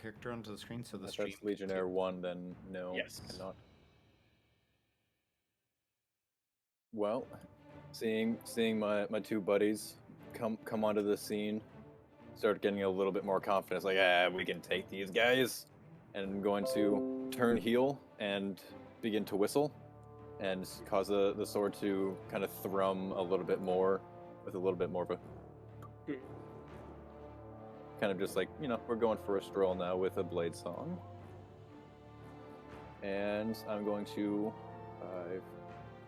character onto the screen so the If stream? that's Legionnaire 1, then no. Yes. Cannot. Well, seeing my 2 buddies come onto the scene, start getting a little bit more confidence. Like, we can take these guys. And I'm going to turn heel and begin to whistle. and cause the sword to kind of thrum a little bit more, with a little bit more of a kind of just like, we're going for a stroll now with a blade song. And I'm going to 5,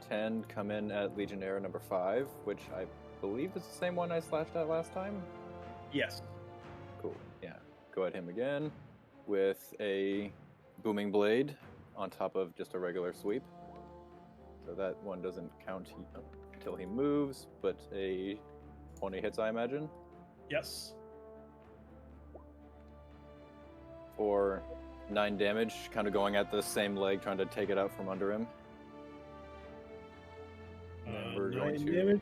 10 come in at Legionnaire number 5, which I believe is the same one I slashed at last time. Yes. Cool. Yeah. Go at him again with a booming blade on top of just a regular sweep. So that one doesn't count until he moves, but a 20 hits, I imagine. Yes. For 9 damage, kind of going at the same leg, trying to take it out from under him. And we're going 9 to... damage.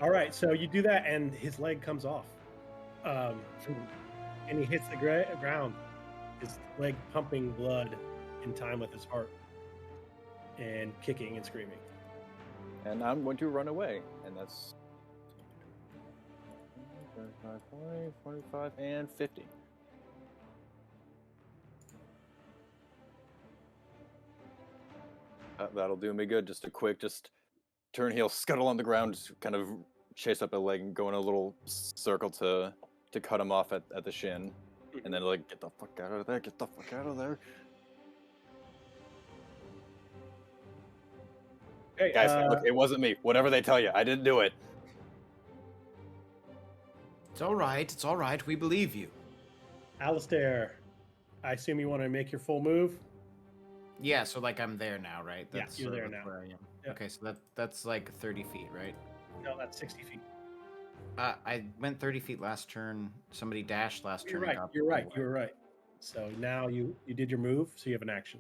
All right, so you do that, and his leg comes off. And he hits the ground, his leg pumping blood in time with his heart, and kicking and screaming. And I'm going to run away, and that's 35, 20, 45, and 50. That'll do me good. Just a quick, turn heel, scuttle on the ground, just kind of chase up a leg and go in a little circle to cut him off at the shin. And then like, get the fuck out of there, get the fuck out of there. Hey, Guys, look, it wasn't me. Whatever they tell you, I didn't do it. It's all right. We believe you. Alistair, I assume you want to make your full move? Yeah, so like I'm there now, right? Yeah, you're there now. Where I am. Yeah. Okay, so that's like 30 feet, right? No, that's 60 feet. I went 30 feet last turn. Somebody dashed last You're turn. right. You were right. So now you did your move, so you have an action.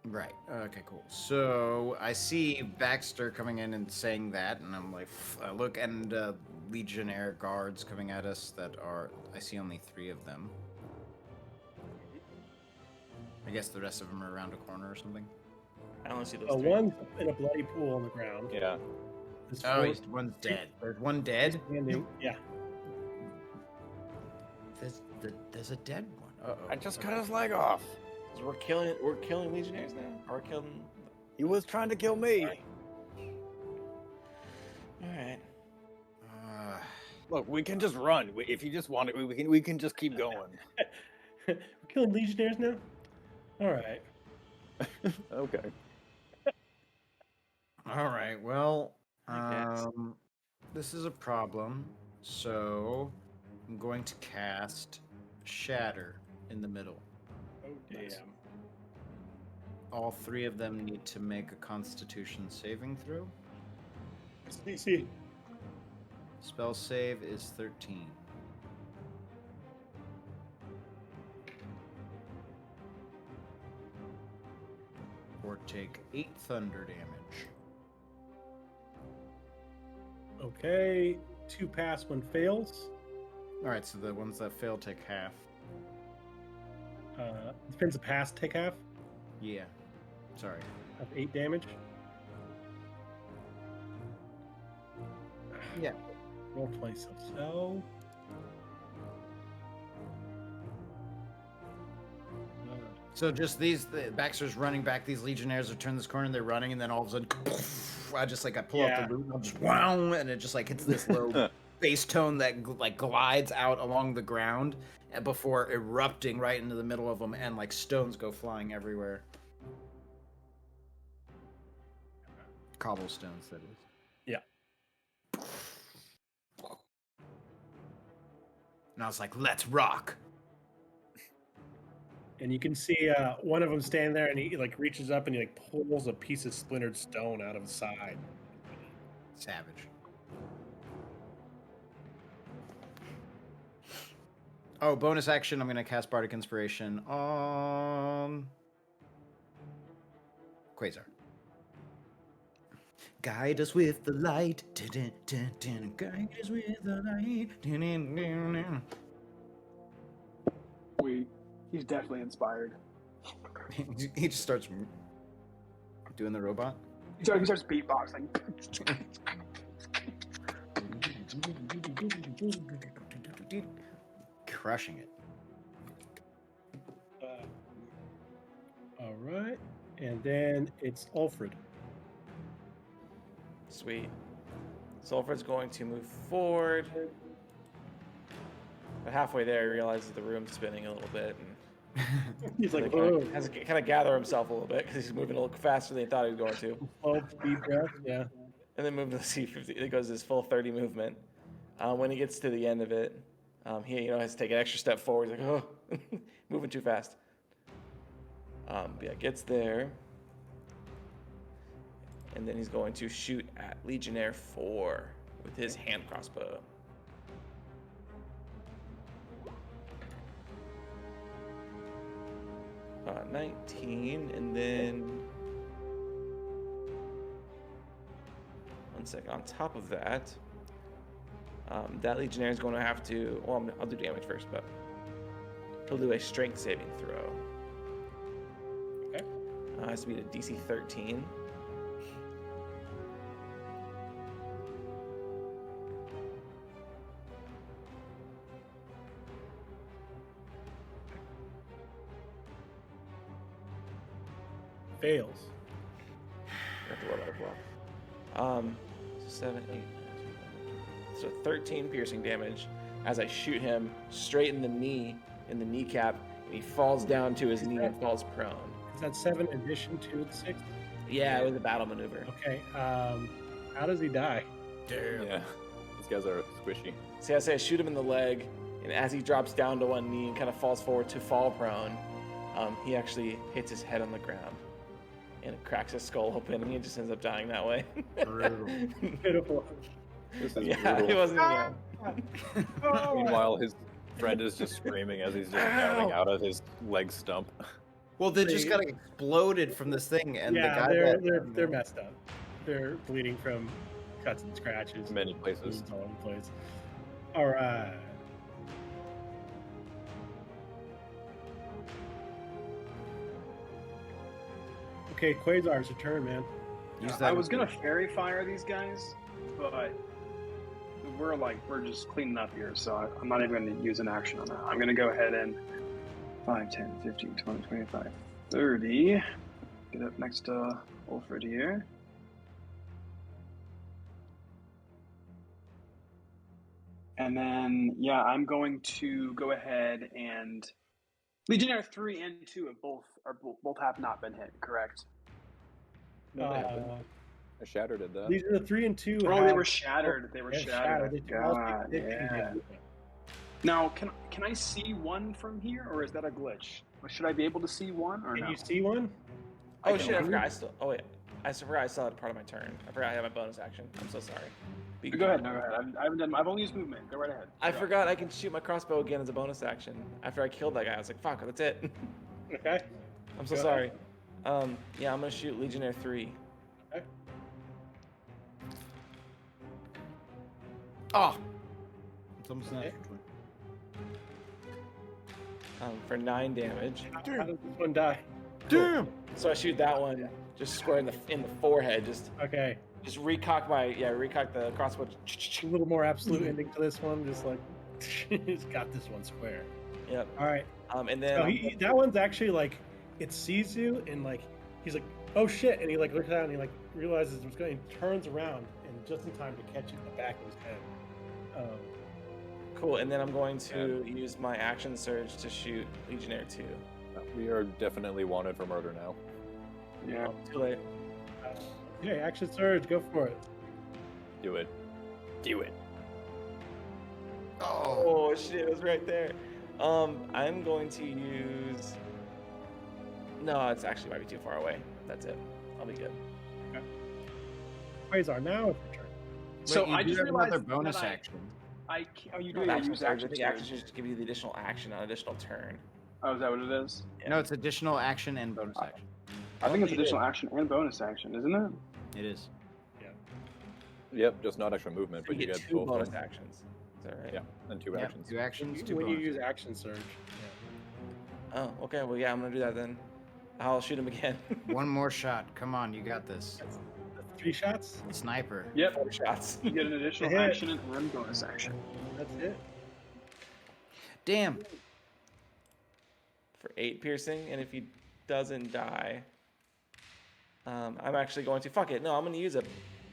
Right. Okay, cool. So I see Baxter coming in and saying that, and I'm like, I look, and Legionnaire guards coming at us that are, I see only 3 of them. I guess the rest of them are around a corner or something. I only see those. So 3. one's in a bloody pool on the ground. Yeah. There's Oh, four one's dead. There's one dead? standing. Yeah. There's a dead one. Uh-oh. I just cut his leg off. So we're killing legionnaires now. Or we're killing. He was trying to kill me. All right. Look, we can just run. If you just want it, we can just keep going. We're killing legionnaires now? All right. Okay. All right. Well, I guess. this is a problem. So I'm going to cast Shatter in the middle. Oh, damn. All 3 of them need to make a Constitution saving throw. DC. Spell save is 13. Or take 8 thunder damage. Okay. 2 pass, 1 fails. Alright, so the ones that fail take half. Depends a pass, take half Yeah. Sorry. of 8 damage. Yeah. Roll twice so. So just the Baxter's running back, these Legionnaires have turned this corner and they're running, and then all of a sudden I pull out the loot and just wow, and it just like hits this low bass tone that like glides out along the ground before erupting right into the middle of them, and like stones go flying everywhere. Cobblestones, that is. Yeah. And I was like, let's rock. And you can see one of them standing there, and he like reaches up and he like pulls a piece of splintered stone out of his side. Savage. Oh, bonus action, I'm going to cast Bardic Inspiration on Quasar. Guide us with the light. Guide us with the light. He's definitely inspired. He just starts doing the robot. He starts beatboxing. Crushing it. All right, and then it's Alfred. Sweet. Sulfur's going to move forward. But halfway there, he realizes the room's spinning a little bit. And He's like, kind whoa. of, has to kind of gather himself a little bit because he's moving a little faster than he thought he was going to. 12 deep breath. Yeah. And then move to the C50. It goes his full 30 movement. When he gets to the end of it, he has to take an extra step forward. He's like, oh, moving too fast. But yeah, gets there. And then he's going to shoot at Legionnaire 4 with his hand crossbow. Uh, 19, and then 1 second. On top of that, that Legionnaire is going to have to. Well, I'll do damage first, but he'll do a strength saving throw. Okay. Has to be a DC 13. Fails. Have to roll that as well. 7, 8, 9, 10, 11, 12. So 13 piercing damage as I shoot him straight in the knee, in the kneecap, and he falls down to his knee and falls prone. Is that 7 in addition to the 6? Yeah, it was a battle maneuver. Okay. How does he die? Damn. Yeah, these guys are squishy. See, I shoot him in the leg, and as he drops down to one knee and kind of falls forward to fall prone, he actually hits his head on the ground. And it cracks his skull open, and he just ends up dying that way. Brutal. Pitiful. This is Yeah, brutal. he wasn't even. Meanwhile, his friend is just screaming as he's just pounding out of his leg stump. Well, they just got exploded from this thing, and Yeah, the guy they're messed up. They're bleeding from cuts and scratches. Many places. Wounds all over the place. All right. Okay, Quasar's your turn, man. Use I that was gonna fairy fire these guys, but we're just cleaning up here, so I'm not even gonna use an action on that. I'm gonna go ahead and 5, 10, 15, 20, 25, 30. Get up next to Wolford here. And then, yeah, I'm going to go ahead and Legionnaire 3 and 2 both have not been hit, correct? No, they haven't. I shattered at that. These are the 3 and 2. Oh, they were shattered. They were They're shattered. They God, take 15 yeah. damage. Now, can I see one from here, or is that a glitch? Or should I be able to see one, or Can no? you see one? Oh shit! I forgot. I forgot I still had part of my turn. I forgot I had my bonus action. I'm so sorry. But Go ahead. No, go ahead. I haven't done. I've only used movement. Go right ahead. I forgot I can shoot my crossbow again as a bonus action. After I killed that guy, I was like, "Fuck, that's it." Okay. I'm so Go sorry. Yeah, I'm gonna shoot Legionnaire 3. Okay. Oh! It's almost an Okay. extra 20. For 9 damage. How does this one die? Damn! So I shoot that one just square in the forehead. Just Okay. recock the crossbow. A little more absolute ending to this one. Just like, he's got this one square. Yep. All right. And then So that one's actually like, it sees you and like, he's like, oh shit. And he like looks down and he like realizes what's going, he turns around and just in time to catch it in the back of his head. cool. And then I'm going to use my action surge to shoot Legionnaire 2. We are definitely wanted for murder now. Yeah. Too late. Okay, action surge, go for it. Do it. Do it. Oh shit, it was right there. I'm going to use. No, it's actually might be too far away. That's it. I'll be good. Quasar, now it's your turn. So Wait, I you just do have another realized bonus that action. You do Action use surge. I action think surge. action surge give you the additional action on additional turn. Oh, is that what it is? No, it's additional action and bonus action. I think it's think it additional action and bonus action, isn't it? It is. Yep, just not extra movement, So but you you get get 2 both. bonus of them. actions. Is that right? Yeah, and 2 Yep, actions. 2 actions, 2 When you bonus. use action surge. Oh, okay. Well, yeah, I'm gonna do that then. I'll shoot him again. One more shot. Come on, you got this. 3 shots? Sniper. Yep. 4 shots. You get an additional Hit. action and bonus action. That's it. Damn. For 8 piercing, and if he doesn't die, I'm actually going to fuck it. No, I'm gonna use a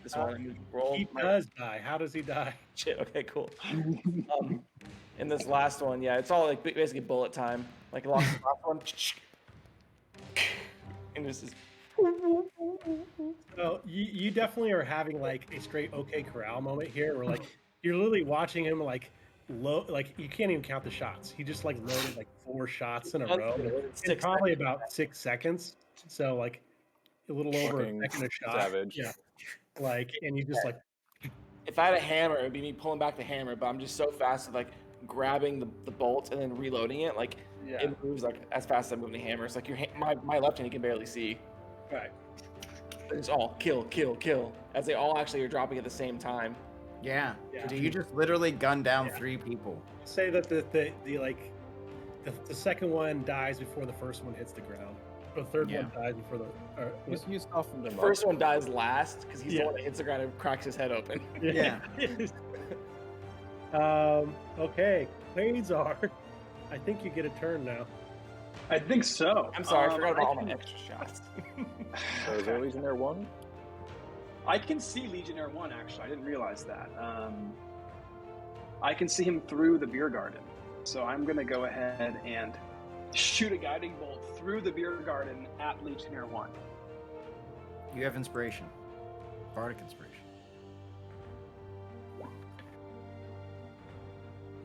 This one. I'm gonna roll. He my- does die. How does he die? Shit. Okay. Cool. In this last one, yeah, it's all like basically bullet time. Like the last one, and this is. So you definitely are having like a straight OK Corral moment here, where like you're literally watching him like like you can't even count the shots. He just like loaded like 4 shots in a row in probably about 6 seconds. So like a little over a Fucking second a shot. savage. Yeah. Like, and you just like, If I had a hammer, it would be me pulling back the hammer, but I'm just so fast at like grabbing the bolt and then reloading it. Like it moves like as fast as I'm moving the hammer. It's like my left hand you can barely see. right. It's all kill, kill, kill, as they all actually are dropping at the same time. Yeah. Yeah. So you just literally gunned down Yeah. 3 people. Say that the second one dies before the first one hits the ground. Or the third Yeah. one dies before You softened The him first up. one dies last because he's Yeah. the one that hits the ground and cracks his head open. Yeah. Okay, Quasar. I think you get a turn now. I think so. I'm sorry, I forgot about all can- my extra shots. So is there Legionnaire 1? I can see Legionnaire 1, actually. I didn't realize that. I can see him through the beer garden. So I'm going to go ahead and shoot a guiding bolt through the beer garden at Legionnaire 1. You have inspiration. Bardic inspiration.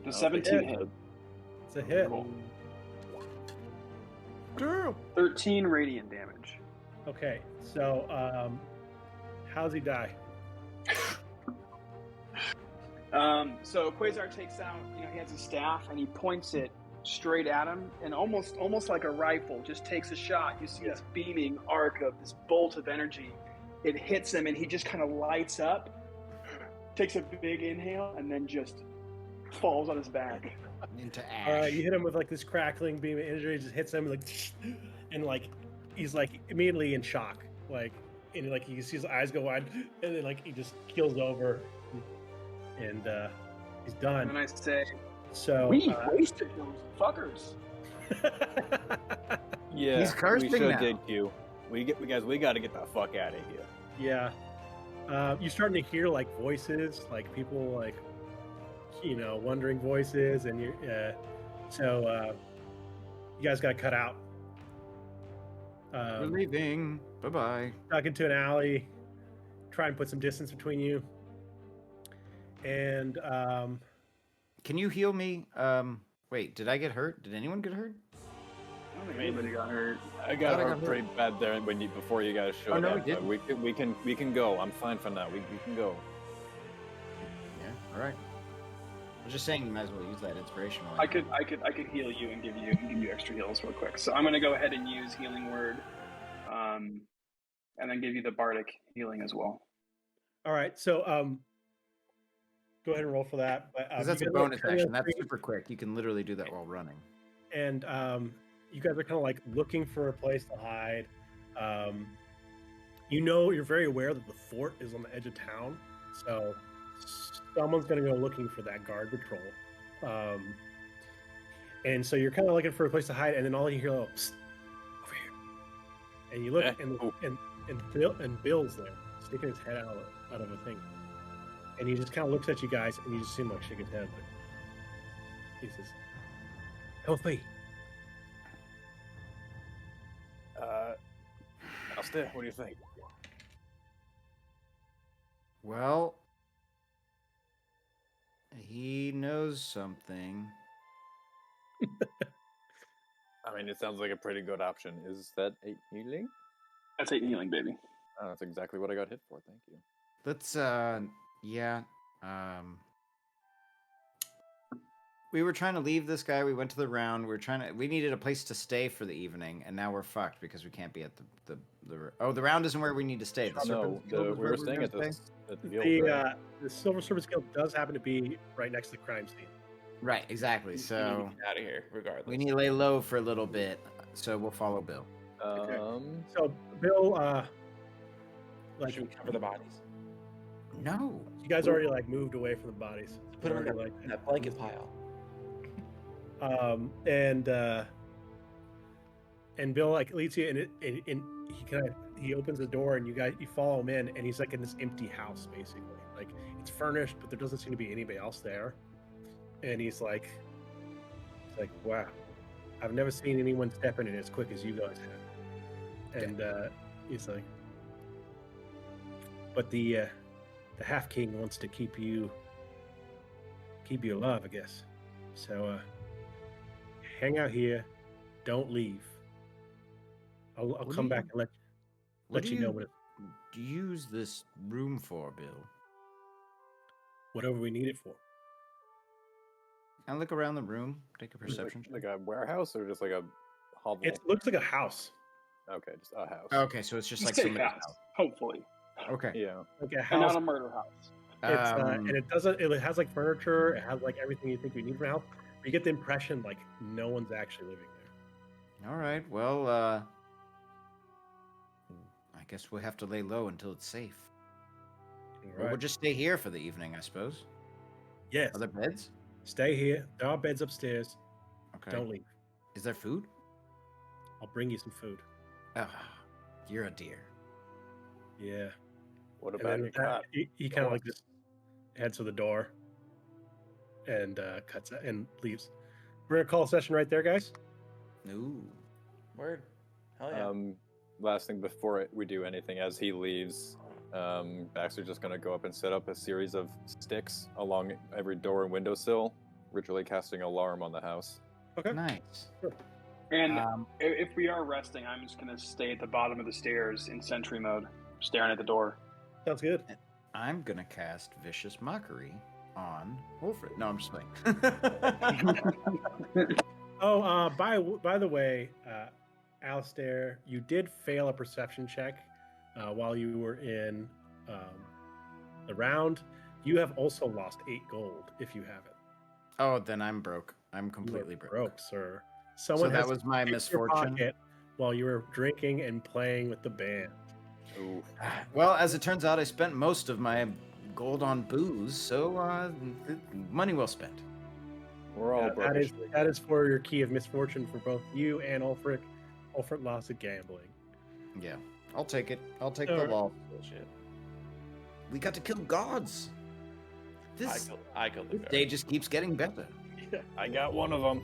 The 17 hit. hit. It's a hit. Cool. Girl. 13 radiant damage. Okay, so how's he die? So Quasar takes out, he has his staff and he points it straight at him, and almost like a rifle, just takes a shot. You see this beaming arc of this bolt of energy. It hits him, and he just kind of lights up, takes a big inhale, and then just falls on his back. Into ash. You hit him with like this crackling beam of energy, it just hits him like, and like he's like immediately in shock, like, and like you can see his eyes go wide, and then like he just keels over, and he's done. And I say, So we wasted those fuckers. Yeah, He's cursing we should now. dig you. We got to get the fuck out of here. yeah, you're starting to hear like voices, like people like, wondering voices, and you're so you guys got cut out. We're leaving. Bye-bye. Duck into an alley, try and put some distance between you, and Can you heal me? Wait, did I get hurt? Did anyone get hurt? I don't think anybody got hurt. I got Thought I hurt got pretty bad there before you guys showed no, up. we but didn't. we can go. I'm fine for now. We can go. Yeah. All right. I was just saying you might as well use that inspiration. while I could heal you and give you extra heals real quick. So I'm gonna go ahead and use Healing Word, and then give you the Bardic healing as well. all right, so go ahead and roll for that. But Because that's you a guys are bonus kinda action. That's free, super quick. You can literally do that while running. and you guys are kind of like looking for a place to hide. You're very aware that the fort is on the edge of town, so someone's going to go looking for that guard patrol. And so you're kind of looking for a place to hide, and then all you hear is, over here. And you look, and Bill's there, sticking his head out of a thing. And he just kind of looks at you guys, and you just see him like shake his head. Like, he says, "Help me." Alistair, what do you think? Well, he knows something. I mean, it sounds like a pretty good option. Is that 8 healing? That's 8 healing, baby. Oh, that's exactly what I got hit for. Thank you. Let's yeah. We were trying to leave this guy. We went to the round. We needed a place to stay for the evening, and now we're fucked because we can't be at the the round isn't where we need to stay. The No, Serpent Guild is we where were staying at gonna the stay? guild. Right? The Silver Servants Guild does happen to be right next to the crime scene. Right, exactly. So Out of here, regardless. we need to lay low for a little bit. So we'll follow Bill. So Bill, like Should we cover the bodies? No. you guys already like moved away from the bodies. Put them in Already, that blanket pile. and Bill like leads you, and he kind of he opens the door and you follow him in, and he's like in this empty house basically. Like it's furnished, but there doesn't seem to be anybody else there. And he's like, wow, I've never seen anyone step in it as quick as you guys have. And he's like, but the Half King wants to keep you alive, I guess. So hang out here, don't leave. I'll come back and let you know what use this room for, Bill. whatever we need it for. I look around the room, take a perception check. Like a warehouse or just like a hovel? It looks like a house. Okay, just a house. Okay, so it's just like Safe somebody's house, house. hopefully, Okay. Yeah. Like a and house. not a murder house. It's, and it doesn't. It has like furniture. It has like everything you think we need for a house. But you get the impression like no one's actually living there. All right. Well, I guess we'll have to lay low until it's safe. All Or right. we'll just stay here for the evening, I suppose. Yes. Are there beds? Stay here. There are beds upstairs. Okay. Don't leave. Is there food? I'll bring you some food. Oh, you're a dear. Yeah. What And about then your cat? he kind of like just heads to the door and cuts out and leaves. We're gonna call a session right there, guys. Ooh. Word. Hell yeah. Last thing before we do anything, as he leaves, Baxter's just gonna go up and set up a series of sticks along every door and windowsill, ritually casting alarm on the house. Okay. Nice. And if we are resting, I'm just gonna stay at the bottom of the stairs in sentry mode, staring at the door. Sounds good. I'm gonna cast Vicious Mockery on Wolfred. No, I'm just playing. Oh, by the way, Alistair, you did fail a perception check while you were in the round. You have also lost 8 gold if you have it. Oh, then I'm broke. I'm You are completely broke. broke, sir. So Someone that has was my picked your misfortune. pocket while you were drinking and playing with the band. Ooh. Well, as it turns out, I spent most of my gold on booze, so money well spent. We're all broke. That is for your key of misfortune for both you and Ulfric. Ulfric lost at gambling. Yeah, I'll take it. I'll take the Alright. law. Bullshit. We got to kill gods. This I killed the day just keeps getting better. I got one of them.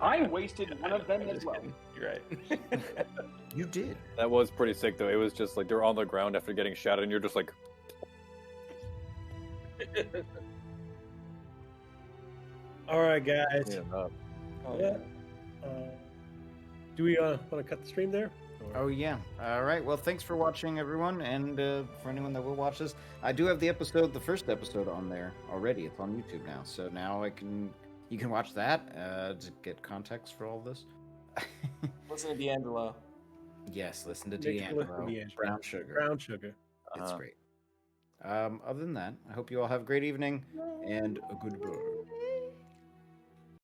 I wasted one of them I'm as just well. kidding. You're right. You did. That was pretty sick, though. It was just like they're on the ground after getting shot, and you're just like, All right, guys. clean 'em up. Oh, Yeah. Do we want to cut the stream there? Oh yeah. All right. Well, thanks for watching, everyone, and for anyone that will watch this, I do have the first episode on there already. It's on YouTube now, so now you can watch that to get context for all this. Listen to D'Angelo. Yes, listen to Make sure to listen to D'Angelo. D'Angelo. Brown sugar. Brown sugar. It's Uh-huh. great. Other than that, I hope you all have a great evening and a goodbye.